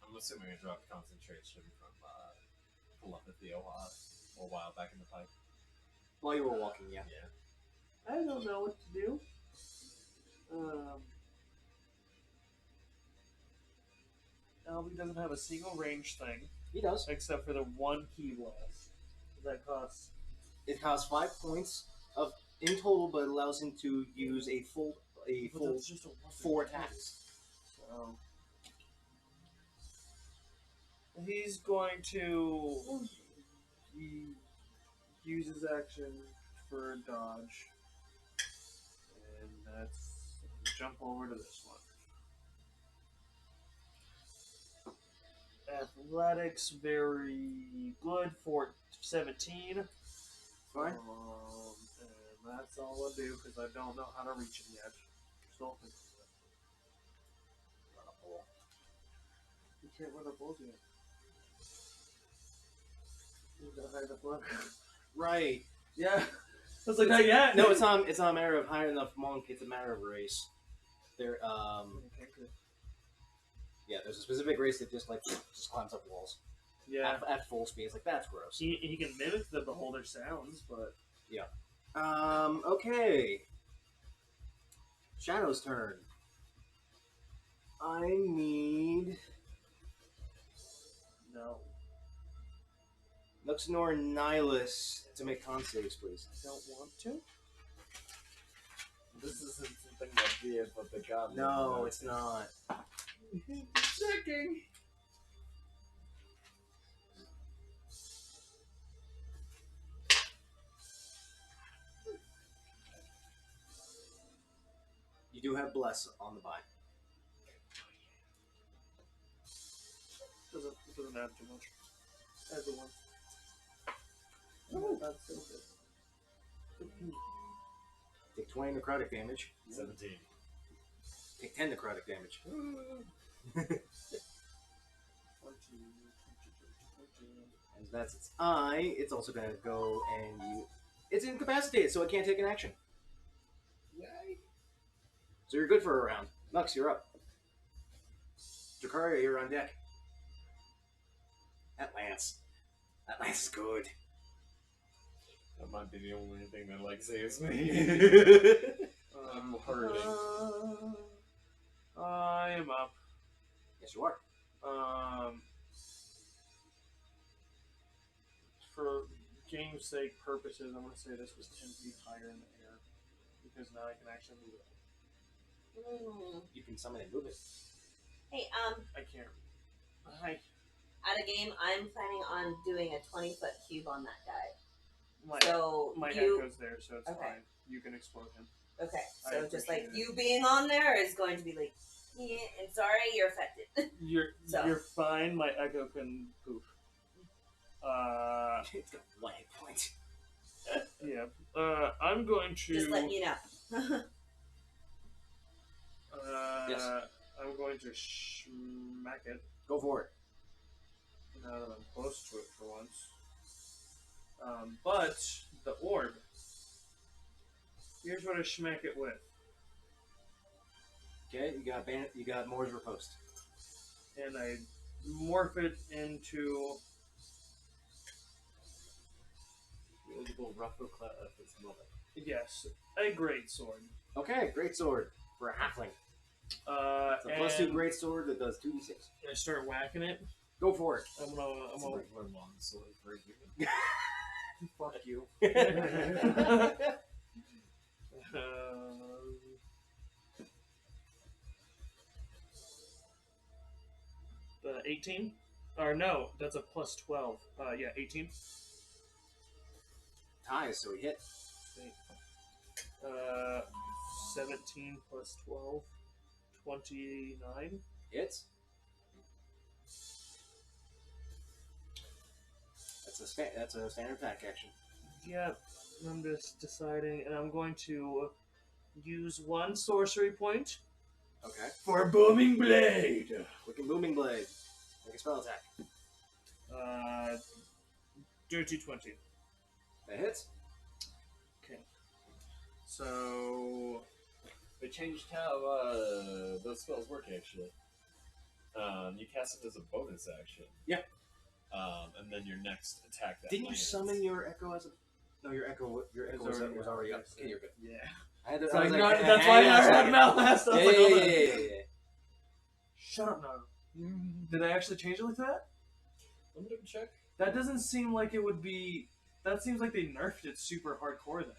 Speaker 4: I'm assuming I dropped concentration from telepathy a while back in the pipe.
Speaker 2: While you were walking, yeah.
Speaker 3: I don't know what to do. Albie doesn't have a single range thing,
Speaker 2: He does.
Speaker 3: except for the one key blast. That costs.
Speaker 2: It costs 5 points of in total, but it allows him to use a full
Speaker 3: But that's just a weapon.
Speaker 2: 4 attacks.
Speaker 3: So he's going to use his action for a dodge, and that's jump over to this one. Athletics very good for 17.
Speaker 2: Fine.
Speaker 3: And that's all I'll do because I don't know how to reach him yet. Still thinking of it. You can't run up bulls yet. You gotta hide the blood.
Speaker 2: Right.
Speaker 3: Yeah. I was like, not yet.
Speaker 2: No, it's not a matter of high enough monk. It's a matter of race. There,
Speaker 3: Okay, good.
Speaker 2: yeah, there's a specific race that just climbs up walls
Speaker 3: Yeah.
Speaker 2: at full speed. It's like that's gross.
Speaker 3: He can mimic the beholder sounds, but
Speaker 2: Okay. Shadow's turn. I need
Speaker 3: no.
Speaker 2: Luxnor and Nihilus to make con saves, please.
Speaker 3: I don't want to. This is
Speaker 4: something that be it, but the goblin.
Speaker 2: No, it's not.
Speaker 4: Checking.
Speaker 2: You do have bless on the bind.
Speaker 6: Doesn't add too much. Adds a 1. That's so good.
Speaker 2: Take 20 necrotic damage.
Speaker 4: 17.
Speaker 2: Take 10 necrotic damage.
Speaker 6: 20.
Speaker 2: And that's its eye. It's also going to go and you. It's incapacitated, so it can't take an action.
Speaker 4: Yay.
Speaker 2: So you're good for a round. Nux, you're up. Dracaria, you're on deck. That lance. That lance is good.
Speaker 4: That might be the only thing that like saves me. I'm hurting.
Speaker 6: I am up.
Speaker 2: Yes, you are.
Speaker 6: For game's sake purposes, I'm going to say this was 10 feet higher in the air. Because now I can actually move it.
Speaker 2: You can summon and move it.
Speaker 1: Hey,
Speaker 6: I can't. Hi.
Speaker 1: at a game, I'm planning on doing a 20-foot cube on that guy.
Speaker 6: My,
Speaker 1: So
Speaker 6: my
Speaker 1: you,
Speaker 6: echo's there, so it's
Speaker 1: Okay.
Speaker 6: fine. You can explode him.
Speaker 1: okay,
Speaker 6: I
Speaker 1: so just like
Speaker 6: appreciate it.
Speaker 1: you being on there is going to be like, yeah, and sorry, you're affected. So-
Speaker 6: You're fine. My echo can poof.
Speaker 2: It's got one hit point.
Speaker 6: Yeah. I'm going to.
Speaker 1: Just letting you know.
Speaker 2: Yes.
Speaker 6: I'm going to smack it.
Speaker 2: Go for it.
Speaker 6: Now that I'm close to it for once. But the orb. Here's what I smack it with.
Speaker 2: Okay, you got Moore's Riposte.
Speaker 6: And I morph it into.
Speaker 4: Eligible ruffle class at this moment.
Speaker 6: Yes, a great sword.
Speaker 2: Okay, great sword for a halfling. It's a +2
Speaker 6: And
Speaker 2: great sword that does 2d6.
Speaker 6: I start whacking it.
Speaker 2: Go for it.
Speaker 6: I'm gonna.
Speaker 4: It's a regular long sword for a human.
Speaker 6: Fuck you. 18? Or no, that's a +12. Yeah, 18.
Speaker 2: Ties, so he hit.
Speaker 6: 17 plus 12. 29.
Speaker 2: Hits. That's a standard attack action.
Speaker 6: Yep, I'm just deciding, and I'm going to use one sorcery point
Speaker 2: Okay.
Speaker 6: for Booming Blade.
Speaker 2: Wicked Booming Blade. Make a spell attack.
Speaker 6: Dirty 20.
Speaker 2: That hits.
Speaker 6: Okay. So,
Speaker 4: They changed how those spells work, actually. You cast it as a bonus action.
Speaker 2: Yeah.
Speaker 4: And then your next attack that
Speaker 2: Didn't you
Speaker 4: lands.
Speaker 2: summon your Echo as a... No, your Echo was already up. Okay, you're good.
Speaker 6: yeah.
Speaker 2: I had to,
Speaker 6: So
Speaker 2: I was like,
Speaker 6: that's
Speaker 2: hang
Speaker 6: why
Speaker 2: on a
Speaker 6: I had
Speaker 2: second.
Speaker 6: Malast. I was
Speaker 2: Yeah,
Speaker 6: like,
Speaker 2: yeah,
Speaker 6: hold
Speaker 2: yeah,
Speaker 6: on.
Speaker 2: yeah.
Speaker 6: Shut up now. Did I actually change it like that?
Speaker 4: Let me double check.
Speaker 6: That doesn't seem like it would be. That seems like they nerfed it super hardcore then.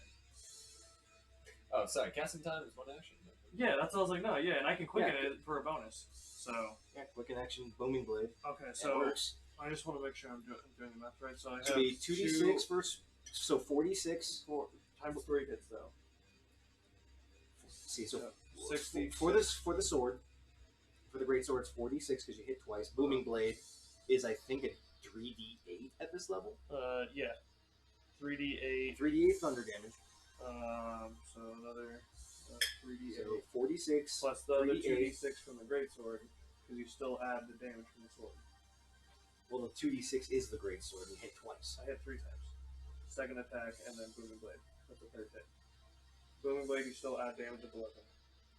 Speaker 4: Oh, sorry. Casting time is one action.
Speaker 6: Yeah, that's what I was like, no, yeah, and I can quicken
Speaker 2: Yeah.
Speaker 6: it for a bonus. So,
Speaker 2: Yeah, quick in action, Booming Blade.
Speaker 6: okay,
Speaker 2: That
Speaker 6: so
Speaker 2: works.
Speaker 6: I just want to make sure I'm doing the math right. So I have
Speaker 2: So be 2d6 first. So 46.
Speaker 6: 4 times 3 hits though.
Speaker 2: See, so
Speaker 6: 60
Speaker 2: for the sword, for the great sword, it's 46 because you hit twice. Booming Blade is, I think, a 3d8 at this level.
Speaker 6: Yeah, 3d8.
Speaker 2: 3d8 thunder damage.
Speaker 6: So another 3d8
Speaker 2: So 46
Speaker 6: plus the other
Speaker 2: 3d8.
Speaker 6: 2d6 from the great sword because you still add the damage from the sword.
Speaker 2: Well, the 2d6 is the great sword. And you hit twice.
Speaker 6: I hit 3 times. Second attack and then booming blade. That's the third hit. Booming blade, you still add damage with the weapon.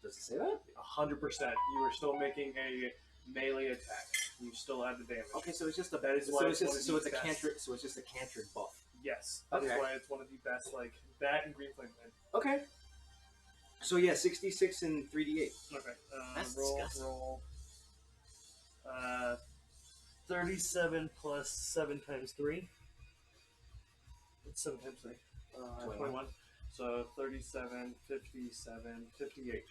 Speaker 2: Does it say that?
Speaker 6: 100%. You are still making a melee attack. You still add the damage.
Speaker 2: Okay, so it's just a
Speaker 6: That is
Speaker 2: so
Speaker 6: why
Speaker 2: it's
Speaker 6: it's
Speaker 2: just
Speaker 6: one of
Speaker 2: so it's
Speaker 6: the
Speaker 2: a
Speaker 6: best.
Speaker 2: cantrip so it's just a cantrip buff.
Speaker 6: Yes. That is
Speaker 2: Okay.
Speaker 6: why it's one of the best. Like that and green flame blade.
Speaker 2: Okay. So yeah, 66 and 3d8.
Speaker 6: Okay.
Speaker 2: That's
Speaker 6: roll.
Speaker 2: disgusting.
Speaker 6: Roll. 37 plus 7 times 3. It's 7 times 3.
Speaker 2: 21.
Speaker 6: 21.
Speaker 3: So 37, 57, 58.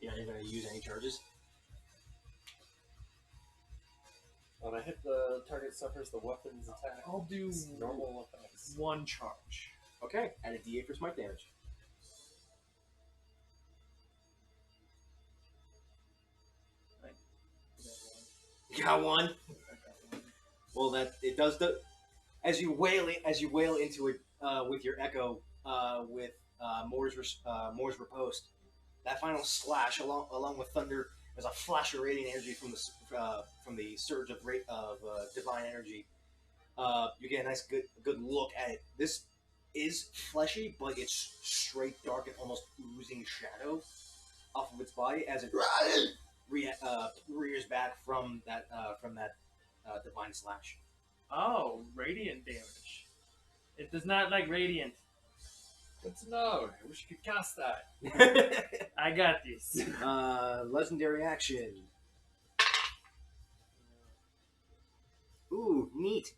Speaker 2: You're not going to use any charges.
Speaker 4: When I hit, the target suffers the weapon's attack.
Speaker 3: I'll do
Speaker 4: Normal effects.
Speaker 3: 1 charge.
Speaker 2: Okay, add a D8 for smite damage. You got one. Well, that it does the as you wail into it with your echo with Moore's riposte. That final slash, along with thunder, there's a flash of radiant energy from the surge of divine energy. You get a nice good look at it. This is fleshy, but it's straight dark and almost oozing shadow off of its body as it rears back from that divine slash.
Speaker 3: Oh, radiant damage. It does not like radiant.
Speaker 4: Good to know. I wish you could cast that.
Speaker 3: I got this.
Speaker 2: Legendary action. Ooh, neat.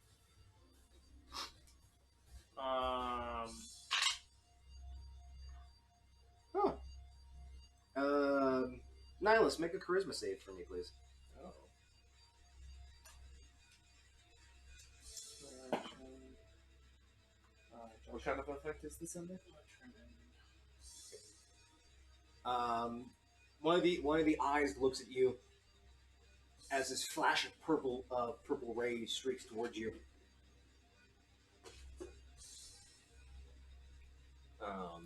Speaker 2: Nihilus, make a charisma save for me, please.
Speaker 4: Oh. What kind of effect is this under?
Speaker 2: One of the eyes looks at you as this flash of purple ray streaks towards you.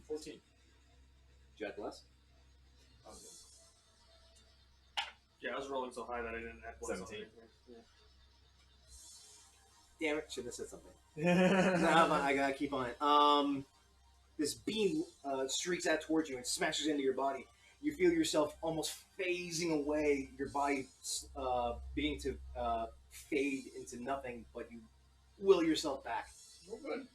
Speaker 4: 14.
Speaker 2: Did you add less?
Speaker 3: Yeah, I was rolling so high that I didn't add
Speaker 4: 17.
Speaker 2: Damn it! Should have said something. No, I gotta keep on it. This beam streaks out towards you and smashes into your body. You feel yourself almost phasing away, your body beginning to fade into nothing, but you will yourself back.
Speaker 4: Oh, good.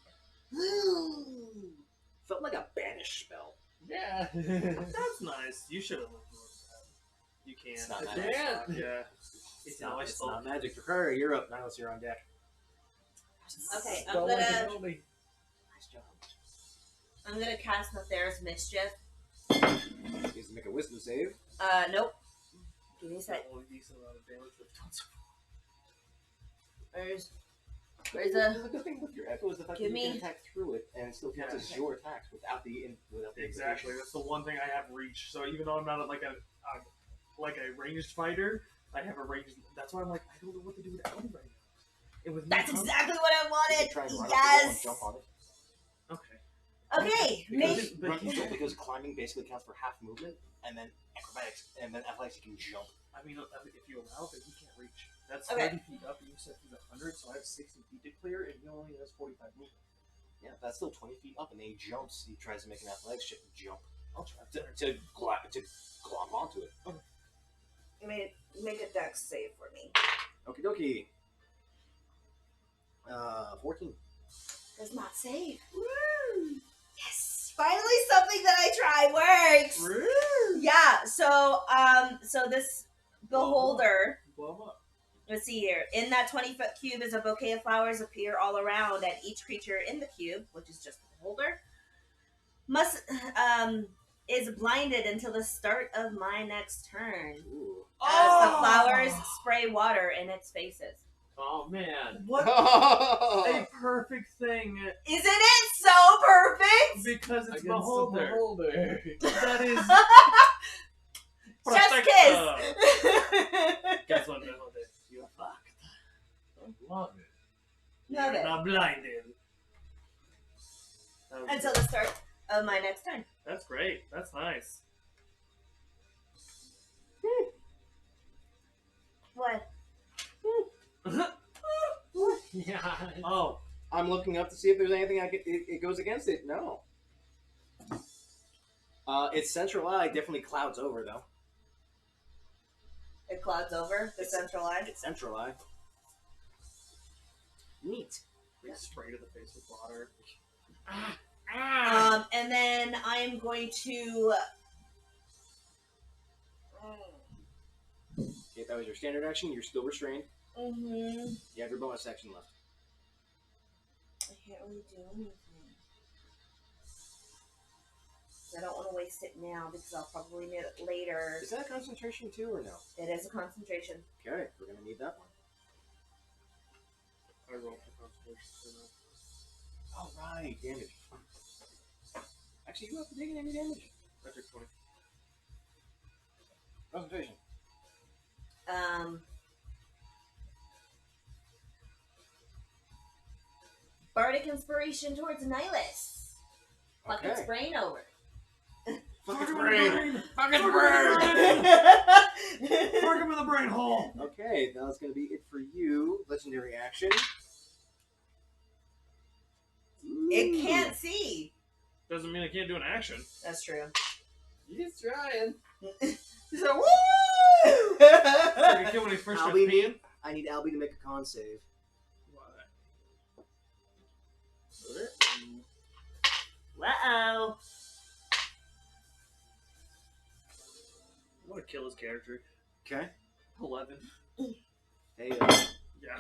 Speaker 2: Felt like a banish spell.
Speaker 4: Yeah.
Speaker 3: That's nice. You should have looked more at that. You can't.
Speaker 2: It's not
Speaker 3: I
Speaker 2: magic.
Speaker 3: can't. Yeah.
Speaker 2: It's not magic. Dracarys, you're up. Now you're on deck.
Speaker 1: Okay,
Speaker 4: Spell like an
Speaker 1: I'm
Speaker 4: enemy.
Speaker 1: gonna cast Nefarious Mischief.
Speaker 2: Needs to make a wisdom save.
Speaker 1: Nope. Give me a sec.
Speaker 3: Only decent amount of damage with tons
Speaker 1: Where's
Speaker 2: The good thing with your echo is the fact
Speaker 1: Give
Speaker 2: that you
Speaker 1: me-
Speaker 2: can attack through it and it still counts as your attacks without the
Speaker 3: Exactly. That's the one thing I have reach. So even though I'm not like a ranged fighter, I have a ranged. That's why I'm like, I don't know what to do with Ellie right now. And with me
Speaker 1: That's
Speaker 3: com-
Speaker 1: exactly what I
Speaker 2: You
Speaker 1: wanted.
Speaker 2: can try and run up the wall and
Speaker 1: Yes.
Speaker 2: jump on it.
Speaker 3: Okay.
Speaker 1: Okay.
Speaker 2: Because,
Speaker 1: Make.
Speaker 2: because climbing basically counts for half movement, and then acrobatics, and then athletics you can jump.
Speaker 3: I mean, if you allow it, he can't reach. That's
Speaker 1: Okay.
Speaker 3: 30 feet up, and you said he's 100, so I have 60 feet to clear, and he only has 45 movement.
Speaker 2: Yeah, that's still 20 feet up, and then he jumps. He tries to make an athletics check to jump
Speaker 3: I'll try.
Speaker 2: to glom onto it.
Speaker 1: Make a dex save for me.
Speaker 2: Okie dokie. 14.
Speaker 1: Does not save. Woo! Yes. Finally, something that I try works. Yeah. So this beholder.
Speaker 3: Blow him up.
Speaker 1: Let's see here. In that 20-foot cube is a bouquet of flowers appear all around, and each creature in the cube, which is just the beholder, is blinded until the start of my next turn.
Speaker 2: Ooh.
Speaker 1: As the flowers spray water in its faces.
Speaker 4: Oh, man.
Speaker 3: What a perfect thing,
Speaker 1: Isn't it so perfect?
Speaker 3: because it's
Speaker 4: Against
Speaker 3: beholder.
Speaker 4: the beholder.
Speaker 3: That is.
Speaker 1: Chef's kiss.
Speaker 3: Guess what, beholder? You're fucked.
Speaker 4: I love it.
Speaker 1: Love
Speaker 3: You're
Speaker 1: it.
Speaker 3: not blinded.
Speaker 1: Until the start of my next turn.
Speaker 3: That's great. That's nice.
Speaker 1: What?
Speaker 4: Yeah.
Speaker 3: Oh,
Speaker 2: I'm looking up to see if there's anything it goes against it. No. Its central eye definitely clouds over, though.
Speaker 1: It clouds over the central line.
Speaker 2: Its central eye. Neat.
Speaker 3: we spray to the face with water.
Speaker 1: And then I'm going to.
Speaker 2: If that was your standard action, you're still restrained.
Speaker 1: Mm-hmm.
Speaker 2: You have your bonus action left.
Speaker 1: I can't really do anything. I don't want to waste it now because I'll probably need it later.
Speaker 2: Is that a concentration too, or no?
Speaker 1: It is a concentration.
Speaker 2: Okay, we're gonna need that one.
Speaker 3: I roll for concentration.
Speaker 2: All right, damage. Actually, you don't have to take any damage.
Speaker 3: I took 20.
Speaker 2: Concentration.
Speaker 1: Bardic inspiration towards Nihilus. Fuck its
Speaker 2: Okay.
Speaker 1: brain over.
Speaker 2: Fuck its brain. Fuck its
Speaker 3: Mark him in the brain hole!
Speaker 2: Okay, that's gonna be it for you. Legendary action.
Speaker 1: It can't see.
Speaker 3: Doesn't mean I can't do an action.
Speaker 1: That's true.
Speaker 4: He's trying.
Speaker 1: He's like, woo!
Speaker 3: I can kill when he first starts
Speaker 2: Albie,
Speaker 3: peeing.
Speaker 2: I need Albie to make a con save.
Speaker 1: Uh-oh.
Speaker 3: I want to kill his character.
Speaker 2: Okay.
Speaker 3: 11.
Speaker 2: Hey,
Speaker 3: Yeah.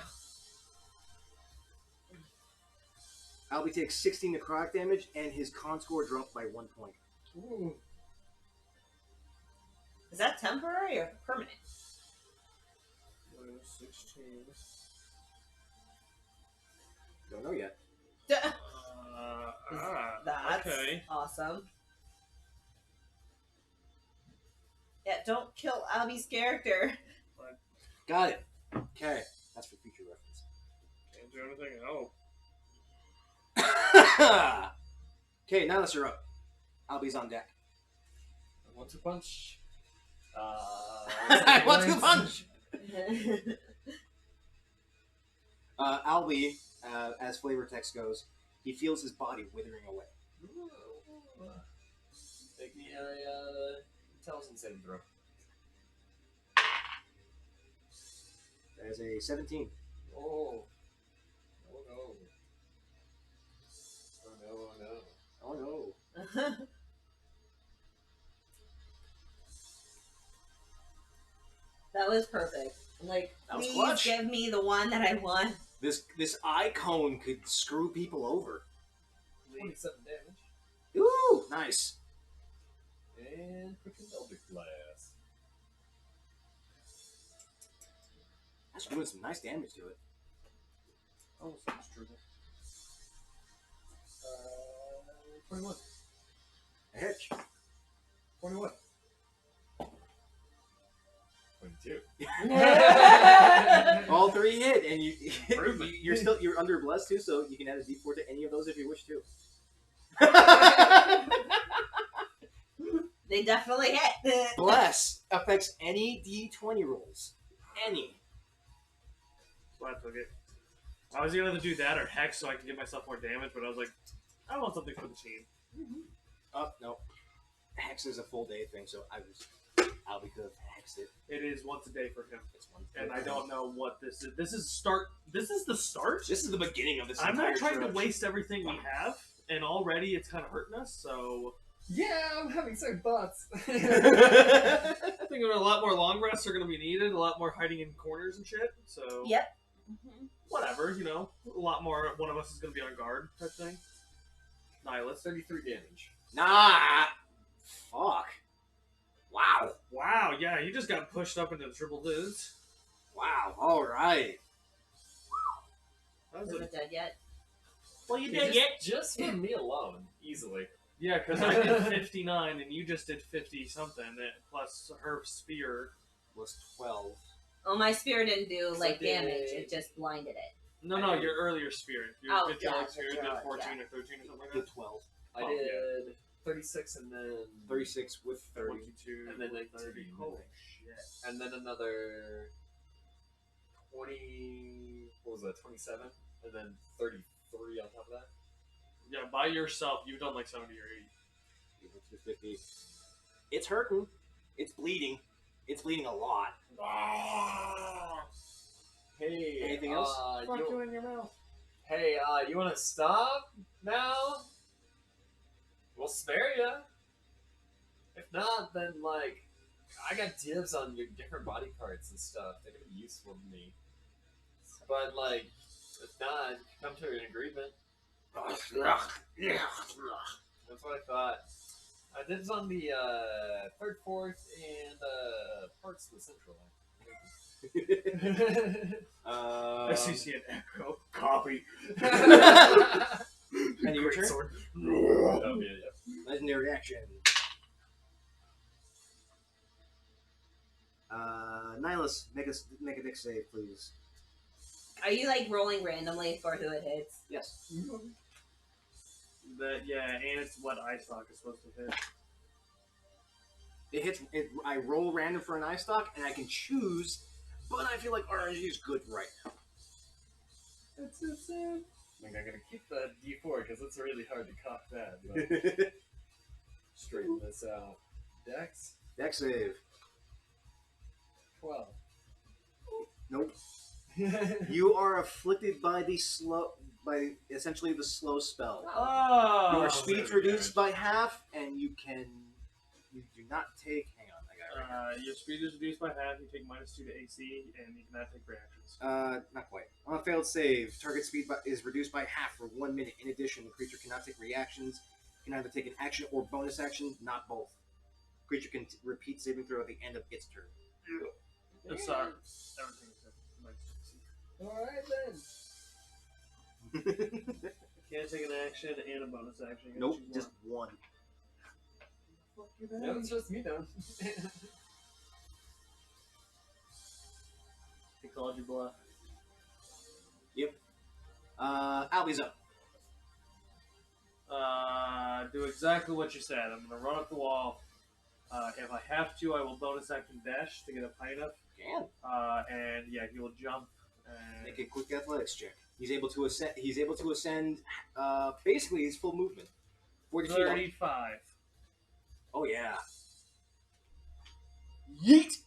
Speaker 2: Albie takes 16 necrotic damage, and his con score dropped by 1 point.
Speaker 3: Ooh.
Speaker 1: Is that temporary or permanent?
Speaker 3: 16.
Speaker 2: Don't know yet.
Speaker 1: That's
Speaker 3: okay.
Speaker 1: awesome. Yeah, don't kill Albie's character.
Speaker 2: Got it. Okay, that's for future reference.
Speaker 3: Can't do anything. Oh.
Speaker 2: Okay, now that you're up. Albie's on deck.
Speaker 4: I want to punch.
Speaker 2: I want to punch! Albie, as flavor text goes, he feels his body withering away.
Speaker 4: Make me a intelligence saving throw.
Speaker 2: That is a 17.
Speaker 4: Oh. Oh no. Oh no, oh no.
Speaker 2: Oh no.
Speaker 1: That was perfect. Like,
Speaker 2: That was
Speaker 1: please
Speaker 2: clutch.
Speaker 1: give me the one that I want.
Speaker 2: This eye cone could screw people over.
Speaker 4: 27 damage.
Speaker 2: Ooh, nice.
Speaker 4: And quicken Eldritch Blast.
Speaker 2: That's doing some nice damage to it.
Speaker 3: Oh, that's true.
Speaker 4: 21.
Speaker 2: A hitch.
Speaker 4: 21. 22.
Speaker 2: All three hit, and
Speaker 3: Improvement.
Speaker 2: you're under blessed too, so you can add a d4 to any of those if you wish to.
Speaker 1: They definitely hit.
Speaker 2: Bless affects any d20 rolls. Any.
Speaker 3: So I took it. I was either to do that or Hex so I can give myself more damage, but I was like, I want something for the team.
Speaker 2: Oh no, Hex is a full day thing, so Albie could have hexed it.
Speaker 3: It is once a day for him.
Speaker 2: It's one.
Speaker 3: And I don't know what this is. This is start. This is the start.
Speaker 2: This is the beginning of this.
Speaker 3: I'm not
Speaker 2: entire
Speaker 3: trying
Speaker 2: trip.
Speaker 3: to waste everything we have, and already it's kind of hurting us. So
Speaker 4: Yeah, I'm having certain thoughts.
Speaker 3: I think a lot more long rests are going to be needed. A lot more hiding in corners and shit. So
Speaker 1: Yep.
Speaker 3: whatever, you know, a lot more. One of us is going to be on guard type thing. Nihilus.
Speaker 4: 33 damage.
Speaker 2: Nah. Fuck. Wow.
Speaker 3: Wow, yeah, you just got pushed up into the triple digits.
Speaker 2: Wow. All right.
Speaker 3: That was
Speaker 1: Isn't dead yet?
Speaker 3: well, you
Speaker 4: Yeah,
Speaker 3: did it.
Speaker 4: just for me alone, easily.
Speaker 3: Yeah, because I did 59 and you just did 50 something, plus her spear.
Speaker 2: Was 12.
Speaker 1: Oh, my spear didn't do
Speaker 4: So
Speaker 1: like
Speaker 4: did-
Speaker 1: damage. It just blinded it.
Speaker 3: No, your earlier spear. Your
Speaker 1: Oh,
Speaker 3: 50
Speaker 1: gotcha,
Speaker 3: spear did
Speaker 1: gotcha.
Speaker 3: 14 or 13 or something like
Speaker 2: Did
Speaker 3: that.
Speaker 2: 12.
Speaker 4: I
Speaker 3: Oh,
Speaker 4: did 36 and then
Speaker 2: 36 with 30.
Speaker 3: 22
Speaker 4: And then
Speaker 3: with
Speaker 4: 19.
Speaker 3: 30. Holy shit.
Speaker 4: and then another 20. What was that? 27, and then 33 on top of that.
Speaker 3: Yeah, by yourself, you've done like 70 or 80.
Speaker 2: Equal to 50. It's hurting. It's bleeding. It's bleeding a lot.
Speaker 4: Hey,
Speaker 2: Anything else?
Speaker 3: Fuck you in your mouth.
Speaker 4: Hey, you want to stop now? We'll spare you. If not, then like, I got dibs on your different body parts and stuff. They're gonna be useful to me. But like, if not, come to an agreement. That's what I thought. Dibs on the third, fourth, and parts of the central line.
Speaker 3: FCC and Echo. Copy.
Speaker 2: And your turn?
Speaker 3: Sword.
Speaker 4: Oh, yeah, yeah.
Speaker 2: Legendary action. Nihilus, make a dex save, please.
Speaker 1: Are you like rolling randomly for who it hits?
Speaker 2: Yes.
Speaker 3: Yeah, and it's what eye stock is supposed to hit.
Speaker 2: It hits. I roll random for an eye stock, and I can choose, but I feel like RNG is good right now.
Speaker 4: That's so sad. I'm gonna keep the D4 because it's really hard to cock that. But straighten this out. Dex
Speaker 2: Dex save.
Speaker 4: 12.
Speaker 2: Nope. You are afflicted by essentially the slow spell.
Speaker 3: Oh!
Speaker 2: Your speed's reduced by half, and you do not take. Hang on, I got it right
Speaker 3: Your speed is reduced by half, you take -2 to AC, and you cannot take reactions.
Speaker 2: here. Not quite. On a failed save, target speed is reduced by half for 1 minute. In addition, the creature cannot take reactions. Can either take an action or bonus action, not both. Creature can repeat saving throw at the end of its turn.
Speaker 3: Sorry. Everything except
Speaker 4: Alright then.
Speaker 3: Can't take an action and a bonus action. You gotta
Speaker 2: Nope,
Speaker 3: choose
Speaker 2: just one.
Speaker 4: No, it's just me then.
Speaker 3: He called you bluff.
Speaker 2: Yep. Albie's up.
Speaker 3: Do exactly what you said. I'm gonna run up the wall. If I have to, I will bonus action dash to get up high enough.
Speaker 2: Can
Speaker 3: And yeah, he will jump. And
Speaker 2: make a quick athletics check. He's able to ascend. Basically, his full movement. 40 feet up.
Speaker 3: 35.
Speaker 2: Oh yeah. Yeet.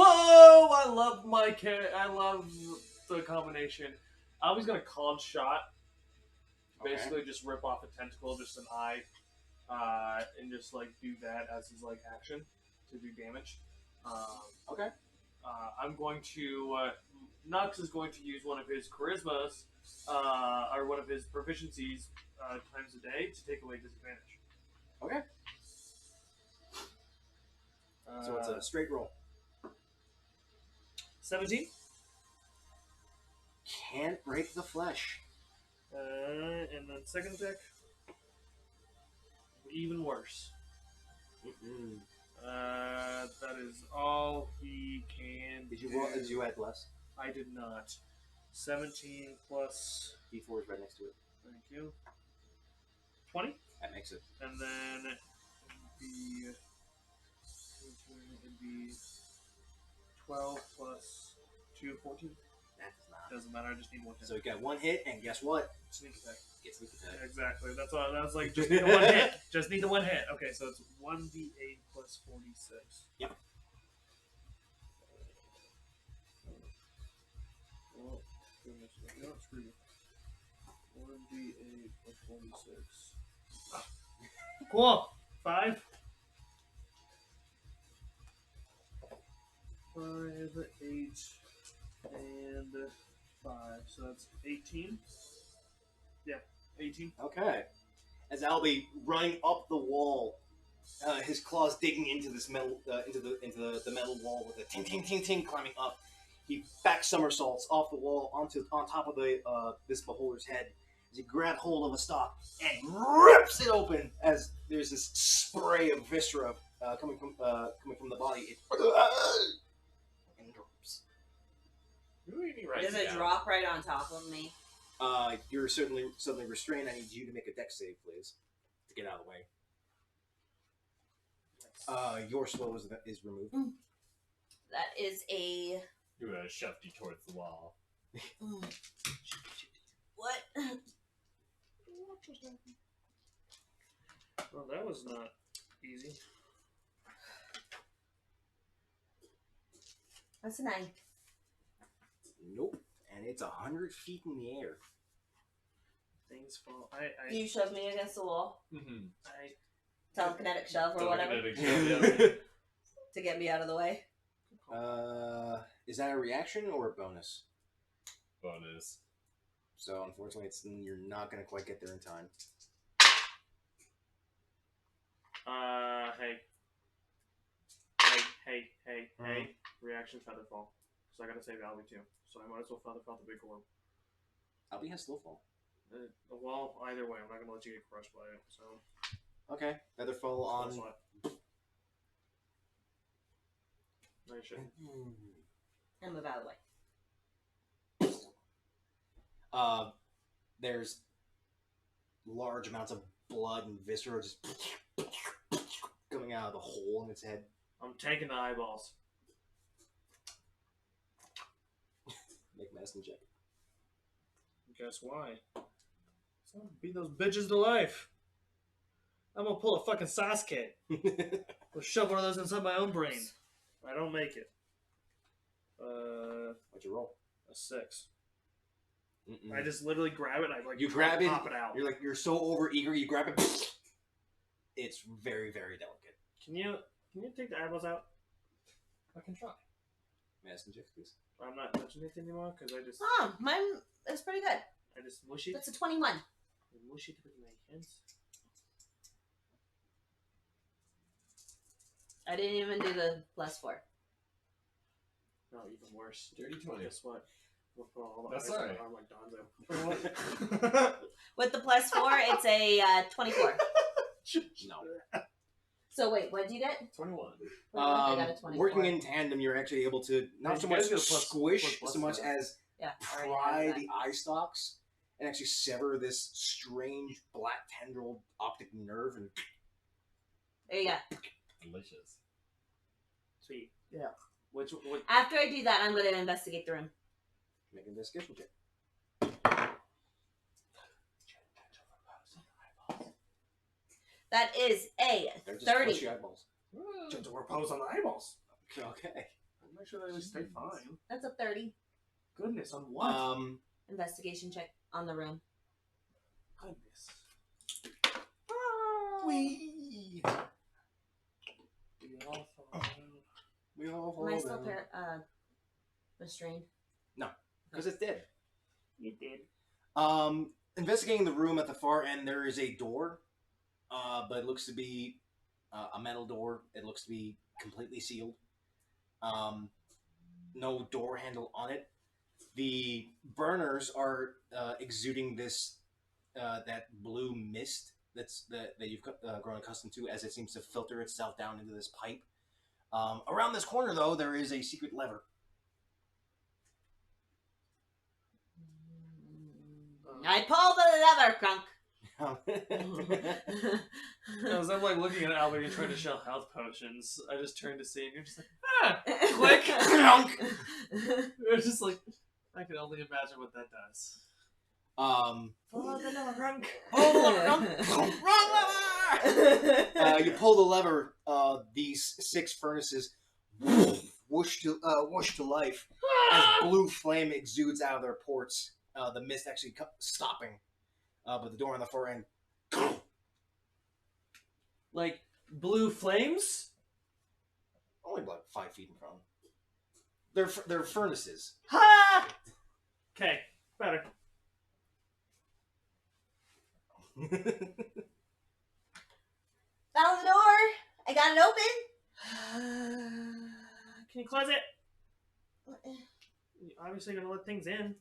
Speaker 3: Oh, I love my I love the combination. I was gonna con shot.
Speaker 2: Okay.
Speaker 3: Basically, just rip off a tentacle, just an eye, and just like do that as his like action to do damage.
Speaker 2: Okay.
Speaker 3: I'm going to Nux is going to use one of his charismas or one of his proficiencies times a day to take away disadvantage.
Speaker 2: Okay. So it's a straight roll.
Speaker 3: 17.
Speaker 2: Can't break the flesh.
Speaker 3: And then second attack, even worse.
Speaker 2: Mm-mm.
Speaker 3: That is all he can.
Speaker 2: Did you
Speaker 3: do.
Speaker 2: roll? Did you add less?
Speaker 3: I did not. 17 plus.
Speaker 2: D4 is right next to it.
Speaker 3: Thank you. 20,
Speaker 2: That makes it.
Speaker 3: and then it'd be 12 plus 2, 14.
Speaker 2: That does not.
Speaker 3: Doesn't matter. I just need one hit.
Speaker 2: So you got one hit, and guess what?
Speaker 3: Sneak attack.
Speaker 2: Get sneak attack.
Speaker 3: Exactly. That's why I was like, just need the one hit. Just need the one hit. Okay, so it's 1d8 plus 46.
Speaker 2: Yep.
Speaker 3: Oh, goodness. No, screw you. 1d8 plus 46. Cool. 5. 5, 8, and 5. So that's 18. Yeah, 18.
Speaker 2: Okay. As Albie running up the wall, his claws digging into this metal, into the metal wall with a ting ting ting ting climbing up. He back somersaults off the wall on top of the this beholder's head as he grabs hold of a stalk and rips it open as there's this spray of viscera coming from the body. It and drops.
Speaker 1: Does it drop right on top of me?
Speaker 2: You're suddenly restrained. I need you to make a dex save, please, to get out of the way. Your slow is removed.
Speaker 1: That is a.
Speaker 4: You're gonna shove you towards the wall.
Speaker 1: What?
Speaker 3: Well, that was not easy.
Speaker 1: That's a 9.
Speaker 2: Nope. And it's 100 feet in the air.
Speaker 3: Things fall.
Speaker 1: Do you shove me against the wall?
Speaker 4: Mm-hmm.
Speaker 1: Telekinetic shove or whatever?
Speaker 4: Yeah.
Speaker 1: To get me out of the way?
Speaker 2: Is that a reaction or a bonus?
Speaker 4: Bonus.
Speaker 2: So unfortunately, you're not going to quite get there in time.
Speaker 3: Hey. Reaction Featherfall. So I gotta save Albie too. So I might as well Featherfall the big orb.
Speaker 2: Albie has slow fall.
Speaker 3: Well, either way, I'm not gonna let you get crushed by it. So.
Speaker 2: Okay, Featherfall on.
Speaker 3: No, you shouldn't.
Speaker 1: And move out of the way.
Speaker 2: There's large amounts of blood and viscera just coming out of the hole in its head.
Speaker 3: I'm taking the eyeballs.
Speaker 2: Make medicine check.
Speaker 3: Guess why? So beat those bitches to life. I'm gonna pull a fucking Sasuke. We'll shove one of those inside my own brain. I don't make it.
Speaker 2: What'd you roll?
Speaker 3: A 6.
Speaker 2: Mm-mm.
Speaker 3: I just literally grab it and I like
Speaker 2: You grab it.
Speaker 3: pop it out.
Speaker 2: You're so over eager. You grab it. It's very, very delicate.
Speaker 3: Can you take the eyeballs out?
Speaker 4: I can try.
Speaker 2: Medicine check, please.
Speaker 3: I'm not touching it anymore because
Speaker 1: Oh, mine is pretty good.
Speaker 3: I just mush it.
Speaker 1: That's a 21.
Speaker 3: I mush it with my hands.
Speaker 1: I didn't even do the +4.
Speaker 3: No, even worse.
Speaker 4: Dirty 20.
Speaker 3: Guess what? We'll put all the
Speaker 4: That's
Speaker 3: ice on
Speaker 4: alright.
Speaker 3: my arm like Donzo.
Speaker 1: With the +4, it's a 24.
Speaker 2: No.
Speaker 1: So wait, what did you get?
Speaker 4: 21.
Speaker 1: I got a 24.
Speaker 2: Working in tandem, you're actually able to not
Speaker 3: Yeah,
Speaker 2: so
Speaker 3: you
Speaker 2: much
Speaker 3: guys get a plus-
Speaker 2: squish
Speaker 3: plus
Speaker 2: so much
Speaker 3: one.
Speaker 2: as
Speaker 1: Yeah, I already
Speaker 2: pry
Speaker 1: have that.
Speaker 2: the eye stalks and actually sever this strange black tendril optic nerve and
Speaker 1: There you go.
Speaker 4: Delicious.
Speaker 3: Sweet.
Speaker 1: Yeah.
Speaker 3: What?
Speaker 1: After I do that, I'm going to investigate the room.
Speaker 2: make an investigation check.
Speaker 1: That is a
Speaker 2: They're just
Speaker 1: 30.
Speaker 2: fleshy eyeballs.
Speaker 3: Gentle repose on the eyeballs.
Speaker 2: Okay.
Speaker 3: Make sure they stay fine.
Speaker 1: That's a 30.
Speaker 3: Goodness, on what?
Speaker 1: Investigation check on the room.
Speaker 3: Goodness.
Speaker 2: Wee. We all
Speaker 1: Am I
Speaker 2: fall
Speaker 1: still
Speaker 2: down.
Speaker 1: restrained?
Speaker 2: Because it's dead.
Speaker 1: You did.
Speaker 2: Investigating the room at the far end, there is a door, but it looks to be a metal door. It looks to be completely sealed. No door handle on it. The burners are exuding this that blue mist that you've grown accustomed to, as it seems to filter itself down into this pipe. Around this corner, though, there is a secret lever.
Speaker 1: I pull the lever, Crunk.
Speaker 3: As I'm like looking at Albert and trying to shell health potions, I just turned to see and you're just like, click. It's just like, I can only imagine what that does.
Speaker 1: Pull the lever, Crunk.
Speaker 2: You pull the lever. These 6 furnaces whoosh to life as blue flame exudes out of their ports. The mist actually stopping, but the door on the far end.
Speaker 3: Like, blue flames?
Speaker 2: Only about 5 feet in front. They're furnaces.
Speaker 1: Ha!
Speaker 3: Okay, better.
Speaker 1: Found the door. I got it open.
Speaker 3: Can you close it? You're obviously gonna let things in.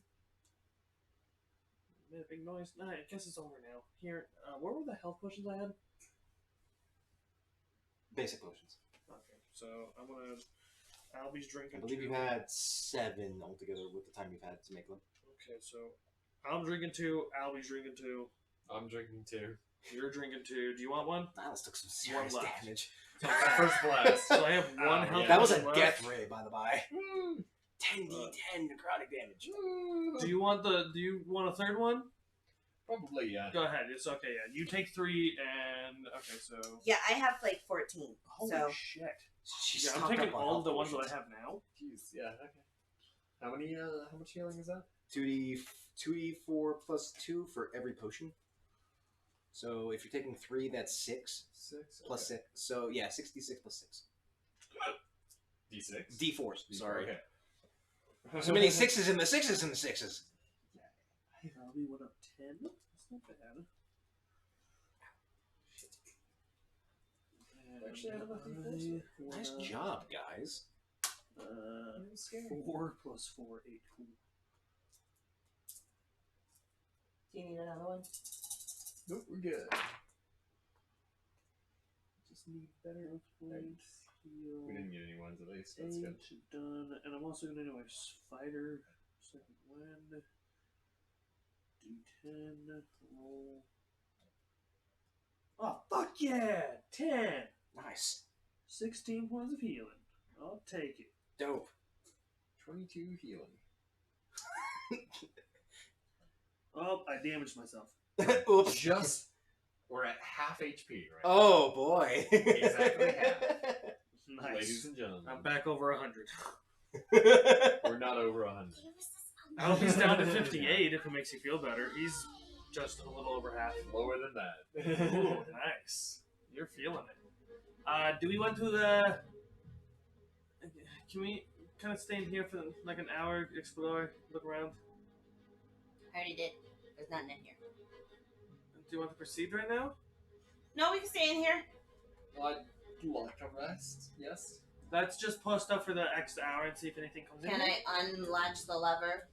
Speaker 3: Made a big noise. Nah, I guess it's over now. Here, where were the health potions I had?
Speaker 2: Basic potions.
Speaker 3: Okay, so I'm gonna. Albie's drinking.
Speaker 2: I believe
Speaker 3: 2.
Speaker 2: you've had 7 altogether with the time you've had to make them.
Speaker 3: Okay, so I'm drinking 2. Albie's drinking 2.
Speaker 4: I'm drinking 2.
Speaker 3: You're drinking 2. Do you want one?
Speaker 2: Alice took some serious
Speaker 3: One left.
Speaker 2: damage.
Speaker 3: So
Speaker 4: First blast.
Speaker 3: So I have one
Speaker 4: Oh,
Speaker 3: health.
Speaker 4: yeah.
Speaker 2: That was a
Speaker 3: potion left.
Speaker 2: death ray, by the by. 10d10 necrotic damage.
Speaker 3: Do you want a third one?
Speaker 4: Probably, yeah.
Speaker 3: Go ahead. It's okay. Yeah, you take 3, and okay. So
Speaker 1: Yeah, I have like 14.
Speaker 3: holy
Speaker 1: So
Speaker 3: shit.
Speaker 2: She's
Speaker 3: Yeah, I'm
Speaker 2: stocked
Speaker 3: taking
Speaker 2: up on
Speaker 3: all
Speaker 2: health
Speaker 3: of the ones that
Speaker 2: potions.
Speaker 3: I have now.
Speaker 4: Jeez, yeah, okay. How much healing is that?
Speaker 2: 2d4 plus 2 for every potion. So if you're taking 3, that's 6
Speaker 4: 6?
Speaker 2: plus 6. So yeah, 66 plus 6.
Speaker 4: D6?
Speaker 2: D4s. Sorry.
Speaker 4: Okay.
Speaker 2: So many 6s in the 6s in the 6s.
Speaker 6: LB went up 10. That's not bad.
Speaker 4: Actually, I don't know if he
Speaker 6: I
Speaker 2: Nice
Speaker 6: went up,
Speaker 2: job, guys.
Speaker 6: 4 plus 4, 8. Cool.
Speaker 1: Do you need another one?
Speaker 4: Nope, we're good.
Speaker 6: Just need better points. Heal.
Speaker 4: We didn't get any ones at least. That's good.
Speaker 6: 8 done. And I'm also going to do my fighter. Second wind. D10. Roll. Oh, fuck yeah! 10!
Speaker 2: Nice.
Speaker 6: 16 points of healing. I'll take it.
Speaker 2: Dope.
Speaker 4: 22 healing.
Speaker 6: Oh, I damaged myself.
Speaker 2: Oops.
Speaker 4: Just, we're at half HP right
Speaker 2: Oh boy.
Speaker 4: Exactly half.
Speaker 6: Nice.
Speaker 4: now. Ladies and gentlemen.
Speaker 6: I'm back over 100.
Speaker 4: We're not over 100.
Speaker 6: Oh, he's down to 58 if it makes you feel better. He's just a little over half.
Speaker 4: Lower than that.
Speaker 6: Ooh, nice. You're feeling it. Do we want to the... Can we kind of stay in here for like an hour, explore, look around?
Speaker 1: I already did. There's nothing in here.
Speaker 6: Do you want to proceed right now?
Speaker 1: No, we can stay in here.
Speaker 4: I'd like a rest, yes.
Speaker 6: Let's just post up for the extra hour and see if anything comes in.
Speaker 1: Can I unlatch the lever?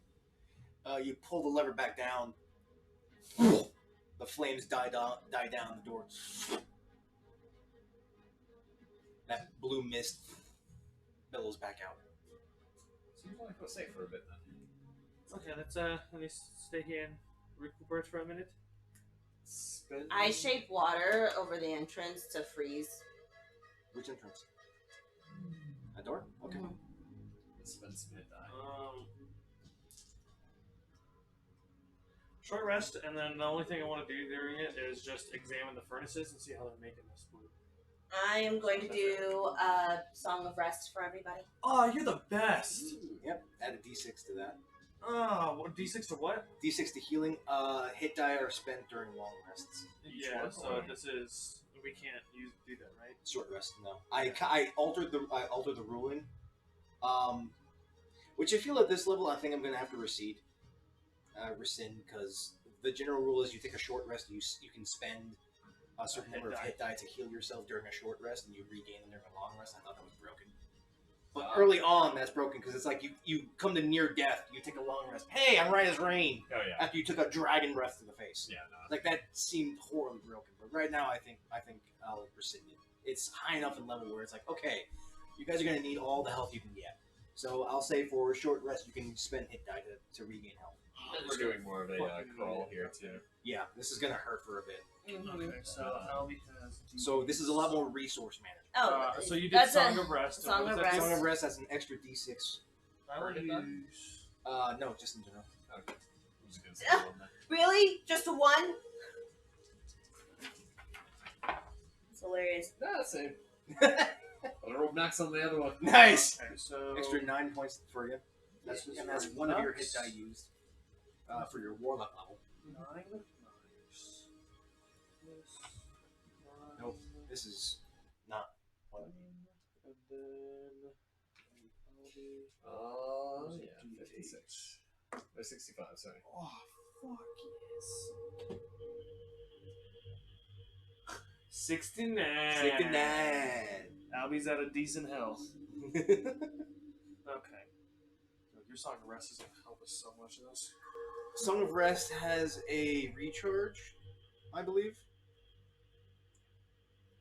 Speaker 2: You pull the lever back down. The flames die down. The door. That blue mist billows back out.
Speaker 4: Seems like we're safe for a bit then.
Speaker 6: Okay, let's let me stay here and recuperate for a minute.
Speaker 4: Spend...
Speaker 1: I shape water over the entrance to freeze.
Speaker 2: Which entrance? That door? Okay.
Speaker 1: Mhm.
Speaker 4: Spend some hit die.
Speaker 6: Short rest, and then the only thing I want to do during it is just examine the furnaces and see how they're making this food.
Speaker 1: I am going to do a song of rest for everybody.
Speaker 6: Oh, you're the best!
Speaker 2: Yep. Add a d6 to that.
Speaker 6: Oh, what, D6 to what?
Speaker 2: D6 to healing. Hit die are spent during long rests.
Speaker 6: Yeah,
Speaker 4: one?
Speaker 6: so this is... We can't do that, right?
Speaker 2: Short rest, no. I altered the ruling. Which I feel at this level, I think I'm gonna have to rescind, because the general rule is you take a short rest, you can spend a certain number of hit die to heal yourself during a short rest, and you regain them during a long rest. I thought that was broken. But early on, that's broken because it's like you come to near death, you take a long rest. Hey, I'm right as rain.
Speaker 4: Oh yeah.
Speaker 2: After you took a dragon breath to the face.
Speaker 4: Yeah, no.
Speaker 2: Like that seemed horribly broken. But right now, I think I'll rescind it. It's high enough in level where it's like, okay, you guys are gonna need all the health you can get. So I'll say for a short rest, you can spend hit die to regain health.
Speaker 4: We're doing more of a crawl here too.
Speaker 2: Yeah, this is gonna hurt for a bit.
Speaker 6: Okay, so Albie has...
Speaker 2: So this is a lot more resource management.
Speaker 1: Oh,
Speaker 6: so you did
Speaker 1: that's
Speaker 6: Song
Speaker 1: a
Speaker 6: of Rest.
Speaker 1: Song
Speaker 6: What
Speaker 1: of
Speaker 6: does that do?
Speaker 1: Rest.
Speaker 2: Song of Rest has an extra d6.
Speaker 6: I will
Speaker 4: Hit that?
Speaker 6: use...
Speaker 2: No, just in general.
Speaker 4: Okay. I'm just gonna say one then.
Speaker 1: really? Just a one? It's hilarious.
Speaker 4: That's it. I rolled max on the other one.
Speaker 2: Nice.
Speaker 6: Okay, so...
Speaker 2: Extra 9 points for you. That's and that's one of your hit die used for your warlock level.
Speaker 6: 9. Nice.
Speaker 2: Nope. This is not.
Speaker 6: And then...
Speaker 4: Yeah, 56. Or 65, sorry.
Speaker 6: Oh, fuck yes. 69.
Speaker 2: 69.
Speaker 6: Albie's at a decent health. Okay. Your Song of Rest is going to help us so much in this.
Speaker 2: Song of Rest has a recharge, I believe.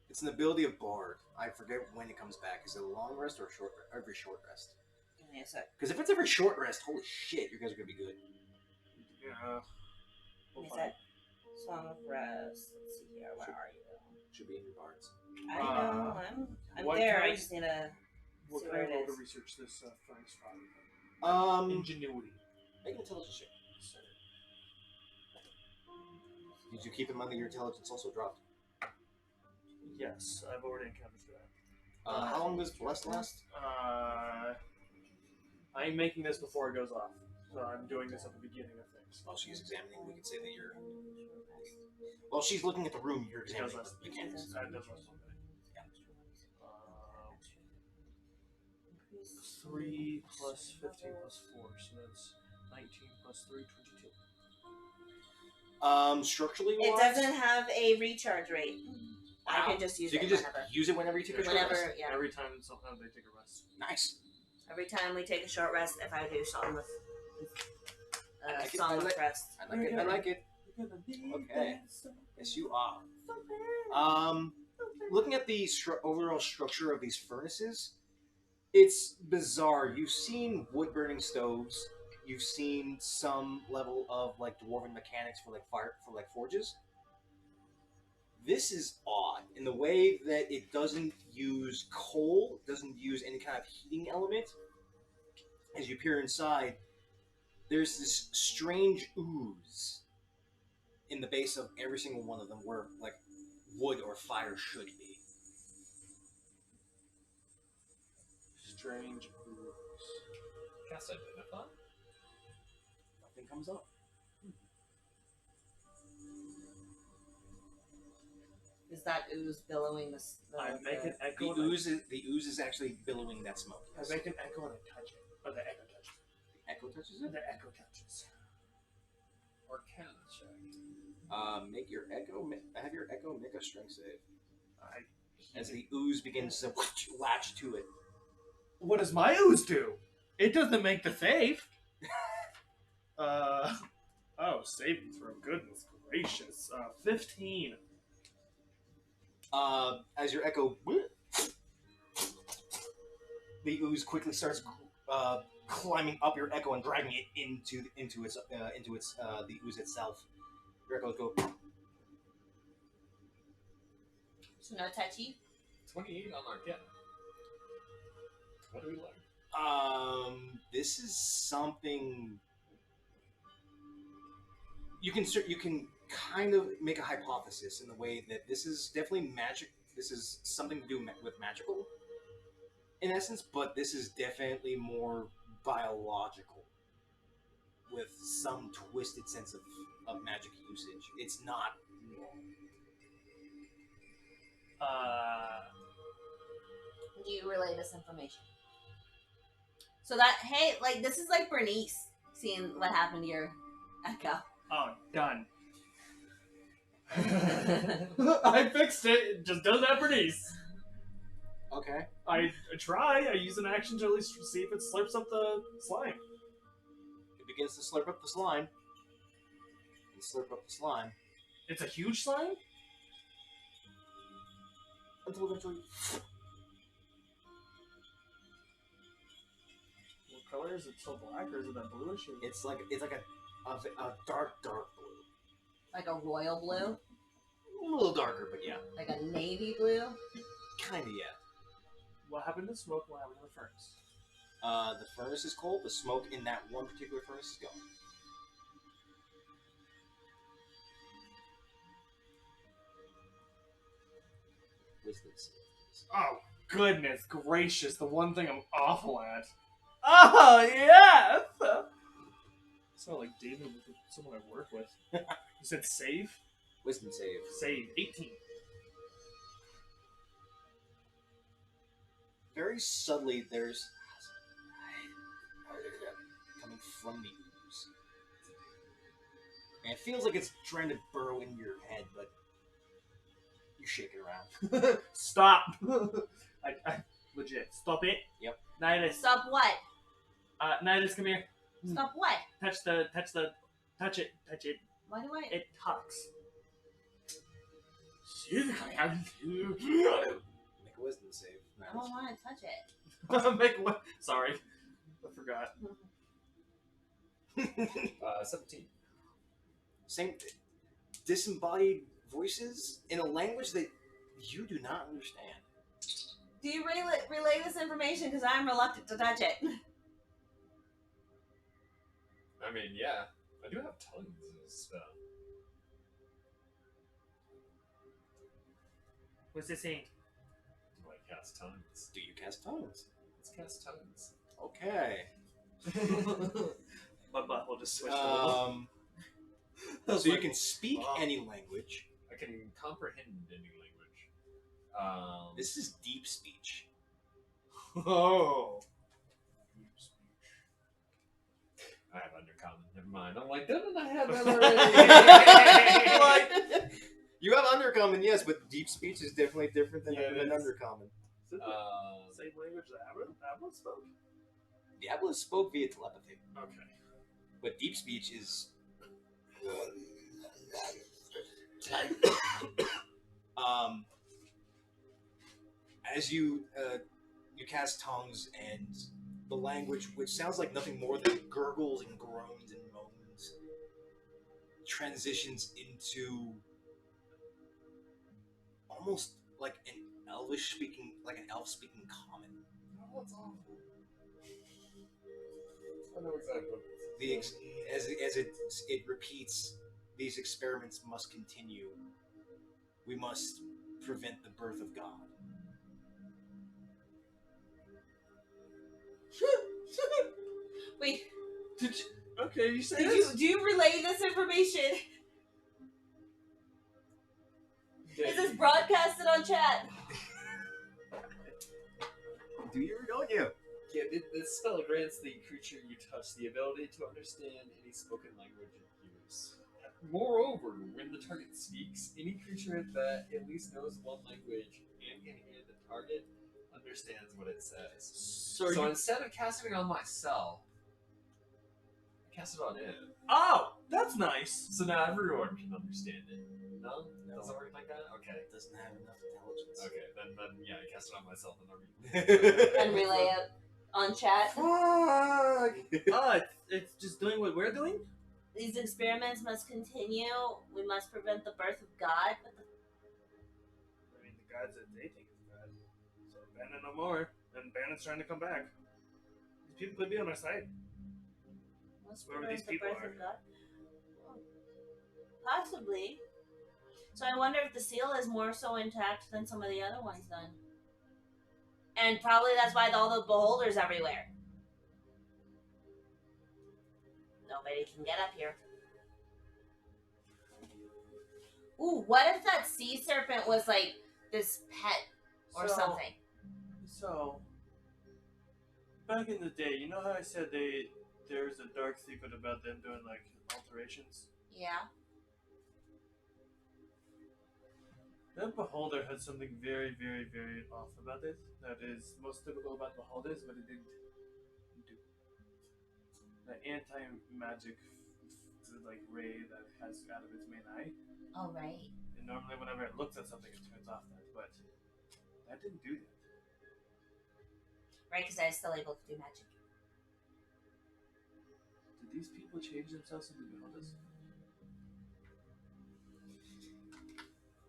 Speaker 2: It's an ability of Bard. I forget when it comes back. Is it a long rest or a short? Every short rest.
Speaker 1: Give me a sec.
Speaker 2: Because if it's every short rest, holy shit, you guys are gonna be good.
Speaker 6: Yeah.
Speaker 1: Give me a sec. Song of Rest. Let's see here. Where are you?
Speaker 2: Should be in your bards.
Speaker 1: I know. I'm
Speaker 6: what
Speaker 1: there.
Speaker 6: kind-
Speaker 1: I just need to
Speaker 6: What
Speaker 1: see
Speaker 6: can
Speaker 1: where
Speaker 6: I
Speaker 1: it
Speaker 6: roll to
Speaker 1: is.
Speaker 6: research this furnace fire? Ingenuity.
Speaker 2: Make an intelligence check. Did you keep in mind that your intelligence also dropped?
Speaker 6: Yes, I've already encountered that.
Speaker 2: How long does Bless last?
Speaker 6: I'm making this before it goes off. So I'm doing this at the beginning of things.
Speaker 2: While she's examining, we can say that you're. While she's looking at the room, you're
Speaker 6: It does
Speaker 2: examining
Speaker 6: rest.
Speaker 2: the mechanics.
Speaker 6: That does rest all day. 3 plus 15 plus 4, so that's 19 plus 3, 22.
Speaker 2: Structurally
Speaker 1: It
Speaker 2: wise,
Speaker 1: doesn't have a recharge rate. I
Speaker 2: Wow.
Speaker 1: can just use
Speaker 2: So you
Speaker 1: it
Speaker 2: can just
Speaker 1: whenever.
Speaker 2: use it whenever you take a short
Speaker 1: Whenever,
Speaker 2: rest.
Speaker 1: yeah.
Speaker 3: Every time somehow they take a rest.
Speaker 2: Nice.
Speaker 1: Every time we take a short rest, if I do Song with
Speaker 2: I like it,
Speaker 1: Song
Speaker 2: I
Speaker 1: with
Speaker 2: like-
Speaker 1: Rest.
Speaker 2: I like it. I like it. Okay. Yes, you are. Looking at the overall structure of these furnaces, it's bizarre. You've seen wood burning stoves. You've seen some level of like dwarven mechanics for like fire for like forges. This is odd in the way that it doesn't use coal, doesn't use any kind of heating element. As you peer inside, there's this strange ooze in the base of every single one of them where like wood or fire should be. Strange ooze.
Speaker 4: Cast identify.
Speaker 2: Nothing comes up.
Speaker 1: Is that ooze billowing the
Speaker 3: I make an
Speaker 2: The
Speaker 3: echo.
Speaker 2: ooze is actually billowing that smoke.
Speaker 3: I make an echo and I touch it. Or the echo touches it.
Speaker 2: Echo touches it.
Speaker 3: The echo touches.
Speaker 4: Arcana check.
Speaker 2: Make your echo. Have your echo make a strength save
Speaker 3: I.
Speaker 2: as the ooze begins to latch to it.
Speaker 3: What does my ooze do? It doesn't make the save. Oh, saving throw. Goodness gracious. 15.
Speaker 2: As your echo, the ooze quickly starts climbing up your echo and dragging it into the ooze itself. Your echoes go.
Speaker 1: So no touchy.
Speaker 4: 28 on Arcana. What do we learn?
Speaker 2: This is something you can kind of make a hypothesis in the way that this is definitely magic. This is something to do with magical, in essence, but this is definitely more biological, with some twisted sense of magic usage. It's not normal.
Speaker 1: Do you relay this information? So that, hey, like, this is like Bernice seeing what happened to your echo.
Speaker 3: Oh, done. I fixed it. It just does that for Bernice.
Speaker 2: Okay.
Speaker 3: I try. I use an action to at least see if it slurps up the slime.
Speaker 2: It begins to slurp up the slime. And slurp up the slime
Speaker 3: It's a huge slime?
Speaker 2: until eventually.
Speaker 3: What color is it? So black, or is it that bluish? Or...
Speaker 2: It's like a dark blue.
Speaker 1: Like a royal blue?
Speaker 2: A little darker, but yeah.
Speaker 1: Like a navy blue?
Speaker 2: Kinda, yeah.
Speaker 3: What happened to smoke? What happened to the furnace?
Speaker 2: The furnace is cold. The smoke in that one particular furnace is gone. Wisdom saves.
Speaker 3: Oh, goodness gracious. The one thing I'm awful at. Oh, yes! Sound like David with someone I work with. You said save?
Speaker 2: Wisdom save.
Speaker 3: Save. 18.
Speaker 2: Very subtly, there's coming from the ooze, and it feels like it's trying to burrow into your head, but you shake it around.
Speaker 3: Stop! I legit. Stop it.
Speaker 2: Yep.
Speaker 3: Nihilus.
Speaker 1: Stop what?
Speaker 3: Nihilus, come here.
Speaker 1: Stop what?
Speaker 3: Touch it.
Speaker 1: Why do I?
Speaker 3: It talks.
Speaker 2: Make a wisdom save.
Speaker 1: I don't want to touch it.
Speaker 3: Make what? Sorry. I forgot.
Speaker 4: 17.
Speaker 2: Same disembodied voices in a language that you do not understand.
Speaker 1: Do you relay this information? Because I'm reluctant to touch it.
Speaker 4: I mean, yeah. I do have tongues and stuff.
Speaker 3: What's this saying?
Speaker 4: Do I cast tongues?
Speaker 2: Do you cast tongues?
Speaker 4: Let's cast tongues.
Speaker 2: Okay.
Speaker 3: My butt will just switch a little.
Speaker 2: So you can speak any language.
Speaker 4: I can comprehend any language.
Speaker 2: This is deep speech.
Speaker 3: Oh.
Speaker 4: I have undercommon. Never mind. I'm like, didn't I have that already?
Speaker 2: Like, you have undercommon, yes, but deep speech is definitely different than
Speaker 4: Yeah, it
Speaker 2: an
Speaker 4: is.
Speaker 2: undercommon.
Speaker 3: Same language that Avalon spoke?
Speaker 2: Diablo spoke via telepathy,
Speaker 3: Okay.
Speaker 2: but deep speech is. As you cast tongues and the language, which sounds like nothing more than gurgles and groans and moans, transitions into almost like an elf speaking common.
Speaker 4: Oh, that's awful. I know exactly what
Speaker 2: As it repeats, these experiments must continue. We must prevent the birth of God.
Speaker 1: Wait,
Speaker 3: Okay, you say
Speaker 1: do
Speaker 3: this?
Speaker 1: you relay this information? Is this broadcasted on chat?
Speaker 2: Do you or don't you?
Speaker 4: Yeah, this spell grants the creature you touch the ability to understand any spoken language it hears. Moreover, when the target speaks, any creature that at least knows one language and can hear the target understands what it says.
Speaker 3: So
Speaker 4: Instead of casting it on myself, I cast it on him.
Speaker 3: Oh, that's nice.
Speaker 4: So now everyone can understand it. No? Doesn't work like that? Okay.
Speaker 2: It doesn't have enough intelligence.
Speaker 4: Okay, then yeah, I cast it on myself and
Speaker 1: And relay it on chat.
Speaker 3: Oh, it's just doing what we're doing?
Speaker 1: These experiments must continue. We must prevent the birth of God. But
Speaker 3: I mean, the gods that they think is God. So Bannon no more. And Bannon's trying to come back. These people could be on our side.
Speaker 1: must
Speaker 3: Whoever
Speaker 1: prevent
Speaker 3: these
Speaker 1: the
Speaker 3: people
Speaker 1: birth
Speaker 3: are.
Speaker 1: of God. Possibly. So I wonder if the seal is more so intact than some of the other ones then. And probably that's why all the beholders everywhere. Nobody can get up here. Ooh, what if that sea serpent was like this pet or something?
Speaker 3: So, back in the day, you know how I said there's a dark secret about them doing like alterations?
Speaker 1: Yeah.
Speaker 3: That beholder had something very, very, very off about it. That is most typical about beholders, but it didn't do. The anti-magic like ray that it has out of its main eye.
Speaker 1: Oh, right.
Speaker 3: And normally, whenever it looks at something, it turns off that. But that didn't do that.
Speaker 1: Right, because I was still able to do magic.
Speaker 3: Did these people change themselves into beholders?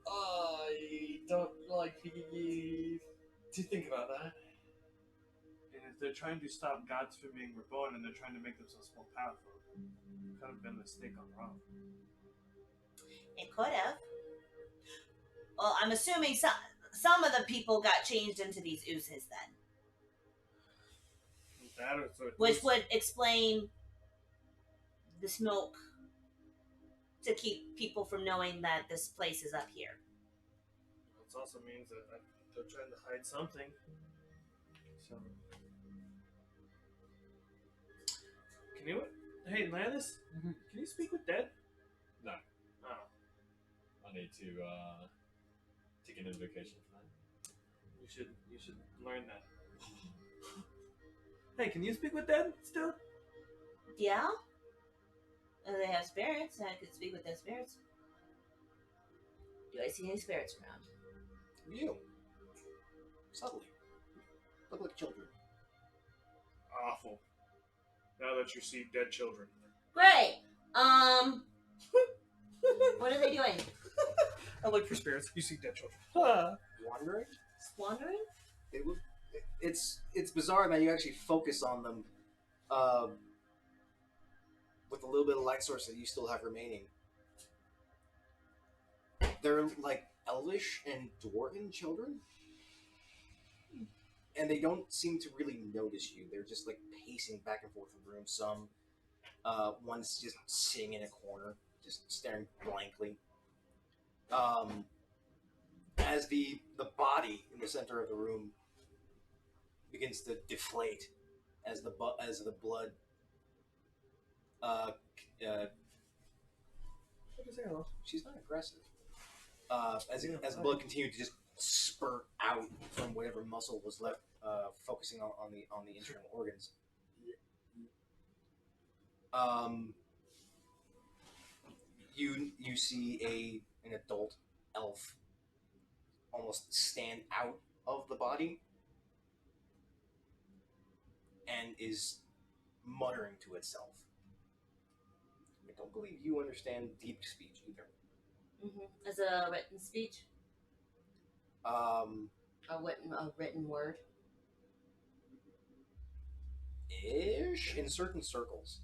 Speaker 4: I don't like to think about that.
Speaker 3: And if they're trying to stop gods from being reborn and they're trying to make themselves more powerful, it could have been a mistake gone wrong.
Speaker 1: It could have. Well, I'm assuming some of the people got changed into these oozes then.
Speaker 3: That or so
Speaker 1: Which would explain the smoke to keep people from knowing that this place is up here.
Speaker 3: it also means that they're trying to hide something. So, can you? Hey, Landis,
Speaker 4: Mhm.
Speaker 3: can you speak with Dead?
Speaker 4: No.
Speaker 3: Oh,
Speaker 4: I need to take an invocation for that.
Speaker 3: you should learn that. Hey, can you speak with Dead still?
Speaker 1: Yeah? They have spirits, and I could speak with their spirits. Do I see any spirits around?
Speaker 2: You. Subtly. Look like children.
Speaker 3: Awful. Now that you see dead children.
Speaker 1: Great! What are they doing?
Speaker 3: I look for spirits. You see dead children.
Speaker 2: Wandering?
Speaker 1: Squandering?
Speaker 2: It's bizarre that you actually focus on them with a little bit of light source that you still have remaining. They're like elvish and dwarven children, and they don't seem to really notice you. They're just like pacing back and forth in the room. Some one's just sitting in a corner, just staring blankly. As the body in the center of the room begins to deflate, as the blood Uh,
Speaker 3: What is that?
Speaker 2: she's not aggressive. As the blood continued to just spurt out from whatever muscle was left, focusing on the internal organs. You see an adult elf almost stand out of the body and is muttering to itself. I don't believe you understand deep speech either.
Speaker 1: Mm-hmm. Is it a written speech?
Speaker 2: A
Speaker 1: written word?
Speaker 2: Ish in certain circles.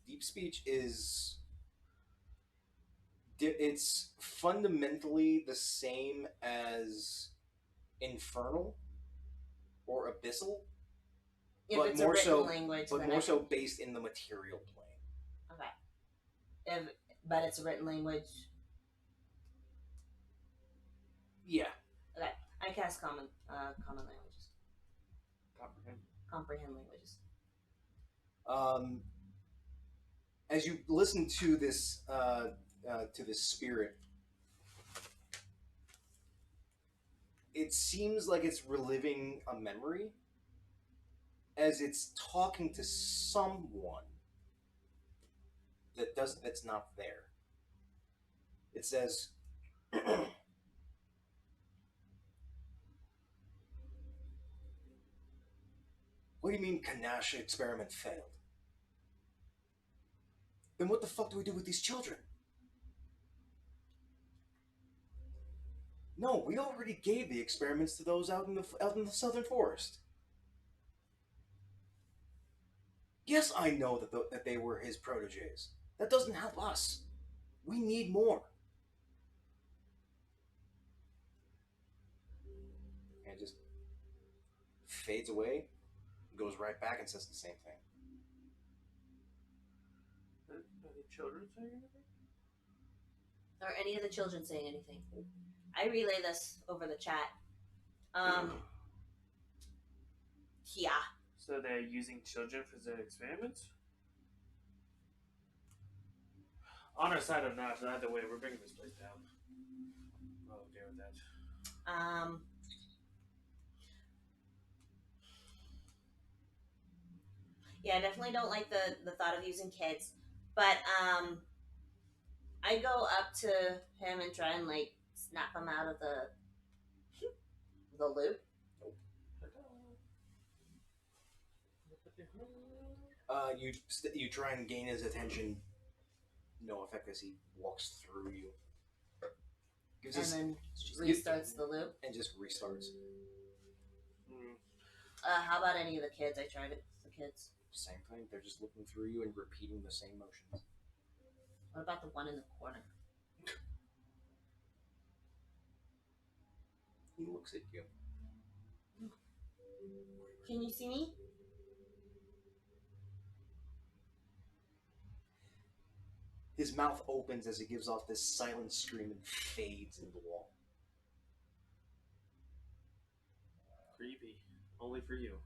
Speaker 2: Deep speech is it's fundamentally the same as infernal or abyssal,
Speaker 1: If
Speaker 2: but
Speaker 1: it's
Speaker 2: more
Speaker 1: a written
Speaker 2: so,
Speaker 1: language,
Speaker 2: but
Speaker 1: then
Speaker 2: more
Speaker 1: I
Speaker 2: so based in the material plane.
Speaker 1: okay. But it's a written language.
Speaker 2: Yeah.
Speaker 1: Okay, I cast common languages. Comprehend languages.
Speaker 2: As you listen to this spirit, it seems like it's reliving a memory as it's talking to someone that's not there. It says, "What do you mean Kanash experiment failed? Then what the fuck do we do with these children? No, we already gave the experiments to those out in the southern forest. Yes, I know that they were his proteges. That doesn't help us. We need more." And it just fades away, goes right back and says the same thing.
Speaker 3: Are the children saying anything?
Speaker 1: Are any of the children saying anything? I relay this over the chat. Yeah.
Speaker 3: So they're using children for their experiments? On our side or not, either way, we're bringing this place down. I'm okay with that.
Speaker 1: Yeah, I definitely don't like the thought of using kids. But I go up to him and try and like snap him out of the loop.
Speaker 2: You try and gain his attention. No effect as he walks through you.
Speaker 1: Then restarts the loop.
Speaker 2: And just restarts.
Speaker 1: How about any of the kids? I tried it with the kids.
Speaker 2: Same thing. They're just looking through you and repeating the same motions.
Speaker 1: What about the one in the corner?
Speaker 2: He looks at you.
Speaker 1: Can you see me?
Speaker 2: His mouth opens as he gives off this silent scream and fades into the wall.
Speaker 3: Creepy. Only for you.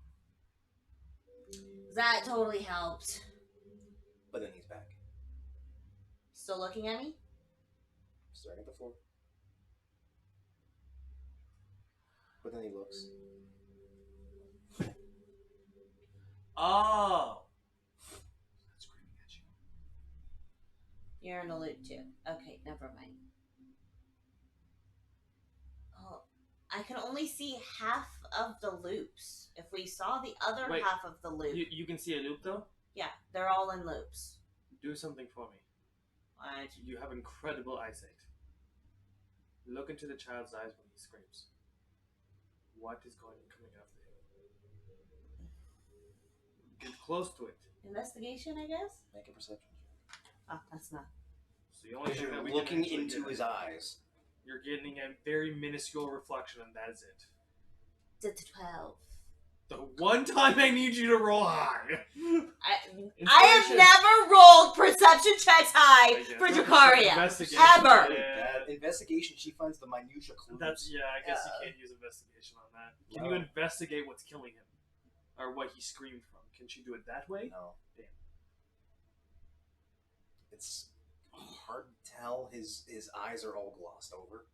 Speaker 1: That totally helped.
Speaker 2: But then he's back.
Speaker 1: Still looking at me?
Speaker 2: Staring at the floor. But then he looks.
Speaker 3: Oh!
Speaker 2: That's screaming at you.
Speaker 1: You're in a loop too. Okay, never mind. Oh, I can only see half of the loops. If we saw the other
Speaker 3: Wait,
Speaker 1: half of the loop.
Speaker 3: You can see a loop though?
Speaker 1: Yeah, they're all in loops.
Speaker 3: Do something for me.
Speaker 1: What?
Speaker 3: You have incredible eyesight. Look into the child's eyes when he screams. What is coming out of him? Get close to it.
Speaker 1: Investigation, I guess?
Speaker 2: Make a perception check.
Speaker 1: Oh, that's not.
Speaker 3: So the only thing that
Speaker 2: You're
Speaker 3: we
Speaker 2: looking
Speaker 3: can
Speaker 2: into his eyes.
Speaker 3: You're getting a very minuscule reflection, and that is it.
Speaker 1: It's a 12.
Speaker 3: The one time I need you to roll high.
Speaker 1: I have never rolled perception checks high for Dracaria.
Speaker 3: Investigation.
Speaker 1: Ever.
Speaker 3: Yeah.
Speaker 2: Investigation, she finds the minutia clues.
Speaker 3: That's I guess you can't use investigation on that. Can you investigate what's killing him, or what he screamed from? Can she do it that way?
Speaker 2: No.
Speaker 3: Damn.
Speaker 2: It's hard to tell. His eyes are all glossed over.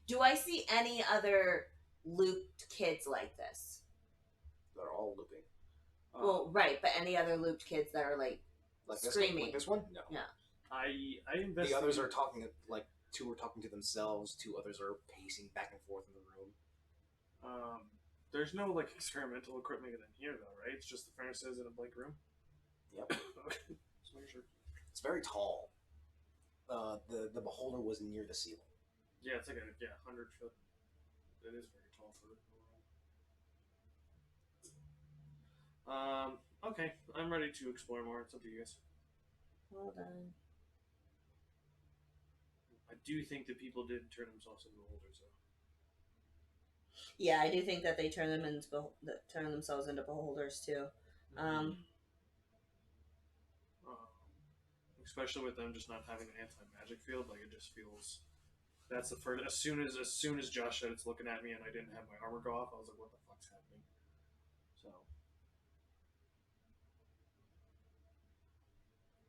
Speaker 1: Do I see any other looped kids like this?
Speaker 2: They're all looping.
Speaker 1: Well, right, but any other looped kids that are like screaming?
Speaker 2: Like this one? No.
Speaker 1: Yeah.
Speaker 3: I invested.
Speaker 2: The others are talking, like, two are talking to themselves, two others are pacing back and forth in the room.
Speaker 3: There's no like experimental equipment in here though, right? It's just the furnaces and a blank room.
Speaker 2: Yep.
Speaker 3: Okay. Just make sure.
Speaker 2: It's very tall. The beholder was near the ceiling.
Speaker 3: Yeah, it's like 100 foot. It is very tall for a room. Okay, I'm ready to explore more. It's up to you guys.
Speaker 1: Well done.
Speaker 3: I do think that people did turn themselves into beholders, though.
Speaker 1: Yeah, I do think that they turn themselves into beholders too.
Speaker 3: Especially with them just not having an anti-magic field, like it just feels. That's the first. As soon as Josh said it's looking at me and I didn't have my armor go off, I was like, "What the fuck's happening?"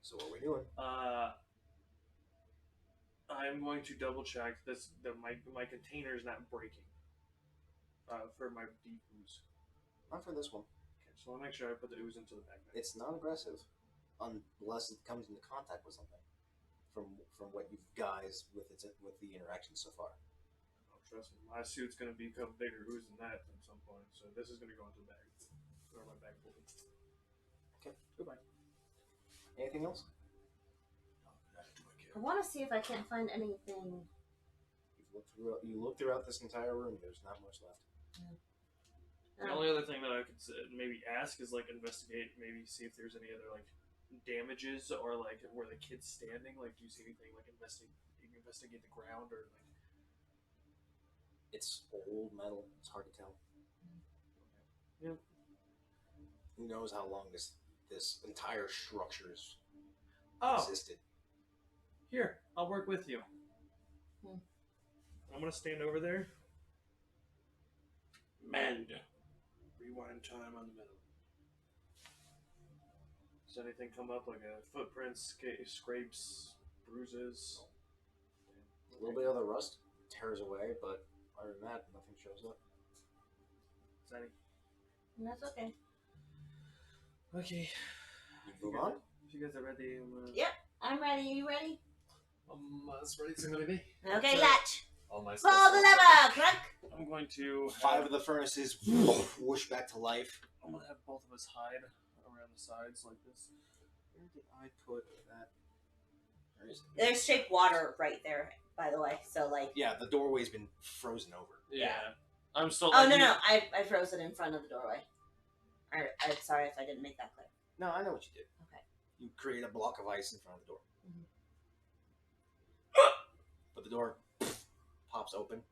Speaker 2: So what are we doing?
Speaker 3: I'm going to double check this. My container is not breaking. For my deep ooze.
Speaker 2: Not for this one.
Speaker 3: Okay, so I'll make sure I put the ooze into the magnet.
Speaker 2: It's not aggressive, unless it comes into contact with something. From what you guys with the interaction so far.
Speaker 3: Oh, trust me, my suit's gonna become bigger ooze than that at some point. So this is gonna go into the bag, or my bag will be.
Speaker 2: Okay. Goodbye. Anything else?
Speaker 1: I want to see if I can't find anything.
Speaker 2: You look throughout this entire room. There's not much left.
Speaker 3: The only other thing that I could maybe ask is like investigate, maybe see if there's any other like damages or like where the kid's standing. Like, do you see anything like investigate the ground or like?
Speaker 2: It's old metal. It's hard to tell.
Speaker 3: Yeah.
Speaker 2: Who knows how long this entire structure's existed?
Speaker 3: Here, I'll work with you.
Speaker 1: Hmm.
Speaker 3: I'm gonna stand over there.
Speaker 6: Mend. Rewind time on the middle.
Speaker 3: Does anything come up like a footprints, scrapes, bruises?
Speaker 2: A little bit of the rust tears away, but other than that, nothing shows up.
Speaker 3: Zanny.
Speaker 1: That's okay.
Speaker 3: Okay.
Speaker 2: You move on?
Speaker 3: If you guys are ready,
Speaker 1: Yep, I'm ready. Are you ready?
Speaker 4: As ready as I'm gonna be.
Speaker 1: Okay, latch.
Speaker 4: All my
Speaker 1: Pull
Speaker 4: stuff.
Speaker 1: the lever, Crunk.
Speaker 3: I'm going to
Speaker 2: 5 of the furnaces whoosh back to life.
Speaker 3: I'm gonna have both of us hide around the sides like this.
Speaker 2: Where did I put that? Where is it?
Speaker 1: There's shaped water right there, by the way. So like.
Speaker 2: Yeah, the doorway's been frozen over.
Speaker 3: Yeah. I'm still.
Speaker 1: Oh no! I froze it in front of the doorway. I'm sorry if I didn't make that clear.
Speaker 2: No, I know what you did.
Speaker 1: Okay.
Speaker 2: You create a block of ice in front of the door.
Speaker 1: Mhm.
Speaker 2: But the door pops open.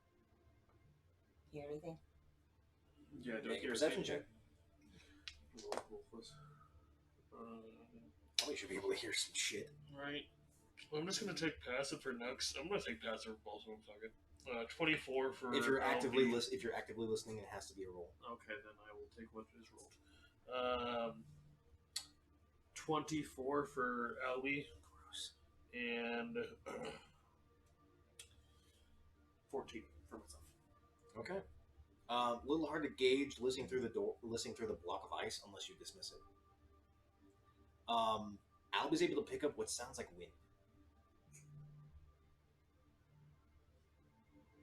Speaker 1: Hear anything?
Speaker 3: Yeah, do
Speaker 2: Make a
Speaker 3: hear
Speaker 2: perception
Speaker 3: anything.
Speaker 2: check. Probably should be able to hear some shit.
Speaker 6: Right. I'm just gonna take passive for next. I'm gonna take passive for both of them. Fuck it. 24 for.
Speaker 2: If you're actively
Speaker 6: LB.
Speaker 2: if you're actively listening, it has to be a roll.
Speaker 3: Okay, then I will take what is rolled. 24 for Albie.
Speaker 2: Gross.
Speaker 3: And 14 for myself.
Speaker 2: Okay. A little hard to gauge listening through the block of ice unless you dismiss it. Albie's able to pick up what sounds like wind.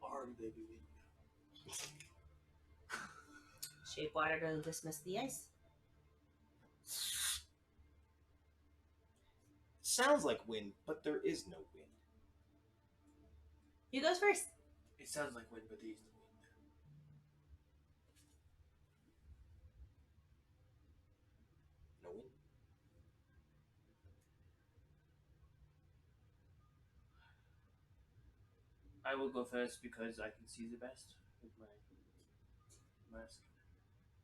Speaker 3: Arm baby wind.
Speaker 1: Shape water doesn't dismiss the ice.
Speaker 2: Sounds like wind, but there is no wind.
Speaker 1: Who goes first?
Speaker 3: It sounds like wind, but he's the wind.
Speaker 2: No wind.
Speaker 6: I will go first because I can see the best with my mask.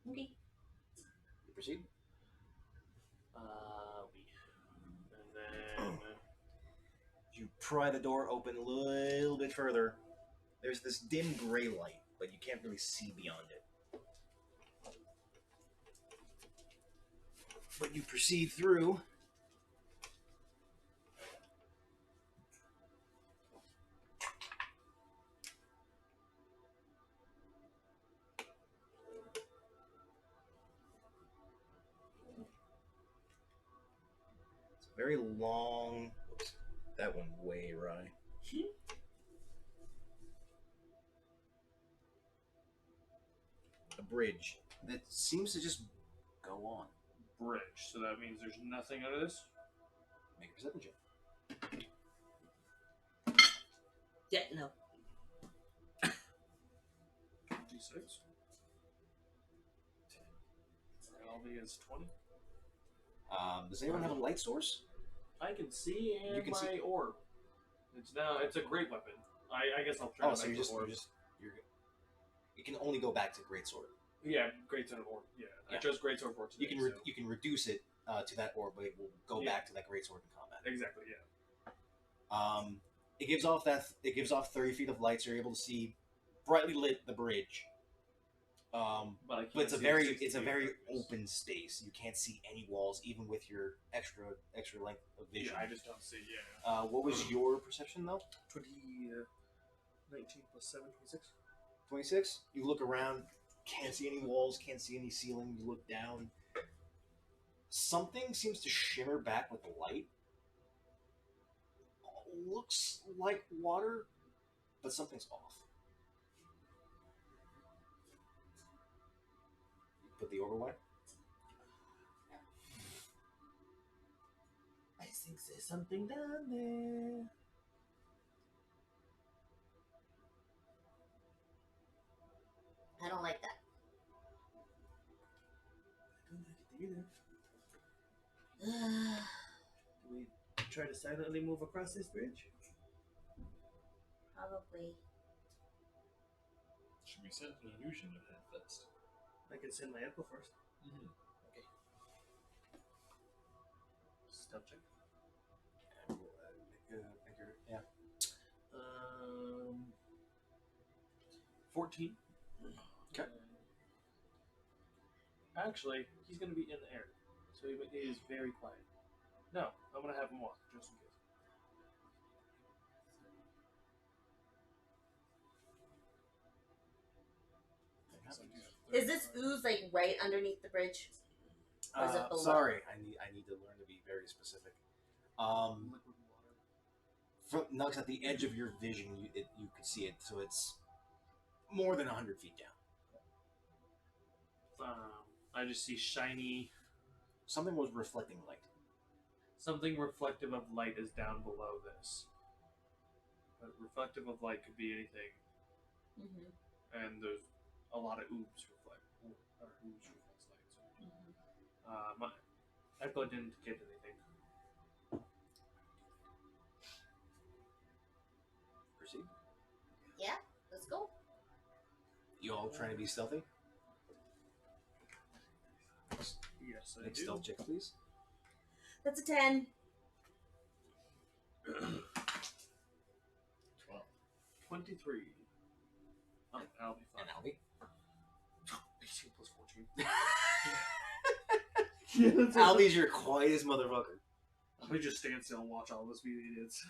Speaker 1: Okay.
Speaker 2: You proceed.
Speaker 6: And then
Speaker 2: You pry the door open a little bit further. There's this dim gray light, but you can't really see beyond it. But you proceed through. It's a very long. Oops, that one way right. A bridge that seems to just go on.
Speaker 3: Bridge. So that means there's nothing under this?
Speaker 2: Make a perception check.
Speaker 1: Yeah, no.
Speaker 3: D6. Alby is 20.
Speaker 2: Does anyone have a light source?
Speaker 3: I can see and
Speaker 2: You can
Speaker 3: my
Speaker 2: see-
Speaker 3: orb. It's a great weapon. I guess I'll try
Speaker 2: Oh,
Speaker 3: to
Speaker 2: so
Speaker 3: make
Speaker 2: you're
Speaker 3: the orb.
Speaker 2: you can only go back to greatsword.
Speaker 3: Yeah, great sword orb. Yeah. I
Speaker 2: Yeah.
Speaker 3: chose great sword for today.
Speaker 2: You can reduce it to that orb, but it will go
Speaker 3: Yeah.
Speaker 2: back to that greatsword in combat.
Speaker 3: Exactly. Yeah.
Speaker 2: It gives off 30 feet of light, so you're able to see brightly lit the bridge.
Speaker 3: But I can't
Speaker 2: But it's a
Speaker 3: see
Speaker 2: very
Speaker 3: 60 feet across.
Speaker 2: open space. You can't see any walls, even with your extra length of vision.
Speaker 3: Yeah, I just don't see. Yeah.
Speaker 2: What was your perception though?
Speaker 3: 19 plus 7, 26.
Speaker 2: 26. You look around, can't see any walls, can't see any ceiling. You look down. Something seems to shimmer back with the light. Looks like water, but something's off. Put the orb away.
Speaker 3: I think there's something down there.
Speaker 1: I don't like that.
Speaker 3: I don't like it either. Do we try to silently move across this bridge?
Speaker 1: Probably.
Speaker 4: Should we send an illusion ahead first?
Speaker 3: I can send my uncle first.
Speaker 4: Mm-hmm.
Speaker 3: Stealth check.
Speaker 2: Yeah.
Speaker 3: 14.
Speaker 2: Okay.
Speaker 3: Actually, he's going to be in the air, so he is very quiet. No, I'm going to have him walk, just in case.
Speaker 1: Is this ooze like right underneath the bridge? Or is it below?
Speaker 2: Sorry, I need to learn to be very specific.
Speaker 3: Liquid water.
Speaker 2: From Nux, at the edge of your vision, you could see it, so it's more than 100 feet down.
Speaker 3: I just see shiny.
Speaker 2: Something was reflecting light.
Speaker 3: Something reflective of light is down below this. But reflective of light could be anything,
Speaker 1: Mm-hmm.
Speaker 3: and there's a lot of ooze reflects light. So. I didn't get anything.
Speaker 2: Proceed.
Speaker 1: Yeah, let's go.
Speaker 2: You all trying to be stealthy?
Speaker 3: Yes, I
Speaker 2: Make
Speaker 3: do.
Speaker 2: stealth checks, please.
Speaker 1: That's a 10.
Speaker 4: 12.
Speaker 3: 23. I'll be fine.
Speaker 2: And Albie?
Speaker 3: 18 plus 14.
Speaker 2: Albie's your quietest motherfucker.
Speaker 3: We just stand still and watch all of us be idiots.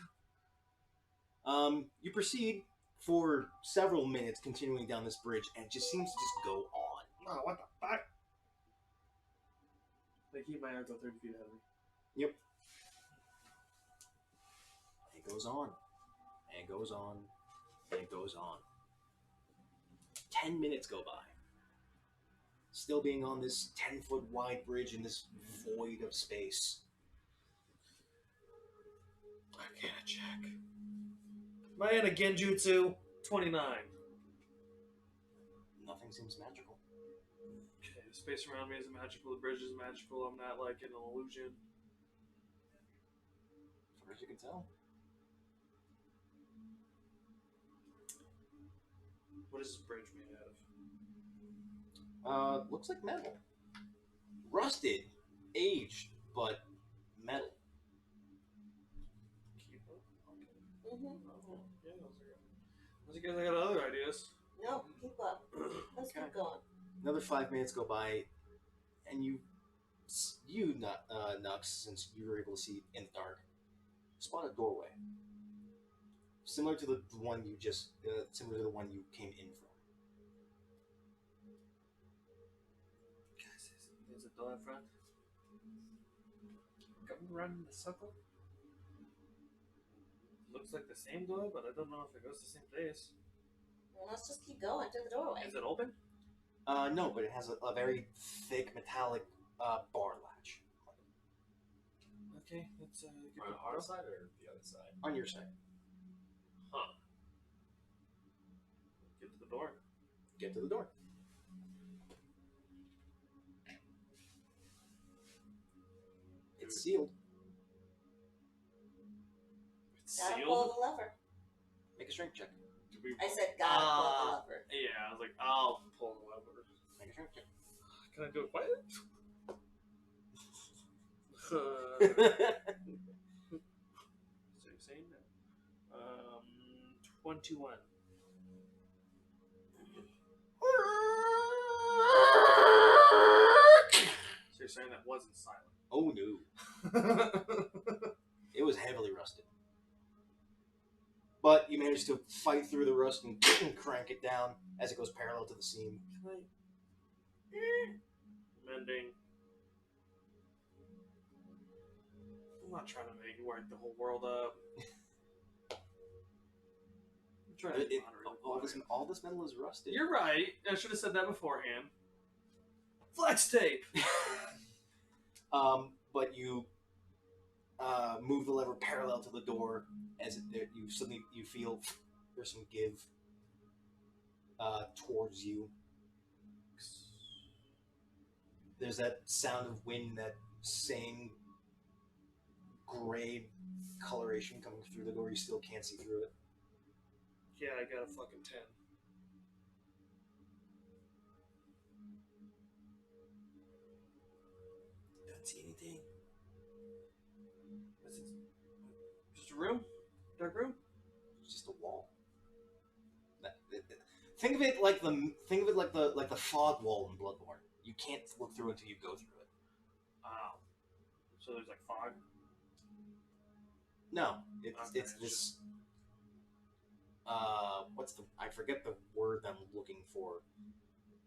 Speaker 2: You proceed for several minutes, continuing down this bridge, and it just seems to just go on.
Speaker 3: Oh, what the fuck? They keep my arrows 30 feet ahead of me.
Speaker 2: Yep. It goes on, and it goes on, and it goes on. 10 minutes go by. Still being on this 10-foot wide bridge in this void of space. Arcana check.
Speaker 3: Mana Genjutsu 29.
Speaker 2: Nothing seems magical.
Speaker 3: Okay, the space around me is magical, the bridge is magical, I'm not like in an illusion.
Speaker 2: As far as you can tell.
Speaker 3: What is this bridge made out of?
Speaker 2: Looks like metal. Rusted, aged, but metal.
Speaker 3: Keep up?
Speaker 1: Mm-hmm.
Speaker 3: Oh, yeah, those are good. Unless you guys got other ideas.
Speaker 1: No, keep up. Let's
Speaker 2: Okay.
Speaker 1: keep going.
Speaker 2: Another 5 minutes go by, and you You, Nux, since you were able to see in the dark, spot a doorway. Similar to the one you came in from.
Speaker 3: Guys, there's a door in front.
Speaker 4: Come around in the circle.
Speaker 3: Looks like the same door, but I don't know if it goes to the same place.
Speaker 1: Well, let's just keep going to the doorway.
Speaker 3: Is it open?
Speaker 2: No, but it has a very thick metallic bar latch
Speaker 3: Okay, let's get
Speaker 4: On
Speaker 3: the
Speaker 4: our
Speaker 3: door.
Speaker 4: side or the other side?
Speaker 2: on your side.
Speaker 3: Huh. Get to the door.
Speaker 2: Get to the door. It's sealed.
Speaker 3: It's
Speaker 1: Gotta
Speaker 3: sealed.
Speaker 1: pull the lever.
Speaker 2: Make a strength check.
Speaker 3: Do we-
Speaker 1: I said gotta pull the lever.
Speaker 3: Yeah, I was like, I'll pull the lever.
Speaker 2: Make a strength check.
Speaker 3: Can I do it quiet? So you're saying that? 21. So you're saying that wasn't silent?
Speaker 2: Oh no. It was heavily rusted. But you managed to fight through the rust and crank it down as it goes parallel to the seam.
Speaker 3: Mending. I'm not trying to make you work the whole world up. I'm trying to be moderate.
Speaker 2: All this metal is rusted.
Speaker 3: You're right. I should have said that beforehand. Flex tape.
Speaker 2: But you move the lever parallel to the door as you feel there's some give towards you. There's that sound of wind, that same gray coloration coming through the door. You still can't see through it.
Speaker 3: Yeah, I got a fucking 10.
Speaker 2: Don't see anything.
Speaker 3: This is just a room? Dark room?
Speaker 2: It's just a wall. Think of it like the fog wall in Bloodborne. You can't look through until you go through it.
Speaker 3: Wow. So there's like fog?
Speaker 2: No, it's
Speaker 3: Okay,
Speaker 2: it's this. I forget the word I'm looking for,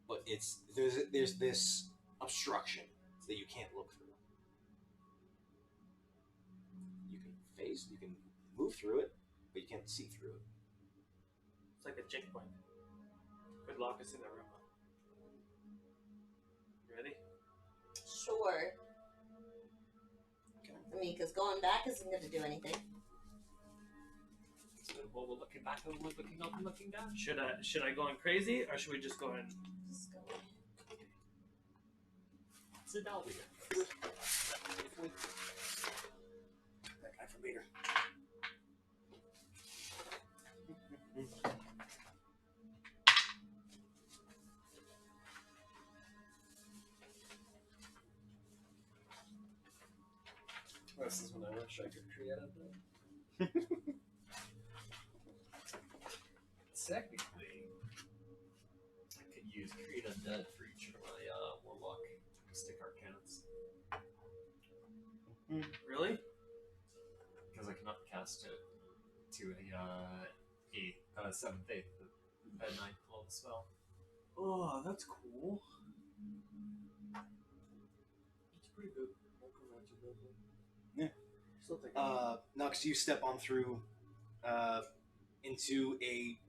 Speaker 2: but there's this obstruction that you can't look through. You can move through it, but you can't see through it.
Speaker 3: It's like a checkpoint. Could lock us in that room. You ready?
Speaker 1: Sure.
Speaker 2: Okay.
Speaker 1: I mean, because going back isn't going to do anything.
Speaker 4: So while we're looking back and we're looking up and looking down.
Speaker 3: Should I go in crazy or should we just go in?
Speaker 1: Just go in.
Speaker 4: Sit down here.
Speaker 2: That guy from Vader.
Speaker 4: This is when I wish I could create a thing. Technically, I could use create undead for each of my warlock mystic arcanas.
Speaker 3: Really?
Speaker 4: Because I cannot cast it to a 7th, 8th, the 9th level spell.
Speaker 3: Oh, that's cool. It's pretty good. Won't come at you, does it?
Speaker 2: Yeah.
Speaker 3: Still think
Speaker 2: Nux, you step on through into a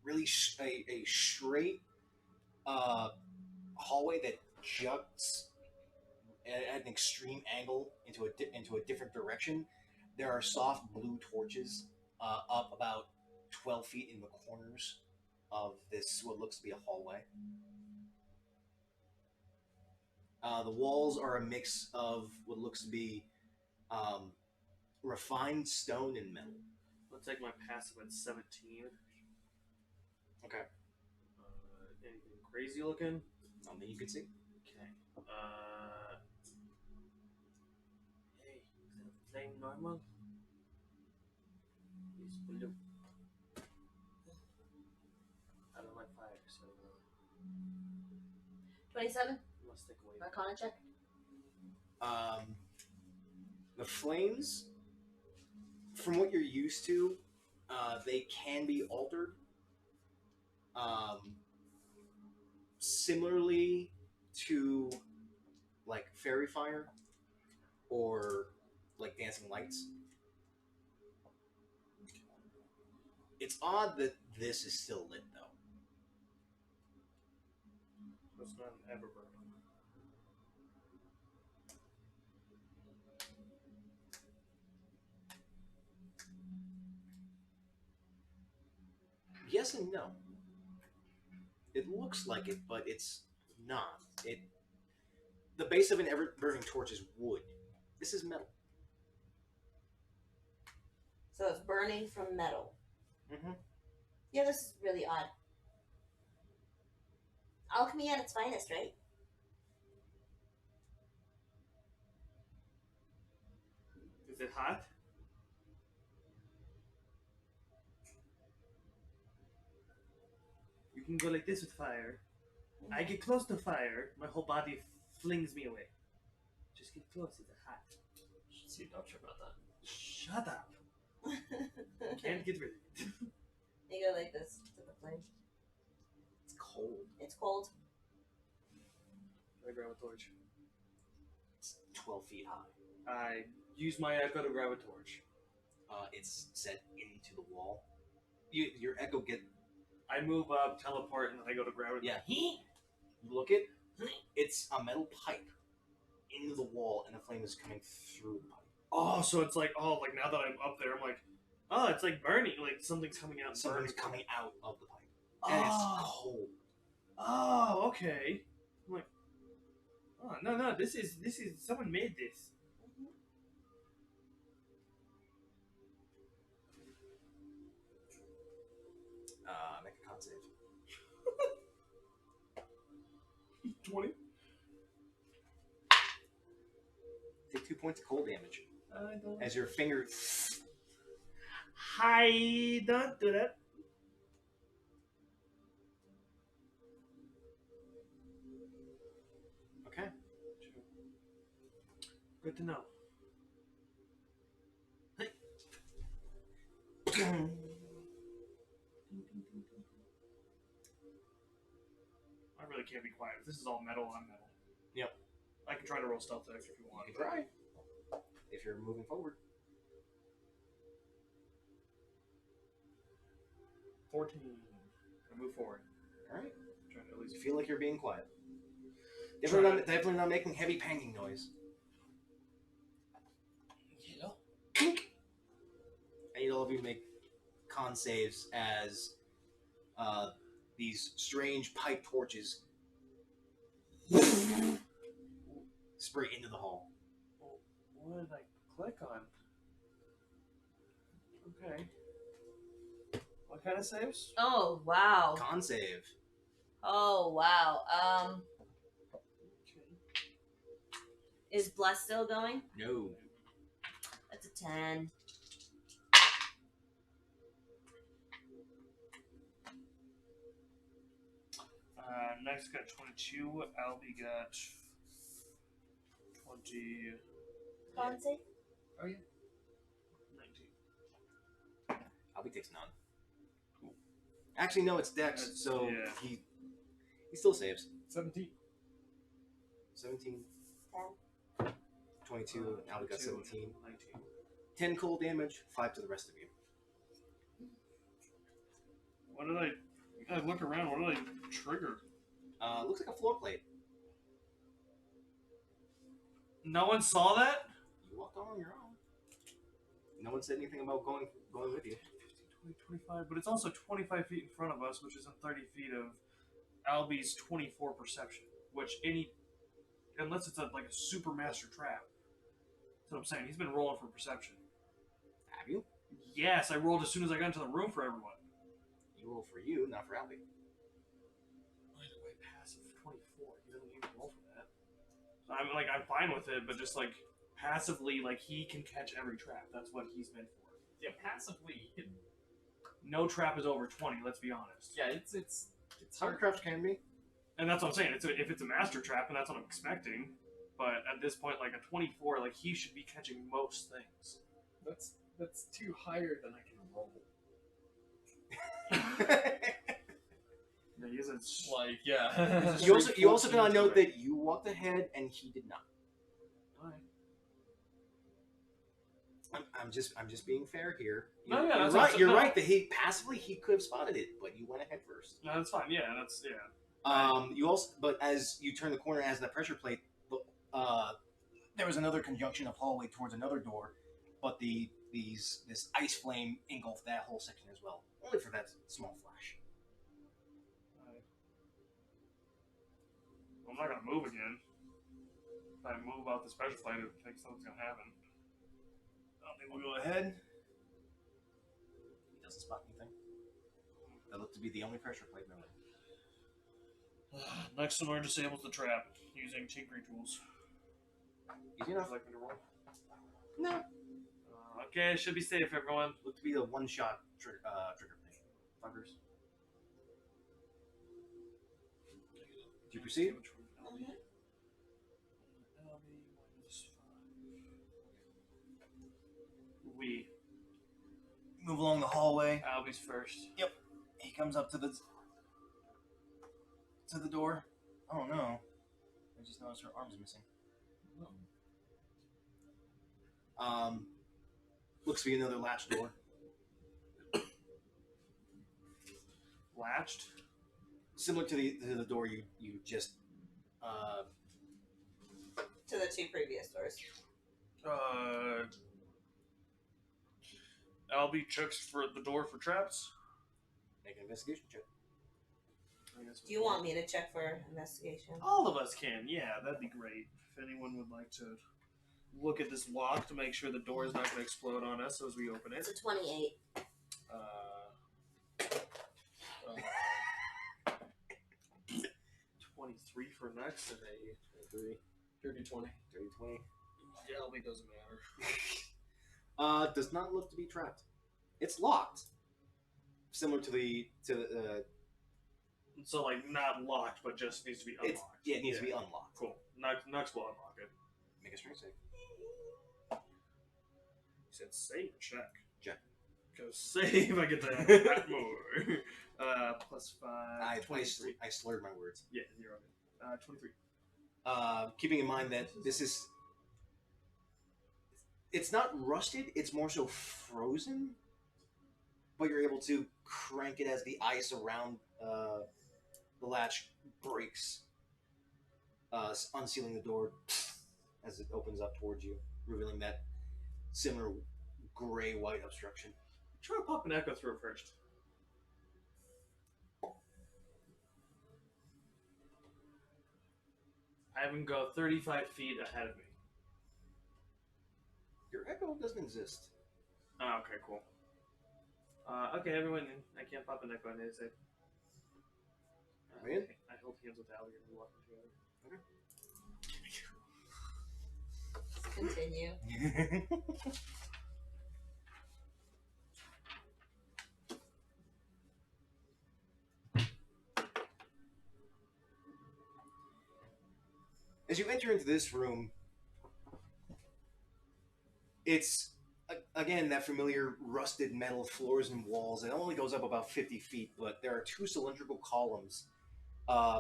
Speaker 2: really a straight hallway that juts at an extreme angle into a different direction. There are soft blue torches up about 12 feet in the corners of this what looks to be a hallway. The walls are a mix of what looks to be refined stone and metal.
Speaker 3: Let's take my passive at 17.
Speaker 2: Okay.
Speaker 3: Anything crazy looking?
Speaker 2: Something you can see.
Speaker 3: Okay. Hey, is that flame normal? It's blue. I don't like fire, so
Speaker 1: 27.
Speaker 3: I must stick away.
Speaker 1: Arcana check.
Speaker 2: The flames, from what you're used to, they can be altered. Similarly to like fairy fire or like dancing lights. It's odd that this is still lit though.
Speaker 3: That's not an ever burn.
Speaker 2: Yes and no. It looks like it, but it's not. The base of an ever burning torch is wood. This is metal.
Speaker 1: So it's burning from metal.
Speaker 2: Mm-hmm.
Speaker 1: Yeah, this is really odd. Alchemy at its finest, right?
Speaker 3: Is it hot? You can go like this with fire. I get close to fire, my whole body flings me away. Just get close, it's hot.
Speaker 4: See a doctor about that.
Speaker 3: Shut up. Can't get rid of it.
Speaker 1: You go like this to the flame.
Speaker 2: It's cold.
Speaker 1: It's cold.
Speaker 3: I grab a torch.
Speaker 2: It's 12 feet high.
Speaker 3: I use my echo to grab a torch.
Speaker 2: It's set into the wall. Your echo get
Speaker 3: I move up, teleport, and then I go to grab it.
Speaker 2: yeah. You look it. It's a metal pipe into the wall, and the flame is coming through the pipe.
Speaker 3: Oh, so it's like, oh, like now that I'm up there, I'm like, oh, it's like burning. Like something's coming out and
Speaker 2: Something's
Speaker 3: burning.
Speaker 2: coming out of the pipe, and it's cold.
Speaker 3: Oh, okay. I'm like, oh, no, this is, someone made this.
Speaker 2: Make a con save.
Speaker 3: 20?
Speaker 2: Take 2 points of cold damage
Speaker 3: I don't.
Speaker 2: as your finger.
Speaker 3: Hi, don't do that.
Speaker 2: Okay.
Speaker 3: Good to know. I really can't be quiet. If this is all metal, I'm metal.
Speaker 2: Yep.
Speaker 3: I can try to roll stealth checks if you want.
Speaker 2: You can try if you're moving forward.
Speaker 3: 14. I move forward.
Speaker 2: All right.
Speaker 3: Trying to at least
Speaker 2: You feel like you're being quiet. Definitely not making heavy panging noise.
Speaker 3: Yeah.
Speaker 2: I need all of you to make con saves as these strange pipe torches spray into the hall.
Speaker 3: What did I click on? Okay. What kind of saves?
Speaker 1: Oh wow.
Speaker 2: Con save.
Speaker 1: Oh wow.
Speaker 3: Okay.
Speaker 1: Is Bless still going?
Speaker 2: No.
Speaker 1: That's a 10.
Speaker 3: Next got 22. Albie got 20.
Speaker 1: Con save?
Speaker 4: Oh yeah.
Speaker 3: 19.
Speaker 2: Albie takes none. Actually, no, it's Dex,
Speaker 3: That's-
Speaker 2: so
Speaker 3: yeah.
Speaker 2: he still saves.
Speaker 4: 17.
Speaker 2: 17,
Speaker 1: 10.
Speaker 2: 22, Albie got
Speaker 3: 22,
Speaker 2: 17.
Speaker 3: 19.
Speaker 2: 10 cold damage, 5 to the rest of you.
Speaker 3: What did I look around? What did I trigger?
Speaker 2: Looks like a floor plate.
Speaker 3: No one saw that?
Speaker 2: You walked on your own. No one said anything about going with you.
Speaker 3: 20, 25, but it's also 25 feet in front of us, which is in 30 feet of Albie's 24 perception, which unless it's like a super master trap. That's what I'm saying. He's been rolling for perception.
Speaker 2: Have you?
Speaker 3: Yes, I rolled as soon as I got into the room for everyone.
Speaker 2: You roll for you, not for Albie.
Speaker 3: Either way, passive 24. He doesn't even roll for that. So I'm fine with it, but just like passively, like he can catch every trap. That's what he's meant for.
Speaker 4: Yeah, passively you can.
Speaker 3: No trap is over 20. Let's be honest.
Speaker 4: Yeah, it's
Speaker 2: Hard
Speaker 4: hard.
Speaker 2: traps can be.
Speaker 3: And that's what I'm saying. If it's a master trap, and that's what I'm expecting. But at this point, like a 24, like he should be catching most things.
Speaker 4: That's too higher than I can roll.
Speaker 3: Yeah, he's a,
Speaker 4: Like, yeah.
Speaker 2: You also cannot note that you walked ahead and he did not. I'm just being fair here.
Speaker 3: No, yeah,
Speaker 2: you're
Speaker 3: that's
Speaker 2: right.
Speaker 3: awesome.
Speaker 2: You're
Speaker 3: No.
Speaker 2: right that he could have spotted it, but you went ahead first.
Speaker 3: No, that's fine. Yeah, that's yeah.
Speaker 2: You also, but as you turn the corner, as that pressure plate, there was another conjunction of hallway towards another door, but this ice flame engulfed that whole section as well, only for that small flash.
Speaker 3: I'm not gonna move again. If I move out the special plate, I think something's gonna happen.
Speaker 2: I think we'll go ahead. He doesn't spot anything. That looked to be the only pressure plate memory.
Speaker 3: Next one, disables the trap using tinkering tools.
Speaker 2: Easy
Speaker 3: Would
Speaker 2: enough.
Speaker 3: you like me to roll?
Speaker 2: No.
Speaker 3: Okay, should be safe, everyone.
Speaker 2: Looked to be the one-shot trigger thing. Fuckers. Do you proceed?
Speaker 3: We.
Speaker 2: Move along the hallway.
Speaker 3: Albie's first.
Speaker 2: He comes up to the door. Oh no! I just noticed her arm's missing. Looks to be another latch door.
Speaker 3: Latched?
Speaker 2: Similar to the door you just
Speaker 1: To the two previous doors.
Speaker 3: Albie checks for the door for traps.
Speaker 2: make an investigation check.
Speaker 1: Do you want me to check for investigation?
Speaker 3: All of us can, yeah, that'd be great. If anyone would like to look at this lock to make sure the door is not going to explode on us as we open it.
Speaker 1: It's a 28.
Speaker 3: 23 for next and a
Speaker 4: 30, 20.
Speaker 2: 20.
Speaker 3: yeah, Albie doesn't matter.
Speaker 2: Does not look to be trapped. It's locked. Similar to the
Speaker 3: So, like, not locked, but just needs to be unlocked.
Speaker 2: it needs to be unlocked.
Speaker 3: Cool. Nux will unlock it.
Speaker 2: Make a strength save.
Speaker 3: He said save or check?
Speaker 2: Check.
Speaker 3: Because save, I get to add that more. Plus 5, 23.
Speaker 2: I slurred my words.
Speaker 3: Yeah, you're on it. 23.
Speaker 2: Keeping in mind that it's not rusted, it's more so frozen, but you're able to crank it as the ice around the latch breaks, unsealing the door as it opens up towards you, revealing that similar gray-white obstruction.
Speaker 3: Try to pop an echo through it first. I have him go 35 feet ahead of me.
Speaker 2: Your echo doesn't exist.
Speaker 3: Oh, okay, cool. Okay, everyone, I can't pop an echo on it.
Speaker 2: Man?
Speaker 3: I hold hands with Albie and we walk together.
Speaker 1: Continue.
Speaker 2: As you enter into this room, it's again that familiar rusted metal floors and walls. It only goes up about 50 feet, but there are two cylindrical columns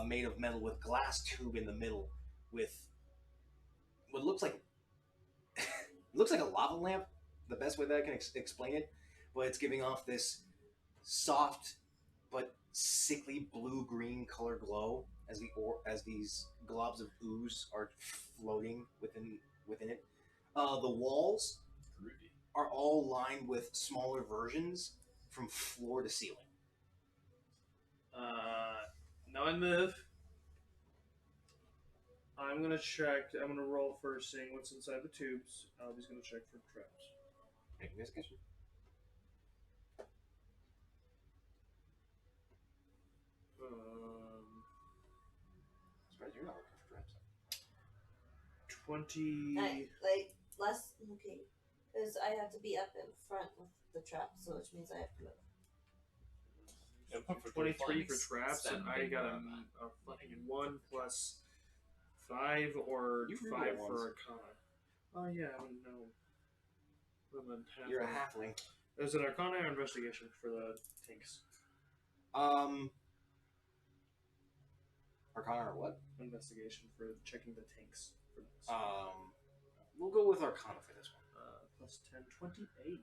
Speaker 2: made of metal with glass tube in the middle, with what looks like a lava lamp. The best way that I can explain it, but it's giving off this soft but sickly blue-green color glow as these globs of ooze are floating within it. The walls are all lined with smaller versions from floor to ceiling.
Speaker 3: No one move. I'm gonna check. I'm gonna roll first, seeing what's inside the tubes. Albie's gonna check for traps.
Speaker 2: Make an investigation. Surprised you're not looking for traps.
Speaker 3: 20.
Speaker 1: Like, less. Okay. Because I have to be up in front with the trap, so which means I have to move.
Speaker 3: 23 for traps, and I got a fucking 1 plus 5 or
Speaker 2: You've read
Speaker 3: 5
Speaker 2: that
Speaker 3: for
Speaker 2: once.
Speaker 3: Arcana? Oh yeah, I don't know.
Speaker 2: You're a halfling.
Speaker 3: Is it Arcana or Investigation for the tanks?
Speaker 2: Arcana or what?
Speaker 3: Investigation for checking the tanks. For this.
Speaker 2: We'll go with Arcana for this one.
Speaker 3: Plus 10, 28.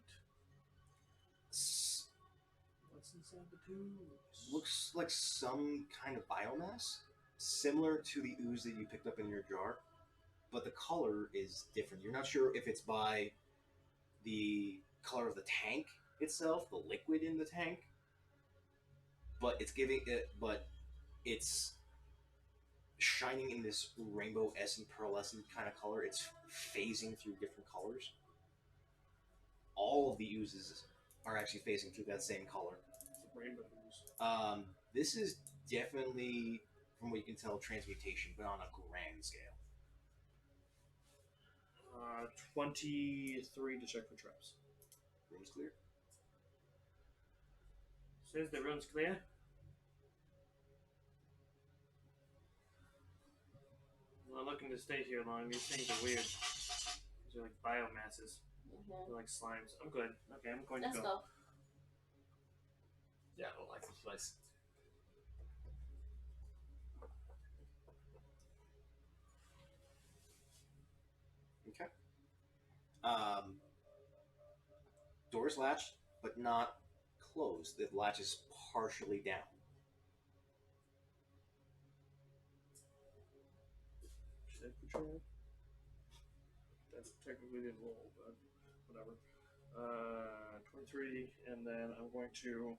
Speaker 3: What's inside the tubes?
Speaker 2: Looks like some kind of biomass, similar to the ooze that you picked up in your jar, but the color is different. You're not sure if it's by the color of the tank itself, the liquid in the tank, but it's shining in this rainbow-escent, pearlescent kind of color. It's phasing through different colors. All of the oozes are actually phasing through that same color.
Speaker 3: Rainbow ooze.
Speaker 2: This is definitely, from what you can tell, transmutation, but on a grand scale.
Speaker 3: 23 to check for traps.
Speaker 2: Room's clear.
Speaker 3: Says the room's clear. I'm not looking to stay here long. These things are weird. These are like biomasses. They're like slimes. I'm good. Okay, I'm going
Speaker 1: Let's
Speaker 3: to
Speaker 1: go.
Speaker 4: Yeah, I don't like this place.
Speaker 2: Okay. Door's latched, but not closed. The latch is partially down.
Speaker 3: check for trap. That technically didn't roll, but whatever. 23, and then I'm going to.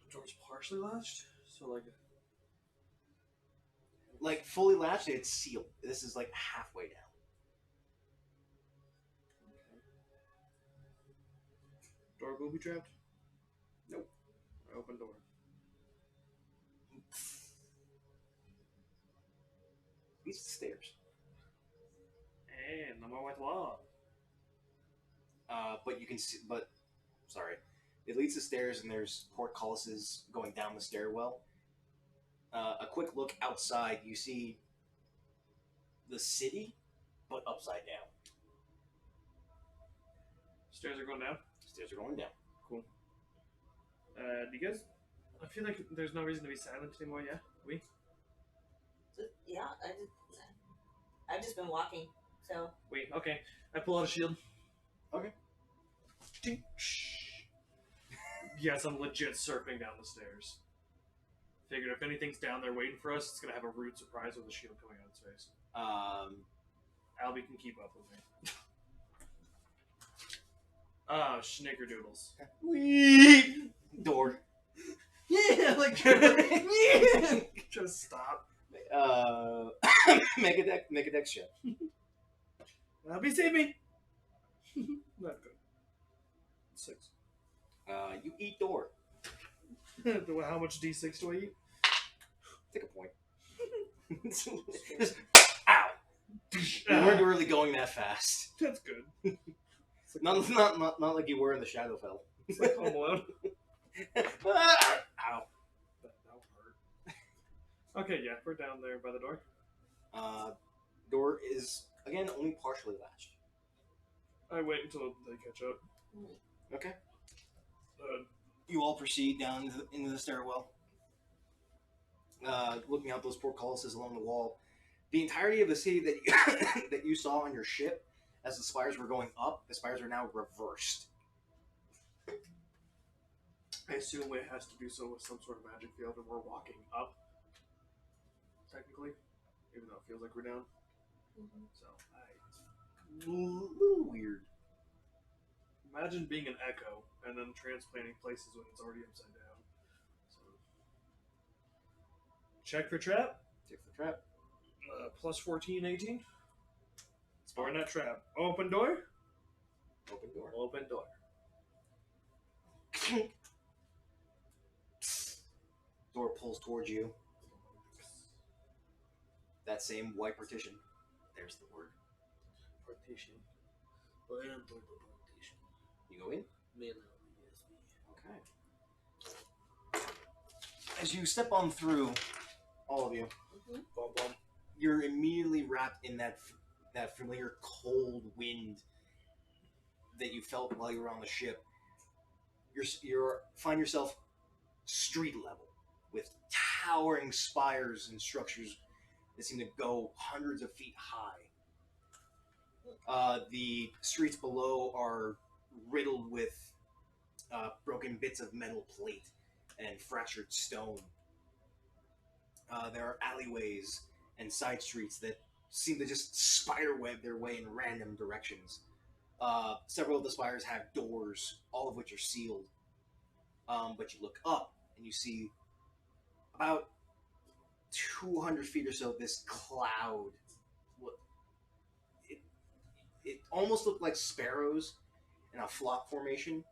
Speaker 3: The door's partially latched, so
Speaker 2: Like fully latched, it's sealed. This is like halfway down.
Speaker 3: Okay. Door booby trapped?
Speaker 2: Nope.
Speaker 3: Open door.
Speaker 2: These are the stairs.
Speaker 3: And I'm on with wall.
Speaker 2: But you can see. But sorry, it leads to stairs, and there's portcullises going down the stairwell. A quick look outside, you see the city, but upside down.
Speaker 3: Stairs are going down.
Speaker 2: Stairs are going down.
Speaker 3: Cool. Do you guys? I feel like there's no reason to be silent anymore. Yeah, we.
Speaker 1: Yeah, I've just been walking, so.
Speaker 3: Wait. Okay. I pull out a shield.
Speaker 2: Okay.
Speaker 3: Ding. Yes, I'm legit surfing down the stairs. Figured if anything's down there waiting for us, it's gonna have a rude surprise with a shield coming out of its face. Albie can keep up with me. Oh, snickerdoodles.
Speaker 2: Wee! Door.
Speaker 3: Yeah, like just stop.
Speaker 2: Make a dex check.
Speaker 3: Albie, save me. Not good. 6.
Speaker 2: You eat door.
Speaker 3: How much D6 do I eat?
Speaker 2: Take a point. Just, ow! You weren't really going that fast.
Speaker 3: That's good.
Speaker 2: Not like you were in the Shadowfell.
Speaker 3: It's like Home Alone.
Speaker 2: Ow.
Speaker 3: That hurt. Okay, yeah, we're down there by the door.
Speaker 2: Door is, again, only partially latched.
Speaker 3: I wait until they catch up.
Speaker 2: Okay. You all proceed down into the stairwell. Looking out those portcullises along the wall. The entirety of the city that you, that you saw on your ship, as the spires were going up, the spires are now reversed.
Speaker 3: I assume it has to do so with some sort of magic field, and we're walking up. Technically, even though it feels like we're down. So,
Speaker 2: A little weird.
Speaker 3: imagine being an echo and then transplanting places when it's already upside down. So, check for trap.
Speaker 2: Check the trap.
Speaker 3: Plus 14, 18. Or not trap. Open door.
Speaker 2: Open door.
Speaker 3: Open door.
Speaker 2: Door pulls towards you. That same white partition. There's the word.
Speaker 3: Partition.
Speaker 2: You go in? Okay. As you step on through all of you,
Speaker 1: Mhm.
Speaker 2: you're immediately wrapped in that familiar cold wind that you felt while you were on the ship. You're find yourself street level with towering spires and structures that seem to go hundreds of feet high. The streets below are riddled with broken bits of metal plate and fractured stone. There are alleyways and side streets that seem to just spiderweb their way in random directions. Several of the spires have doors, all of which are sealed. But you look up and you see about 200 feet or so this cloud. It almost looked like sparrows in a flock formation.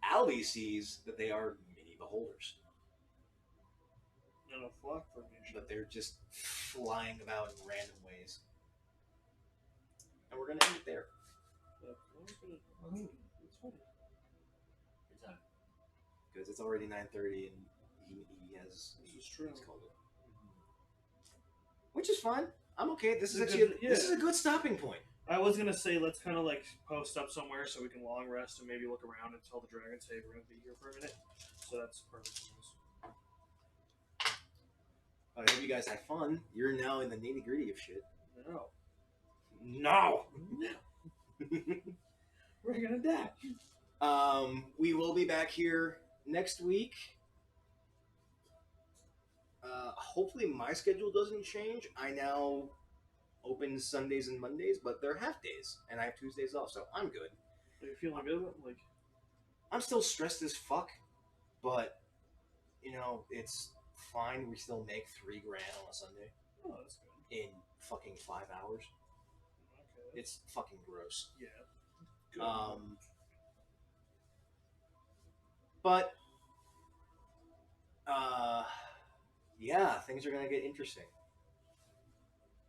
Speaker 2: Albie sees that they are mini beholders,
Speaker 3: In a flock formation.
Speaker 2: but they're just flying about in random ways. And we're gonna end it there because it's already 9:30 and he has.
Speaker 3: This is true.
Speaker 2: He's called it. Which is fine. I'm okay. This is
Speaker 3: It's a
Speaker 2: actually
Speaker 3: good-
Speaker 2: this is a good stopping point.
Speaker 3: I was gonna say let's kind of like post up somewhere so we can long rest and maybe look around and tell the dragons, hey, we're gonna be here for a minute. So that's perfect.
Speaker 2: I hope you guys had fun. You're now in the nitty gritty of shit.
Speaker 3: No,
Speaker 2: No.
Speaker 3: we're gonna die.
Speaker 2: We will be back here next week. Hopefully my schedule doesn't change. I now open Sundays and Mondays, but they're half days, and I have Tuesdays off, so I'm good.
Speaker 3: Are you feeling good? Like,
Speaker 2: I'm still stressed as fuck, but you know it's fine. We still make $3,000 on a Sunday
Speaker 3: oh, that's good.
Speaker 2: in fucking 5 hours.
Speaker 3: Okay.
Speaker 2: It's fucking gross.
Speaker 3: Yeah. Good.
Speaker 2: But yeah, things are gonna get interesting.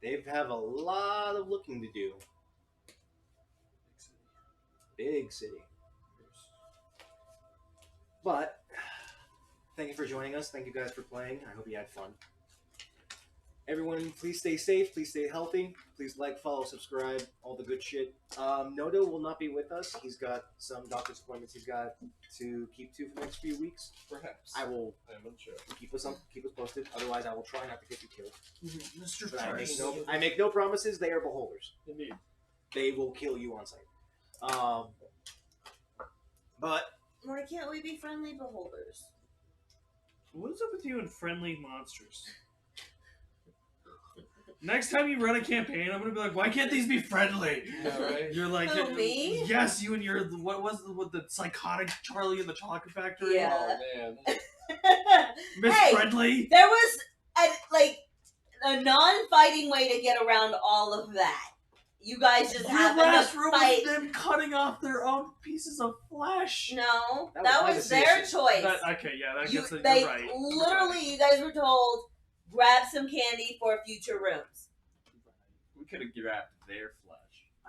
Speaker 2: They have a lot of looking to do. Big city. But thank you for joining us. Thank you guys for playing. I hope you had fun. Everyone, please stay safe. Please stay healthy. Please like, follow, subscribe, all the good shit. Nodo will not be with us. He's got some doctor's appointments he's got to keep to for the next few weeks.
Speaker 4: Perhaps.
Speaker 2: I will
Speaker 4: I'm unsure.
Speaker 2: keep us posted. Otherwise, I will try not to get you killed.
Speaker 3: Mr.
Speaker 2: But I make no promises. They are beholders.
Speaker 4: Indeed.
Speaker 2: They will kill you on sight. But
Speaker 1: Why can't we be friendly beholders?
Speaker 3: What's up with you and friendly monsters? Next time you run a campaign, I'm gonna be like, why can't these be friendly?
Speaker 4: Yeah, right?
Speaker 3: You're like,
Speaker 1: Who, me?
Speaker 3: yes, you and your what was the psychotic Charlie in the Chocolate Factory?
Speaker 1: Yeah.
Speaker 4: Oh man.
Speaker 3: Miss
Speaker 1: Hey!
Speaker 3: Friendly.
Speaker 1: There was a non-fighting way to get around all of that. You guys just
Speaker 3: Your
Speaker 1: happened
Speaker 3: last
Speaker 1: to
Speaker 3: room
Speaker 1: fight.
Speaker 3: was them cutting off their own pieces of flesh.
Speaker 1: No,
Speaker 2: That
Speaker 1: that
Speaker 2: was
Speaker 1: was
Speaker 2: my
Speaker 1: their
Speaker 2: decision.
Speaker 1: choice.
Speaker 3: Okay, yeah, that
Speaker 1: You,
Speaker 3: gets it.
Speaker 1: they
Speaker 3: You're right.
Speaker 1: literally, you guys were told, grab some candy for future rooms.
Speaker 4: We could have grabbed their flesh.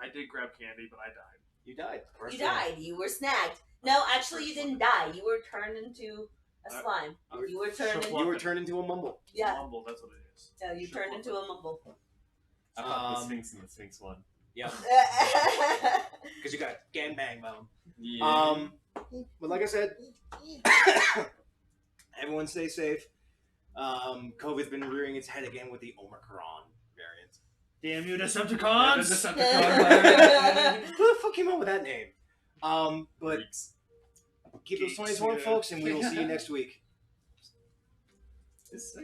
Speaker 3: I did grab candy, but I died.
Speaker 2: you died.
Speaker 1: You died. You were snagged. No, actually, you didn't die. You were turned into a
Speaker 3: I-
Speaker 1: slime. You were turned
Speaker 3: Shook
Speaker 1: into
Speaker 2: You were turned into a mumble.
Speaker 1: yeah.
Speaker 3: Mumble, that's what it is.
Speaker 1: No, you turned into a mumble.
Speaker 4: I thought the
Speaker 2: Um,
Speaker 4: Sphinx and the Sphinx one.
Speaker 2: Yeah, because you got gangbang bone.
Speaker 4: Yeah.
Speaker 2: But like I said, everyone stay safe. COVID's been rearing its head again with the Omicron variant.
Speaker 3: Damn you, Decepticons!
Speaker 2: Who the fuck came up with that name? But
Speaker 4: Freaks.
Speaker 2: keep those 20s warm, folks, and we will see you next week.
Speaker 4: This